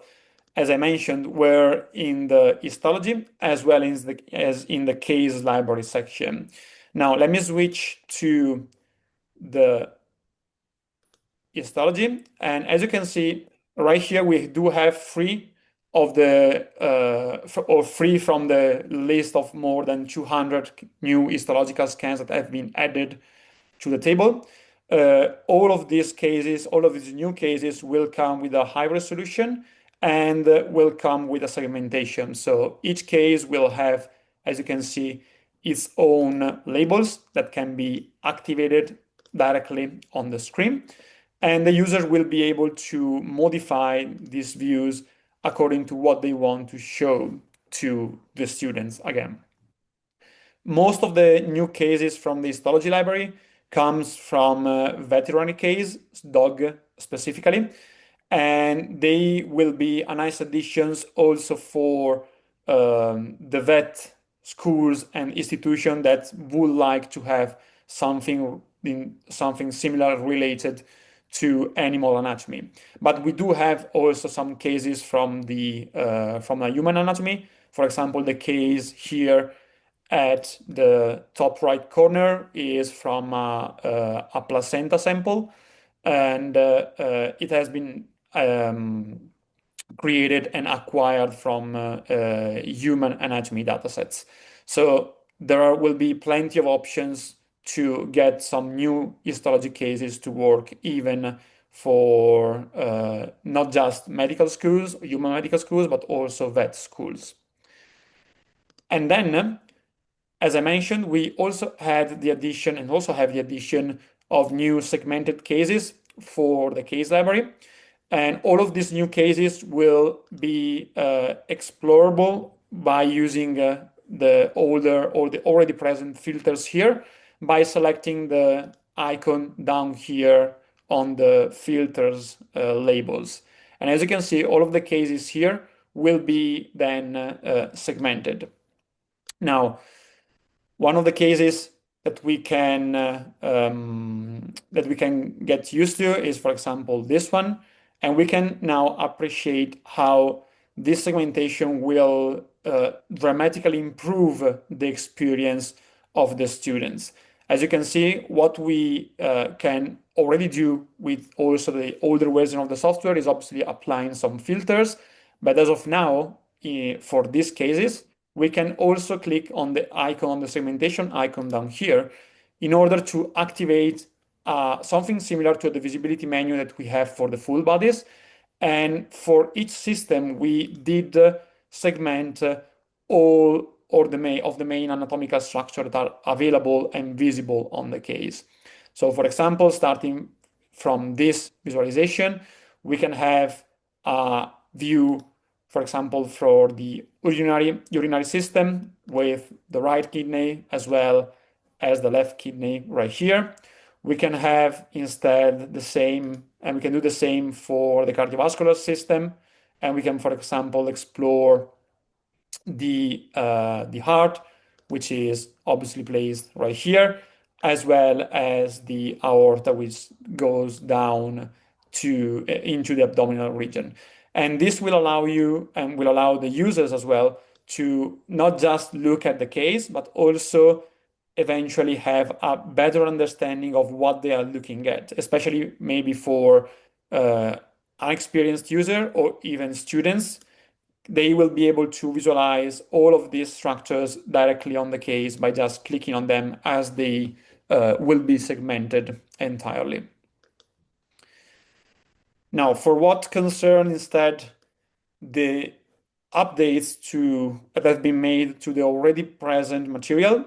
as I mentioned, were in the histology as well as in the case library section. Now, let me switch to the histology. And as you can see, right here, we do have three from the list of more than 200 new histological scans that have been added to the table. All of these new cases will come with a high resolution and will come with a segmentation. So each case will have, as you can see, its own labels that can be activated directly on the screen. And the user will be able to modify these views according to what they want to show to the students again. Most of the new cases from the histology library comes from veterinary case, dog specifically, and they will be a nice additions also for the vet schools and institutions that would like to have something similar related to animal anatomy. But we do have also some cases from the human anatomy. For example, the case here at the top right corner is from a placenta sample, and it has been created and acquired from human anatomy datasets. So there will be plenty of options to get some new histology cases to work even for not just medical schools, human medical schools, but also vet schools. And then, as I mentioned, we also had the addition and also have the addition of new segmented cases for the case library. And all of these new cases will be explorable by using the older or the already present filters here by selecting the icon down here on the filters labels. And as you can see, all of the cases here will be then segmented. Now, one of the cases that we can get used to is, for example, this one, and we can now appreciate how this segmentation will dramatically improve the experience of the students. As you can see, what we can already do with also the older version of the software is obviously applying some filters. But as of now, for these cases, we can also click on the icon, on the segmentation icon down here, in order to activate something similar to the visibility menu that we have for the full bodies. And for each system, we did segment all of the main anatomical structure that are available and visible on the case. So for example, starting from this visualization, we can have a view, for example, for the urinary system with the right kidney as well as the left kidney right here. We can have instead the same, and we can do the same for the cardiovascular system. And we can, for example, explore the heart, which is obviously placed right here, as well as the aorta, which goes down into the abdominal region. And this will allow you and will allow the users as well to not just look at the case, but also eventually have a better understanding of what they are looking at, especially maybe for unexperienced user or even students. They will be able to visualize all of these structures directly on the case by just clicking on them, as they will be segmented entirely. Now, for what concern instead the updates that have been made to the already present material,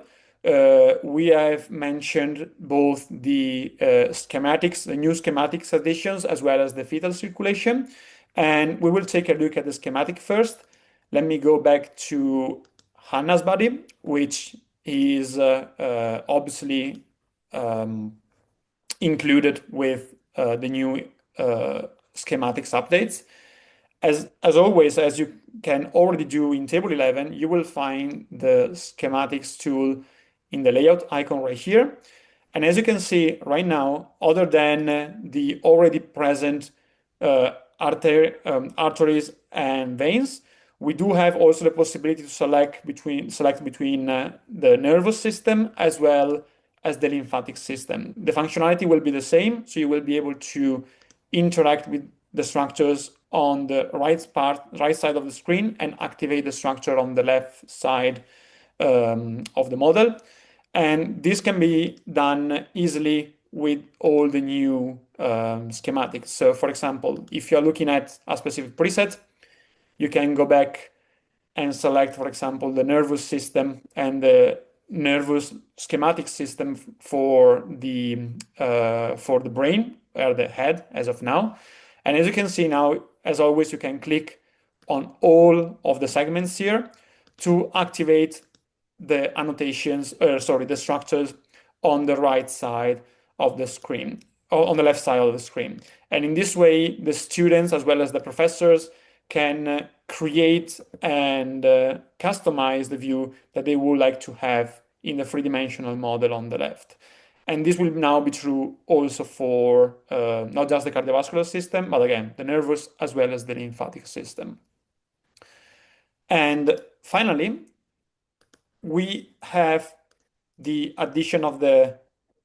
we have mentioned both the schematics, the new schematics additions, as well as the fetal circulation. And we will take a look at the schematic first. Let me go back to Hannah's body, which is obviously included with the new schematics updates. As always, as you can already do in Table 11, you will find the schematics tool in the layout icon right here. And as you can see right now, other than the already present arteries and veins, we do have also the possibility to select between the nervous system as well as the lymphatic system. The functionality will be the same, so you will be able to interact with the structures on the right side of the screen and activate the structure on the left side of the model. And this can be done easily with all the new schematics. So for example, if you're looking at a specific preset, you can go back and select, for example, the nervous system and the nervous schematic system for the brain, or the head as of now. And as you can see now, as always, you can click on all of the segments here to activate the annotations, the structures on the right side of the screen, or on the left side of the screen. And in this way, the students as well as the professors can create and customize the view that they would like to have in the three-dimensional model on the left. And this will now be true also for not just the cardiovascular system, but again, the nervous as well as the lymphatic system. And finally, we have the addition of the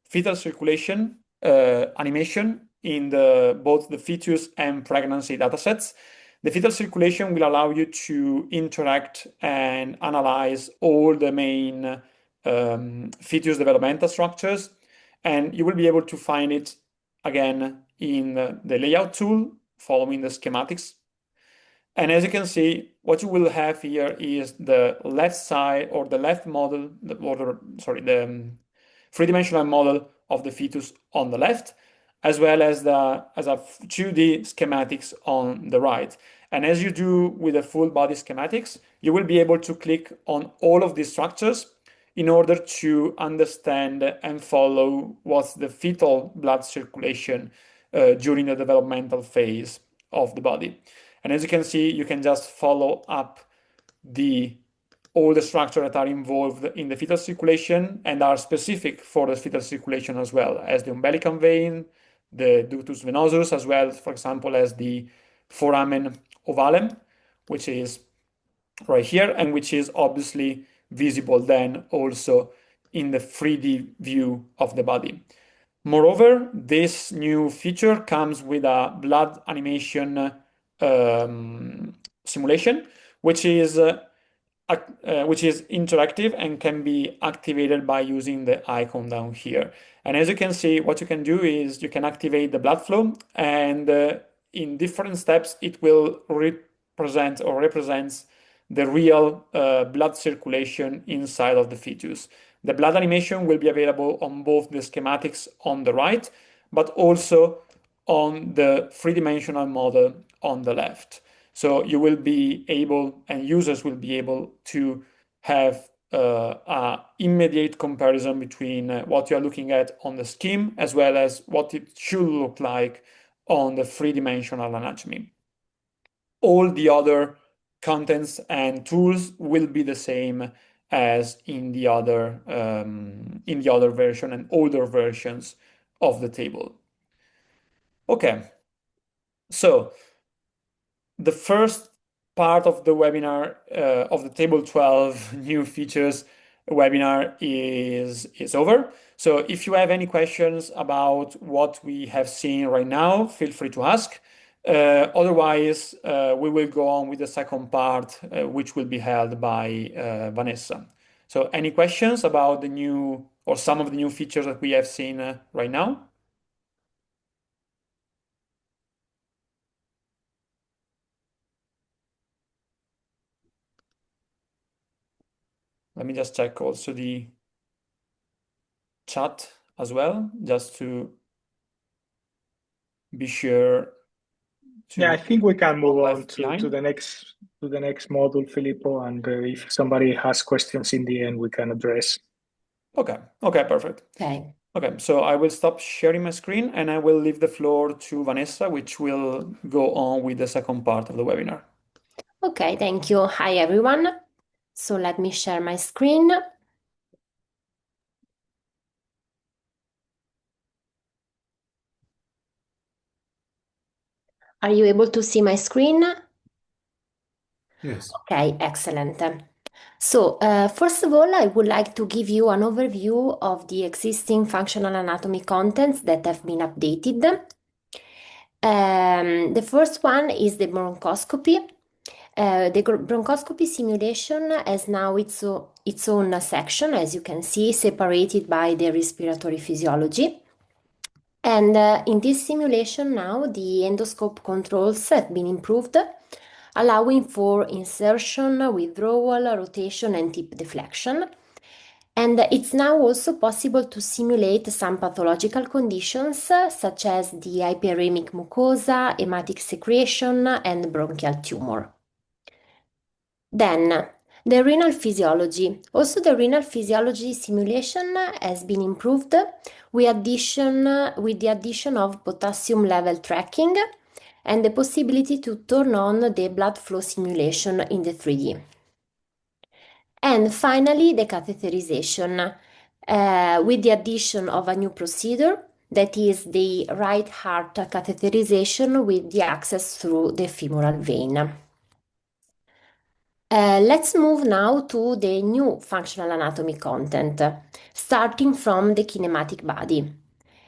fetal circulation animation in both the fetus and pregnancy datasets. The fetal circulation will allow you to interact and analyze all the main fetus developmental structures, and you will be able to find it again in the layout tool following the schematics. And as you can see, what you will have here is the left side, or the left model, the three-dimensional model of the fetus on the left, as well as a 2D schematics on the right. And as you do with the full body schematics, you will be able to click on all of these structures in order to understand and follow what's the fetal blood circulation during the developmental phase of the body. And as you can see, you can just follow up all the structures that are involved in the fetal circulation and are specific for the fetal circulation, as well as the umbilical vein, the ductus venosus, as well, for example, as the foramen ovale, which is right here, and which is obviously visible then also in the 3D view of the body. Moreover, this new feature comes with a blood animation simulation, which is interactive and can be activated by using the icon down here. And as you can see, what you can do is you can activate the blood flow, and in different steps, it will represents the real blood circulation inside of the fetus. The blood animation will be available on both the schematics on the right, but also on the three-dimensional model on the left. So you will be able, and users will be able to have an immediate comparison between what you are looking at on the scheme as well as what it should look like on the three-dimensional anatomy. All the other contents and tools will be the same as in the other version and older versions of the table. Okay, so the first part of the webinar of the Table 12 new features webinar is over. So if you have any questions about what we have seen right now, feel free to ask. Otherwise, we will go on with the second part, which will be held by Vanessa. So any questions about the new or some of the new features that we have seen right now? Let me just check also the chat as well, just to be sure.
Yeah, I think we can move on to the next module, Filippo, and if somebody has questions in the end, we can address.
Okay, perfect. Okay, so I will stop sharing my screen and I will leave the floor to Vanessa, which will go on with the second part of the webinar.
Okay, thank you. Hi, everyone. So let me share my screen. Are you able to see my screen?
Yes.
Okay, excellent. So first of all, I would like to give you an overview of the existing functional anatomy contents that have been updated. The first one is the bronchoscopy. The bronchoscopy simulation has now its own section, as you can see, separated by the respiratory physiology. And in this simulation now, the endoscope controls have been improved, allowing for insertion, withdrawal, rotation, and tip deflection. And it's now also possible to simulate some pathological conditions, such as the hyperemic mucosa, hematic secretion, and bronchial tumor. Then, the renal physiology. Also, the renal physiology simulation has been improved with the addition of potassium level tracking and the possibility to turn on the blood flow simulation in the 3D. And finally, the catheterization with the addition of a new procedure, that is the right heart catheterization with the access through the femoral vein. Let's move now to the new functional anatomy content, starting from the kinematic body.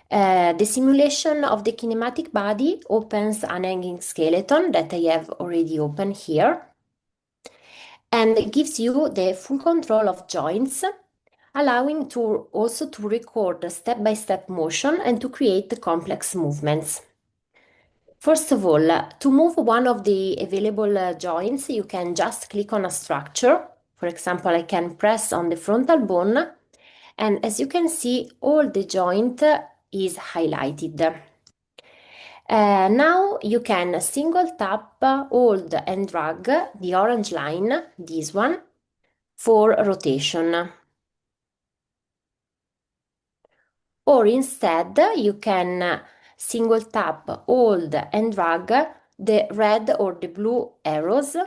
The simulation of the kinematic body opens an hanging skeleton that I have already opened here, and it gives you the full control of joints, allowing also to record step-by-step motion and to create complex movements. First of all, to move one of the available joints, you can just click on a structure. For example, I can press on the frontal bone, and as you can see, all the joint is highlighted. Now you can single tap, hold and drag the orange line, this one, for rotation. Or instead, you can single tap, hold and drag the red or the blue arrows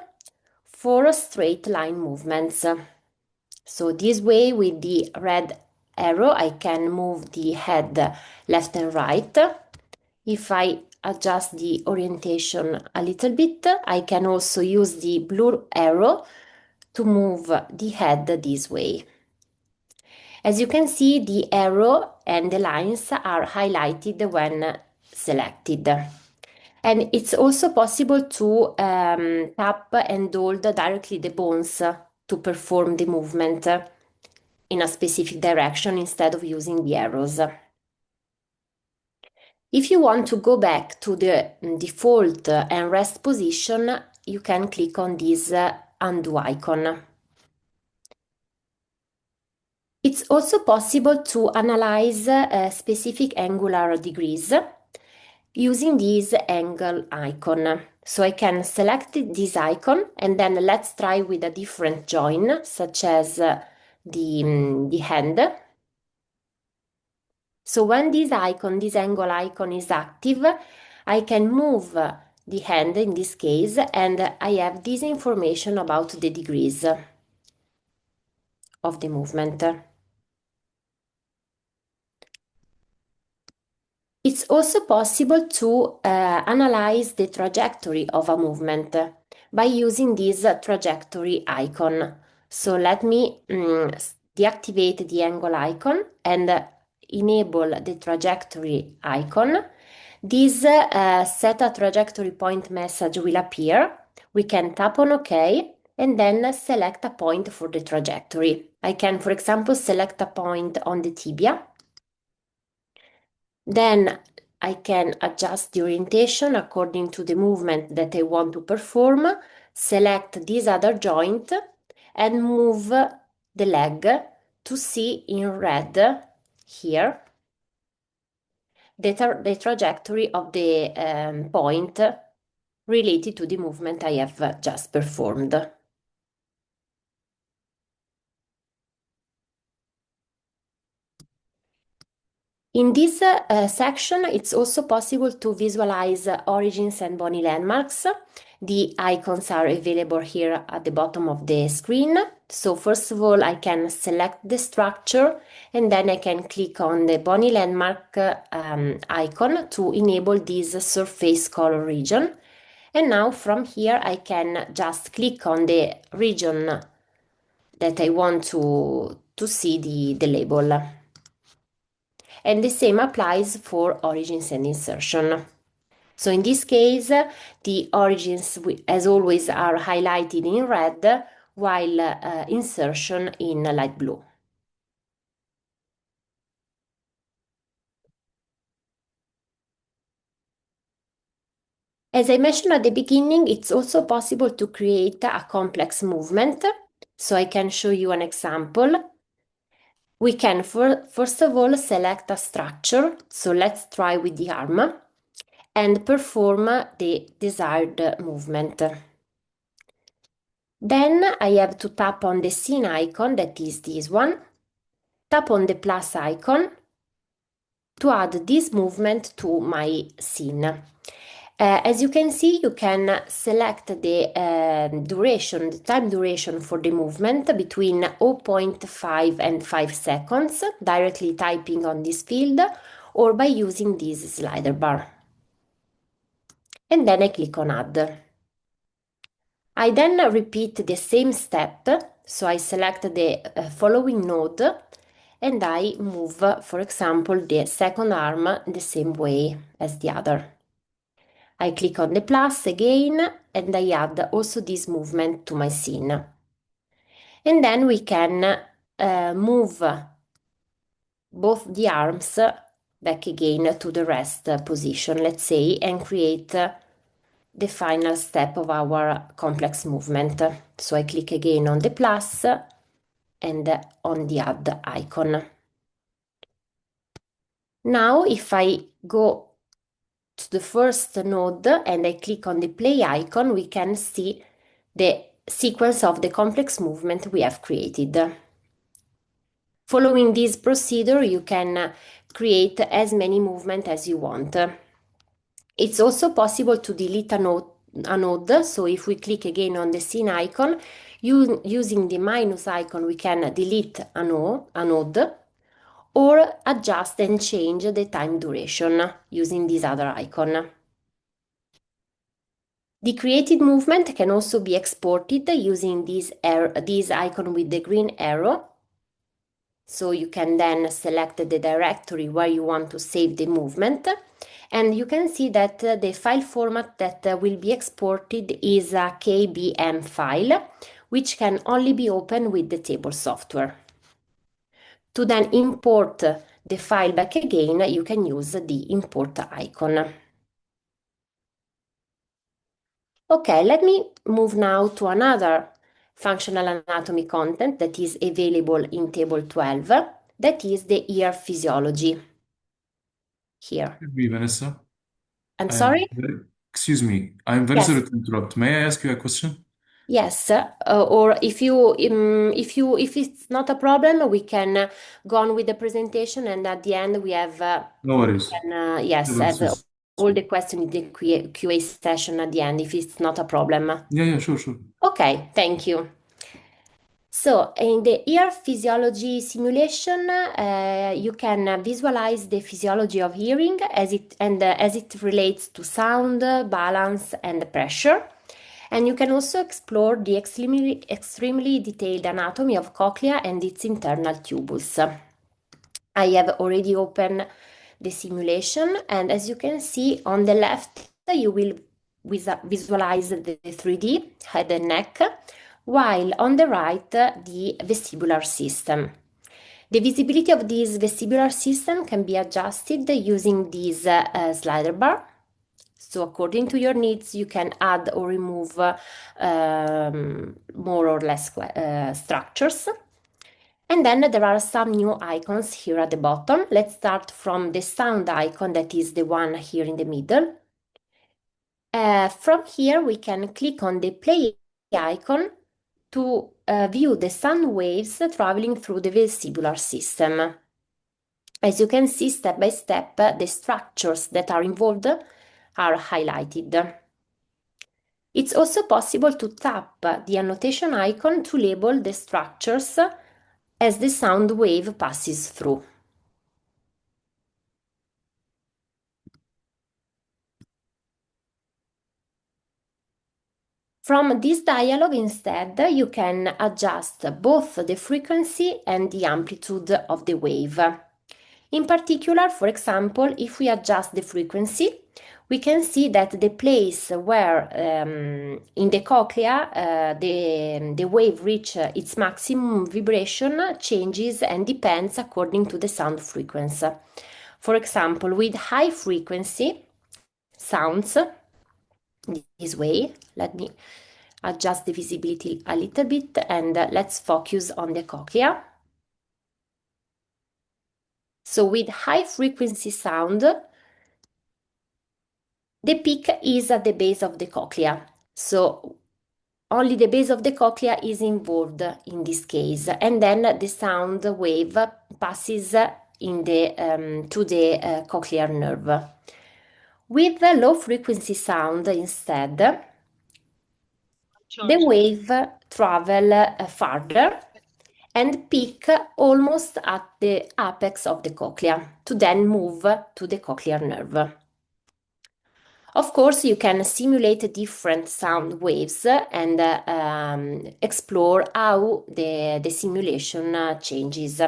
for straight line movements. So this way, with the red arrow, I can move the head left and right. If I adjust the orientation a little bit, I can also use the blue arrow to move the head this way. As you can see, the arrow and the lines are highlighted when selected. And it's also possible to tap and hold directly the bones to perform the movement in a specific direction instead of using the arrows. If you want to go back to the default and rest position, you can click on this undo icon. It's also possible to analyze specific angular degrees using this angle icon. So I can select this icon and then let's try with a different join, such as the hand. So when this icon, this angle icon is active, I can move the hand in this case, and I have this information about the degrees of the movement. It's also possible to analyze the trajectory of a movement by using this trajectory icon. So let me deactivate the angle icon and enable the trajectory icon. This set a trajectory point message will appear. We can tap on OK and then select a point for the trajectory. I can, for example, select a point on the tibia. Then I can adjust the orientation according to the movement that I want to perform, select this other joint and move the leg to see in red here the trajectory of the point related to the movement I have just performed. In this section, it's also possible to visualize origins and bony landmarks. The icons are available here at the bottom of the screen. So first of all, I can select the structure and then I can click on the bony landmark icon to enable this surface color region. And now from here, I can just click on the region that I want to see the label. And the same applies for origins and insertion. So in this case, the origins, as always, are highlighted in red, while insertion in light blue. As I mentioned at the beginning, it's also possible to create a complex movement. So I can show you an example. We can, first of all, select a structure. So let's try with the arm and perform the desired movement. Then I have to tap on the scene icon, that is this one, tap on the plus icon to add this movement to my scene. As you can see, you can select the duration, the time duration for the movement between 0.5 and 5 seconds, directly typing on this field, or by using this slider bar. And then I click on Add. I then repeat the same step, so I select the following node and I move, for example, the second arm the same way as the other. I click on the plus again and I add also this movement to my scene. And then we can move both the arms back again to the rest position, let's say, and create the final step of our complex movement. So I click again on the plus and on the add icon. Now, if I go to the first node and I click on the play icon, we can see the sequence of the complex movement we have created. Following this procedure, you can create as many movements as you want. It's also possible to delete a node. So if we click again on the scene icon, using the minus icon, we can delete a node or adjust and change the time duration using this other icon. The created movement can also be exported using this icon with the green arrow. So you can then select the directory where you want to save the movement. And you can see that the file format that will be exported is a KBM file, which can only be opened with the table software. To then import the file back again, you can use the import icon. Okay, let me move now to another functional anatomy content that is available in table 12, that is the ear physiology. Here.
Excuse me, Vanessa.
I'm sorry?
Excuse me. I'm very
Yes.
sorry to interrupt. May I ask you a question?
Yes, or if it's not a problem, we can go on with the presentation, and at the end we have
No worries.
yes,
Yeah,
have all the questions in the QA session at the end, if it's not a problem.
yeah, sure.
Okay, thank you. So in the ear physiology simulation, you can visualize the physiology of hearing as it relates to sound, balance, and pressure. And you can also explore the extremely detailed anatomy of cochlea and its internal tubules. I have already opened the simulation, and as you can see on the left, you will visualize the 3D head and neck, while on the right, the vestibular system. The visibility of this vestibular system can be adjusted using this slider bar. So according to your needs, you can add or remove more or less structures. And then there are some new icons here at the bottom. Let's start from the sound icon, that is the one here in the middle. From here, we can click on the play icon to view the sound waves traveling through the vestibular system. As you can see, step by step, the structures that are involved are highlighted. It's also possible to tap the annotation icon to label the structures as the sound wave passes through. From this dialog, instead, you can adjust both the frequency and the amplitude of the wave. In particular, for example, if we adjust the frequency, we can see that the place where in the cochlea the wave reaches its maximum vibration changes and depends according to the sound frequency. For example, with high frequency sounds this way, let me adjust the visibility a little bit, and let's focus on the cochlea. So with high frequency sound, the peak is at the base of the cochlea. So only the base of the cochlea is involved in this case, and then the sound wave passes to the cochlear nerve. With the low frequency sound instead, the wave travel farther and peak almost at the apex of the cochlea to then move to the cochlear nerve. Of course, you can simulate different sound waves and explore how the simulation changes.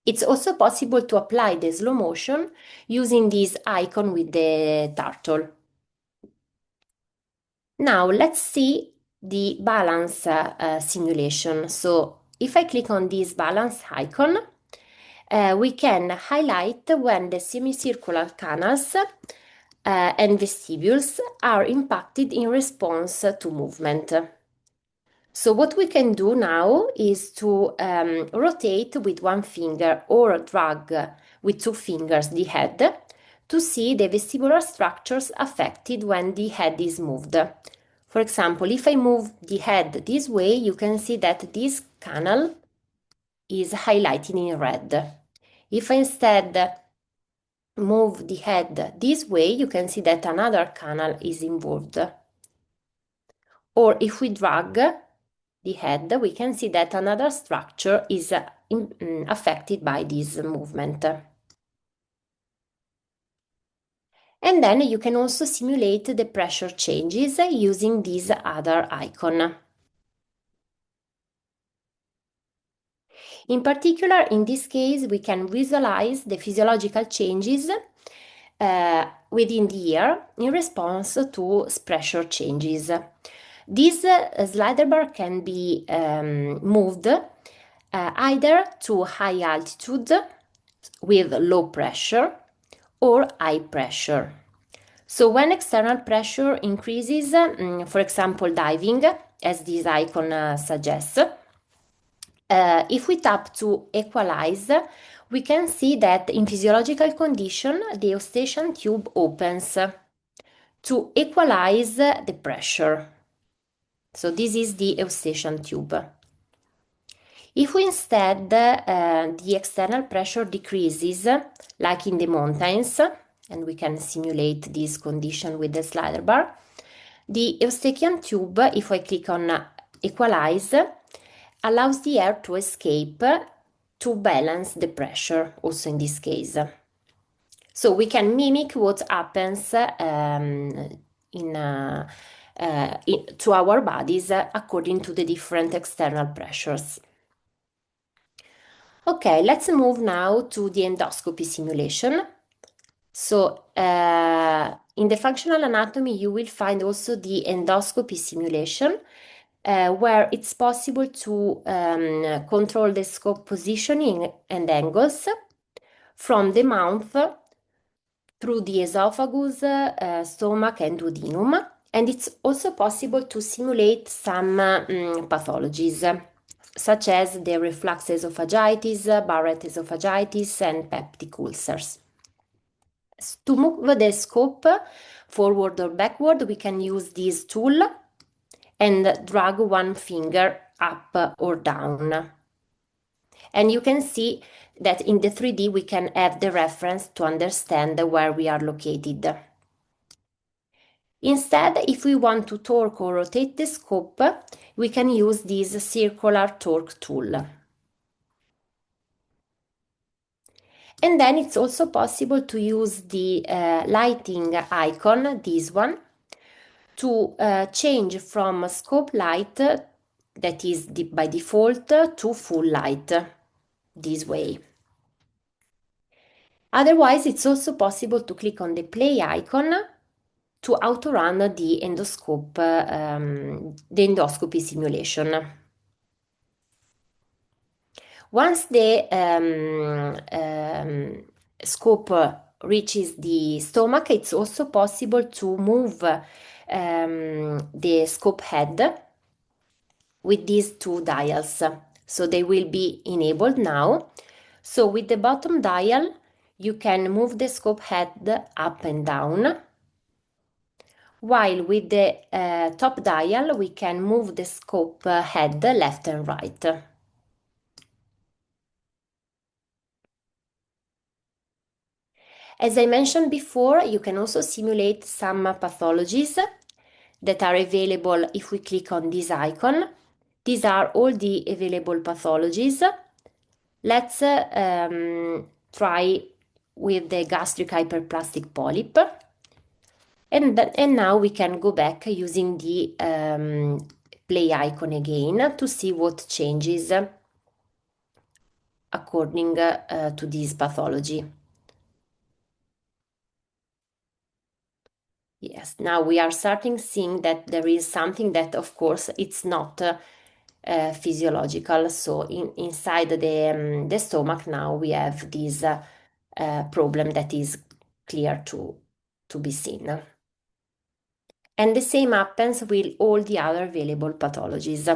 It's also possible to apply the slow motion using this icon with the turtle. Now let's see the balance simulation. So if I click on this balance icon, we can highlight when the semicircular canals and vestibules are impacted in response to movement. So what we can do now is to rotate with one finger or drag with two fingers the head to see the vestibular structures affected when the head is moved. For example, if I move the head this way, you can see that this canal is highlighted in red. If I instead move the head this way, you can see that another canal is involved. Or if we drag the head, we can see that another structure is affected by this movement. And then you can also simulate the pressure changes using this other icon. In particular, in this case, we can visualize the physiological changes within the ear in response to pressure changes. This slider bar can be moved either to high altitude with low pressure or high pressure. So when external pressure increases, for example, diving, as this icon suggests, if we tap to equalize, we can see that in physiological condition, the eustachian tube opens to equalize the pressure. So this is the eustachian tube. If we instead the external pressure decreases, like in the mountains, and we can simulate this condition with the slider bar, the eustachian tube, if I click on equalize, allows the air to escape to balance the pressure, also in this case. So we can mimic what happens to our bodies according to the different external pressures. Okay, let's move now to the endoscopy simulation. So in the functional anatomy, you will find also the endoscopy simulation, where it's possible to control the scope positioning and angles from the mouth through the esophagus, stomach, and duodenum. And it's also possible to simulate some pathologies, such as the reflux esophagitis, Barrett esophagitis, and peptic ulcers. To move the scope forward or backward, we can use this tool and drag one finger up or down. And you can see that in the 3D we can have the reference to understand where we are located. Instead, if we want to torque or rotate the scope, we can use this circular torque tool. And then it's also possible to use the lighting icon, this one, to change from scope light, that is by default, to full light, this way. Otherwise, it's also possible to click on the play icon to autorun the endoscopy simulation. Once the scope reaches the stomach, it's also possible to move the scope head with these two dials. So they will be enabled now. So with the bottom dial, you can move the scope head up and down, while with the top dial, we can move the scope head left and right. As I mentioned before, you can also simulate some pathologies that are available if we click on this icon. These are all the available pathologies. Let's try with the gastric hyperplastic polyp. And now we can go back using the play icon again to see what changes according to this pathology. Yes, now we are starting seeing that there is something that, of course, it's not physiological. So inside the stomach now we have this problem that is clear to be seen. And the same happens with all the other available pathologies.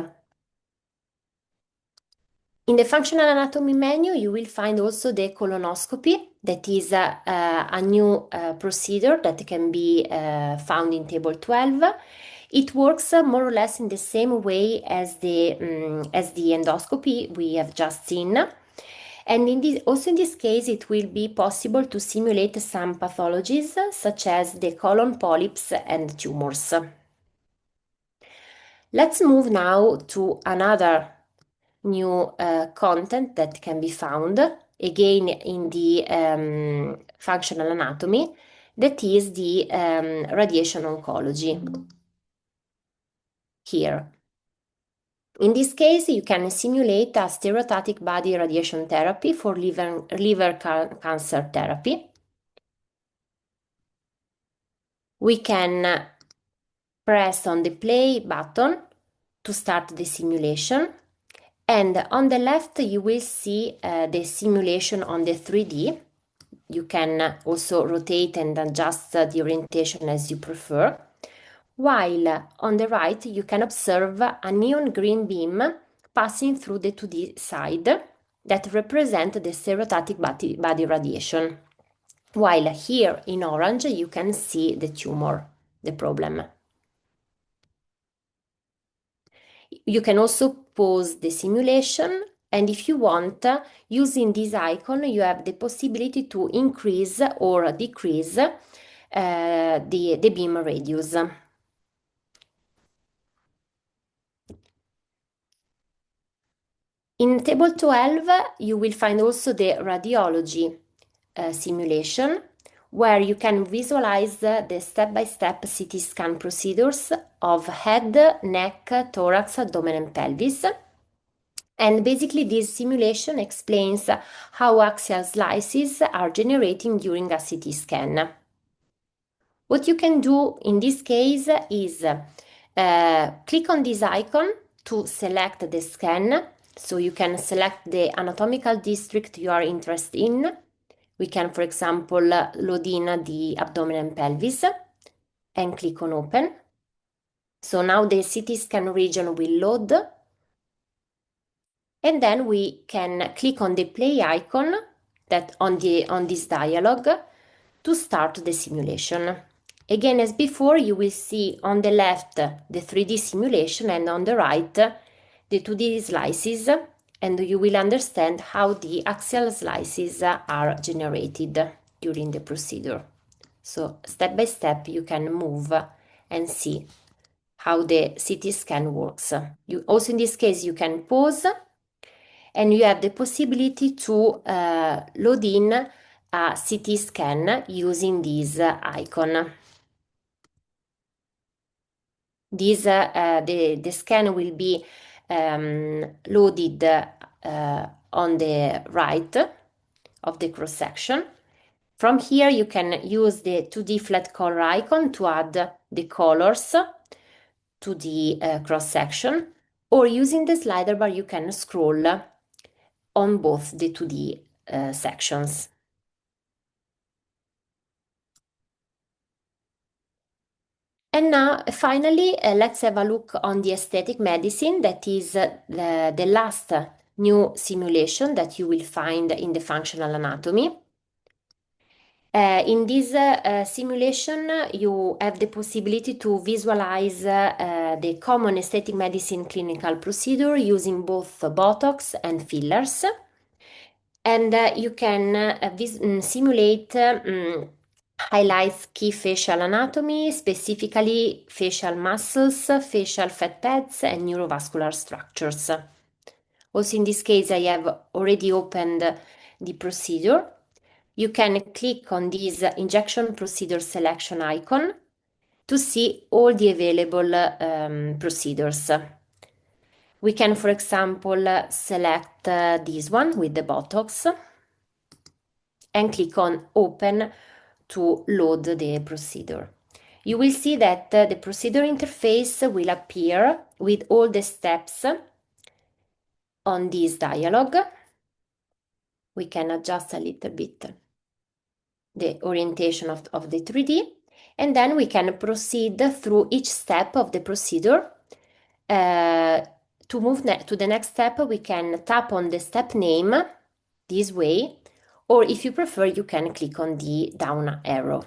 In the functional anatomy menu, you will find also the colonoscopy. That is a new procedure that can be found in table 12. It works more or less in the same way as the endoscopy we have just seen. And also in this case, it will be possible to simulate some pathologies, such as the colon polyps and tumors. Let's move now to another new content that can be found, again in the functional anatomy, that is the radiation oncology. Here. In this case, you can simulate a stereotactic body radiation therapy for liver cancer therapy. We can press on the play button to start the simulation. And on the left, you will see the simulation on the 3D. You can also rotate and adjust the orientation as you prefer. While on the right, you can observe a neon green beam passing through the 2D side that represent the stereotactic body radiation. While here in orange, you can see the tumor, the problem. You can also pause the simulation, and if you want, using this icon, you have the possibility to increase or decrease the beam radius. In table 12, you will find also the radiology simulation, where you can visualize the step-by-step CT scan procedures of head, neck, thorax, abdomen, and pelvis. And basically, this simulation explains how axial slices are generating during a CT scan. What you can do in this case is click on this icon to select the scan. So you can select the anatomical district you are interested in. We can, for example, load in the abdomen and pelvis and click on open. So now the CT scan region will load. And then we can click on the play icon that on this dialog to start the simulation. Again, as before, you will see on the left the 3D simulation and on the right the 2D slices, and you will understand how the axial slices are generated during the procedure. So step by step you can move and see how the CT scan works. You also, in this case, you can pause and you have the possibility to load in a CT scan using this icon. The scan will be loaded on the right of the cross section. From here, you can use the 2D flat color icon to add the colors to the cross section, or using the slider bar, you can scroll on both the 2D sections. And now, finally, let's have a look on the aesthetic medicine. That is the last new simulation that you will find in the functional anatomy. In this simulation, you have the possibility to visualize the common aesthetic medicine clinical procedure using both Botox and fillers. And you can simulate highlights key facial anatomy, specifically facial muscles, facial fat pads, and neurovascular structures. Also, in this case, I have already opened the procedure. You can click on this injection procedure selection icon to see all the available procedures. We can, for example, select this one with the Botox and click on open to load the procedure. You will see that the procedure interface will appear with all the steps on this dialog. We can adjust a little bit the orientation of the 3D, and then we can proceed through each step of the procedure. To move to the next step, we can tap on the step name this way, or if you prefer, you can click on the down arrow.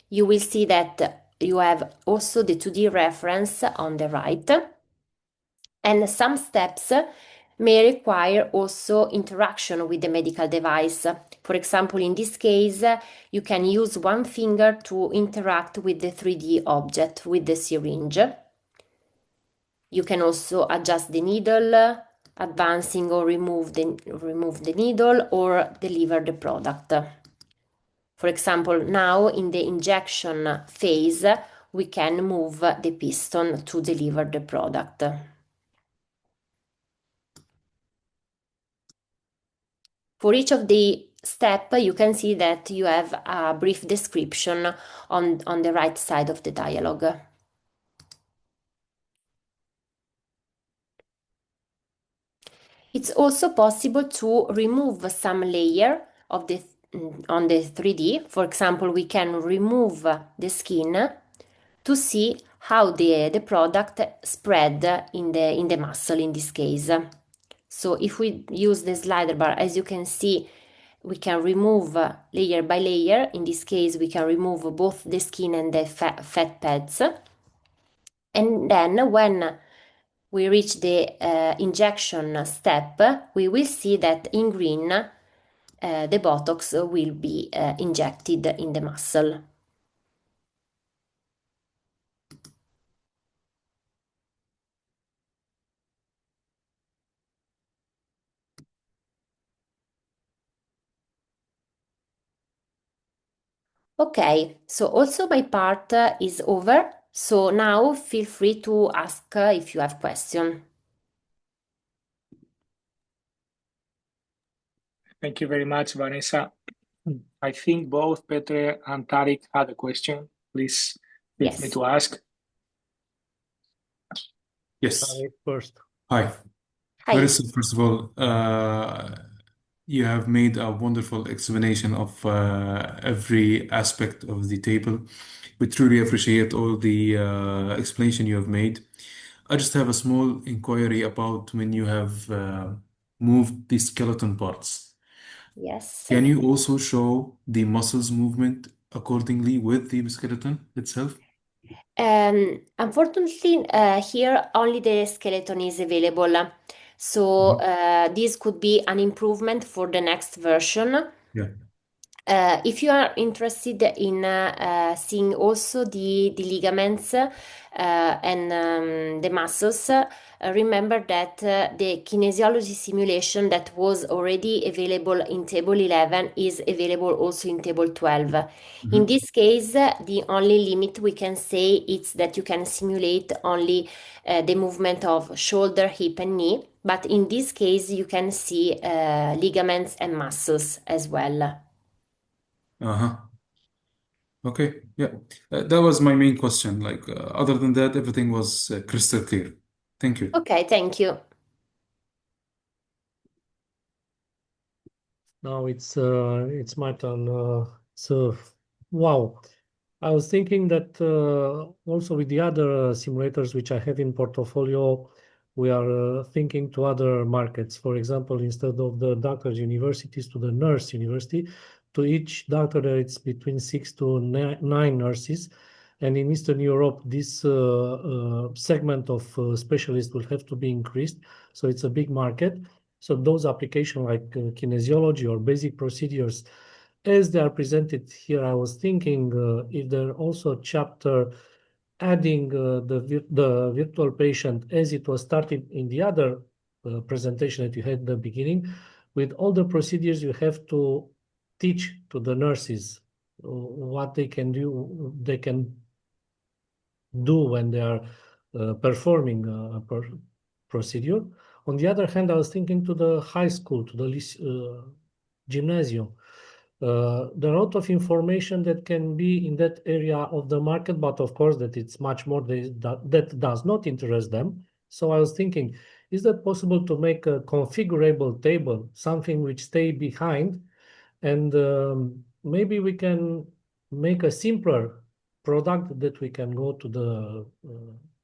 You will see that you have also the 2D reference on the right, and some steps may require also interaction with the medical device. For example, in this case, you can use one finger to interact with the 3D object with the syringe. You can also adjust the needle, advancing or remove the needle, or deliver the product. For example, now in the injection phase, we can move the piston to deliver the product. For each of the step, you can see that you have a brief description on the right side of the dialogue. It's also possible to remove some layer of on the 3D. For example, we can remove the skin to see how the product spread in the muscle in this case. So if we use the slider bar, as you can see, we can remove layer by layer. In this case, we can remove both the skin and the fat pads. And then when we reach the injection step, we will see that in green, the Botox will be injected in the muscle. Okay, so also my part is over. So now feel free to ask if you have questions.
Thank you very much, Vanessa. I think both Petre and Tariq had a question. Please feel free to ask.
Yes.
Tariq first.
Hi.
Hi.
Marissa, first of all, you have made a wonderful explanation of every aspect of the table. We truly appreciate all the explanation you have made. I just have a small inquiry about when you have moved the skeleton parts.
Yes.
Can you also show the muscles movement accordingly with the skeleton itself?
Unfortunately, here only the skeleton is available. So this could be an improvement for the next version.
Yeah.
If you are interested in seeing also the ligaments and the muscles, remember that the kinesiology simulation that was already available in table 11 is available also in table 12. In this case, the only limit we can say is that you can simulate only the movement of shoulder, hip, and knee. But in this case, you can see ligaments and muscles as well.
Uh-huh. Okay, yeah. That was my main question. Like, other than that, everything was crystal clear. Thank you.
Okay, thank you.
Now it's my turn. So, wow. I was thinking that also with the other simulators which I have in portfolio, we are thinking to other markets. For example, instead of the doctor's universities to the nurse university, to each doctor there it's between 6 to 9 nurses. And in Eastern Europe, this segment of specialists will have to be increased. So it's a big market. So those applications like kinesiology or basic procedures, as they are presented here, I was thinking if there also a chapter adding the virtual patient as it was started in the other presentation that you had in the beginning, with all the procedures you have to teach to the nurses what they can do when they are performing a procedure. On the other hand, I was thinking to the high school, to the gymnasium. There are a lot of information that can be in that area of the market, but of course that it's much more that does not interest them. So I was thinking, is that possible to make a configurable table, something which stay behind, and maybe we can make a simpler product that we can go to the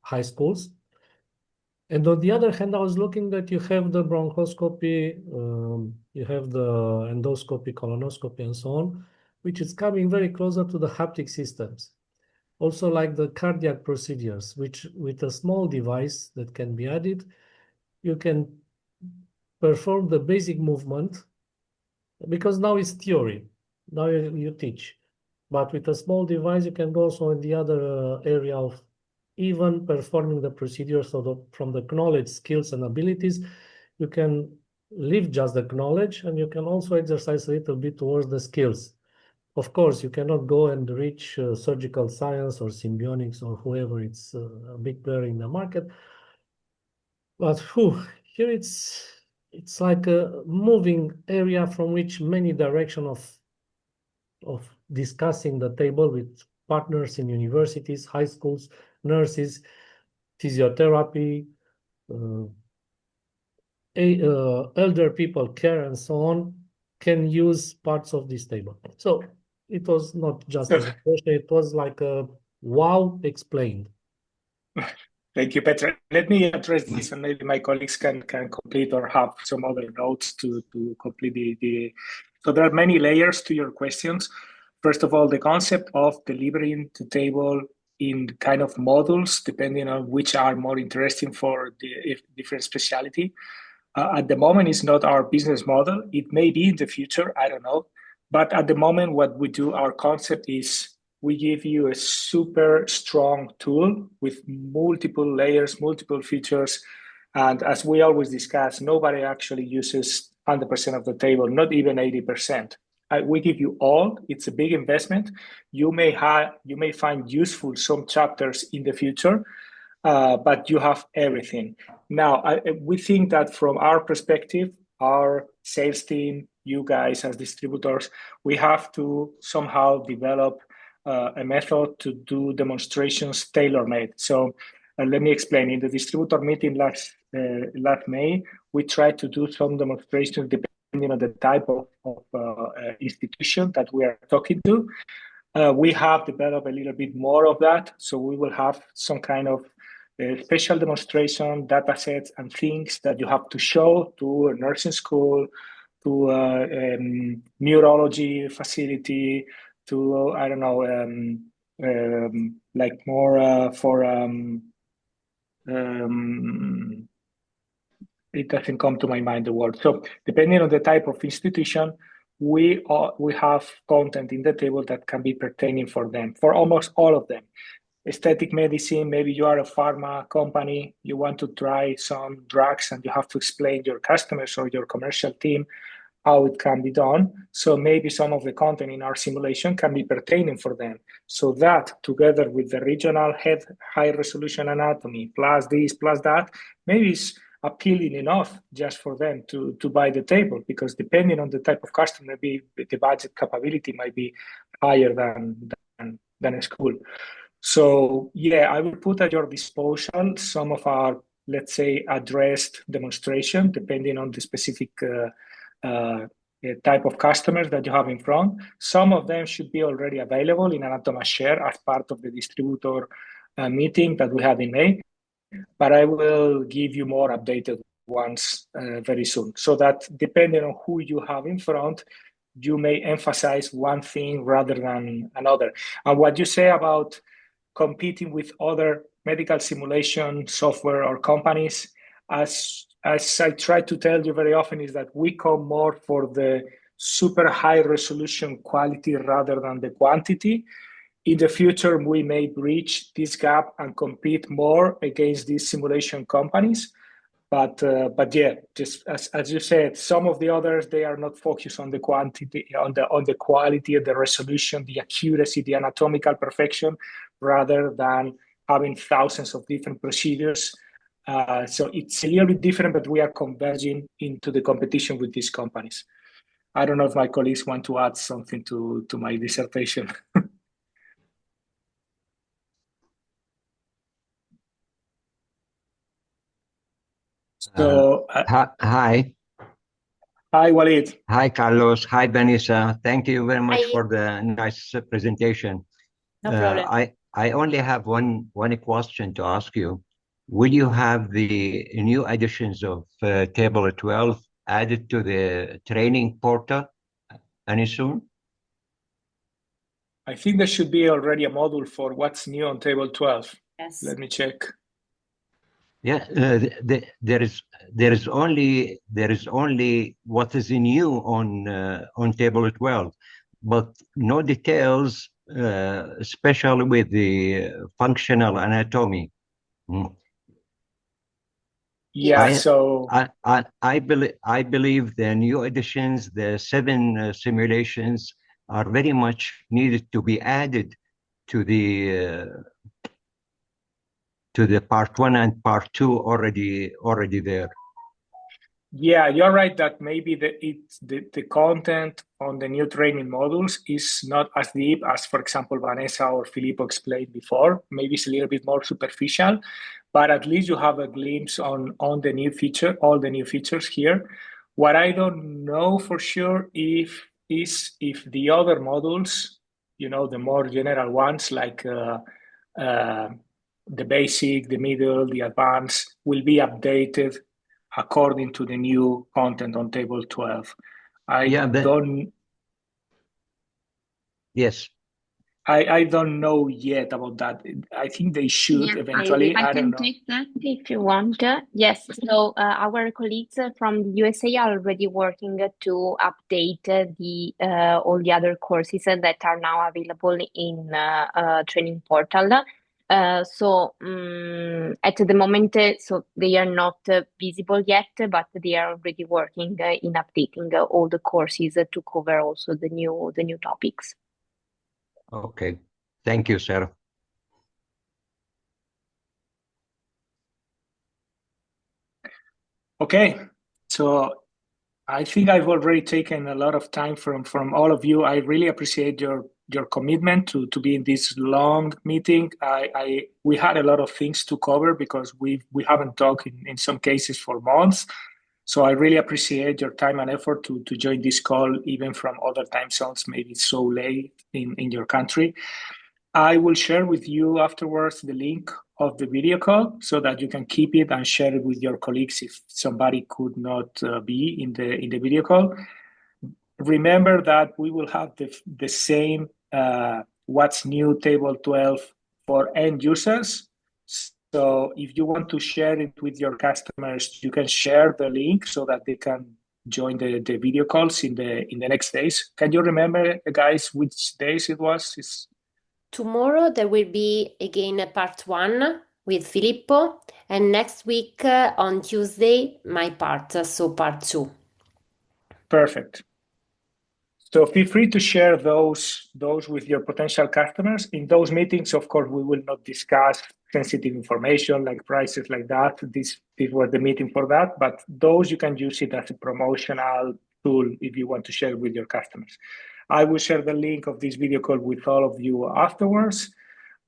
high schools. And on the other hand, I was looking that you have the bronchoscopy, you have the endoscopy, colonoscopy, and so on, which is coming very closer to the haptic systems. Also like the cardiac procedures, which with a small device that can be added, you can perform the basic movement, because now it's theory. Now you teach. But with a small device, you can go also in the other area of even performing the procedure. So from the knowledge, skills, and abilities, you can leave just the knowledge, and you can also exercise a little bit towards the skills. Of course, you cannot go and reach surgical science or symbionics or whoever it's a big player in the market. But here it's like a moving area from which many direction of discussing the table with partners in universities, high schools, nurses, physiotherapy, elder people care, and so on, can use parts of this table. So it was not just as a question, it was like a wow explained.
Thank you, Petra. Let me address this, and maybe my colleagues can complete or have some other notes to complete the. So there are many layers to your questions. First of all, the concept of delivering the table in kind of modules, depending on which are more interesting for the different specialty. At the moment, it's not our business model. It may be in the future, I don't know. But at the moment, what we do, our concept is we give you a super strong tool with multiple layers, multiple features. And as we always discuss, nobody actually uses 100% of the table, not even 80%. We give you all. It's a big investment. You may find useful some chapters in the future, but you have everything. Now, we think that from our perspective, our sales team, you guys as distributors, we have to somehow develop a method to do demonstrations tailor-made. So let me explain. In the distributor meeting last May, we tried to do some demonstrations depending on the type of institution that we are talking to. We have developed a little bit more of that. So we will have some kind of special demonstration, data sets, and things that you have to show to a nursing school, to a neurology facility, to, I don't know, like more for, it doesn't come to my mind the word. So depending on the type of institution, we have content in the table that can be pertaining for them, for almost all of them. Aesthetic medicine, maybe you are a pharma company, you want to try some drugs and you have to explain your customers or your commercial team how it can be done. So maybe some of the content in our simulation can be pertaining for them. So that together with the regional high resolution anatomy, plus this, plus that, maybe it's appealing enough just for them to buy the table, because depending on the type of customer, maybe the budget capability might be higher than a school. So yeah, I will put at your disposal some of our, let's say, addressed demonstration, depending on the specific type of customers that you have in front. Some of them should be already available in Anatomage Share as part of the distributor meeting that we had in May. But I will give you more updated ones very soon, so that depending on who you have in front, you may emphasize one thing rather than another. And what you say about competing with other medical simulation software or companies, as I try to tell you very often, is that we come more for the super high resolution quality rather than the quantity. In the future, we may bridge this gap and compete more against these simulation companies. But yeah, just as you said, some of the others, they are not focused on the quantity, on the quality, the resolution, the accuracy, the anatomical perfection, rather than having thousands of different procedures. So it's a little bit different, but we are converging into the competition with these companies. I don't know if my colleagues want to add something to my dissertation. So,
hi.
Hi, Walid.
Hi, Carlos. Hi, Vanessa. Thank you very much
Hi.
for the nice presentation.
No problem.
I only have one question to ask you. Will you have the new editions of Table 12 added to the training portal any soon?
I think there should be already a module for what's new on Table 12.
Yes.
Let me check.
Yeah, there is only what is new on Table 12, but no details, especially with the functional anatomy.
Yeah, so
I believe the new editions, the 7 simulations, are very much needed to be added to the part 1 and part 2 already there.
Yeah, you're right that maybe the content on the new training modules is not as deep as, for example, Vanessa or Filippo explained before. Maybe it's a little bit more superficial, but at least you have a glimpse on the new feature, all the new features here. What I don't know for sure is if the other modules, the more general ones like the basic, the middle, the advanced, will be updated according to the new content on table 12.
Yes.
I don't know yet about that. I think they should eventually. I don't know.
take that if you want. Yes, so our colleagues from the USA are already working to update the all the other courses that are now available in training portal. So at the moment, so they are not visible yet, but they are already working in updating all the courses to cover also the new topics.
Okay. Thank you, Sarah.
Okay. So I think I've already taken a lot of time from all of you. I really appreciate your commitment to be in this long meeting. We had a lot of things to cover because we haven't talked in some cases for months. So I really appreciate your time and effort to join this call, even from other time zones, maybe so late in your country. I will share with you afterwards the link of the video call so that you can keep it and share it with your colleagues if somebody could not be in the video call. Remember that we will have the same what's new table 12 for end users. So if you want to share it with your customers, you can share the link so that they can join the video calls in the next days. Can you remember, guys, which days it was?
Tomorrow there will be again a part 1 with Filippo, and next week on Tuesday my part, so part 2.
Perfect. So feel free to share those with your potential customers. In those meetings, of course, we will not discuss sensitive information like prices like that. This was the meeting for that, but those you can use it as a promotional tool if you want to share with your customers. I will share the link of this video call with all of you afterwards.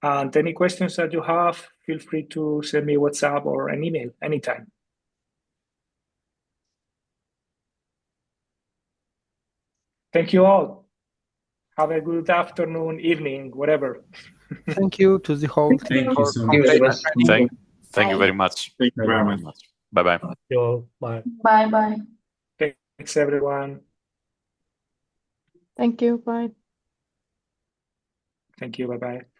And any questions that you have, feel free to send me a WhatsApp or an email anytime. Thank you all. Have a good afternoon, evening, whatever.
Thank you to the whole team.
Thank you so much.
Thank you very much.
Thank you very much.
Bye-bye.
Bye.
Bye.
Thanks, everyone.
Thank you. Bye.
Thank you. Bye-bye.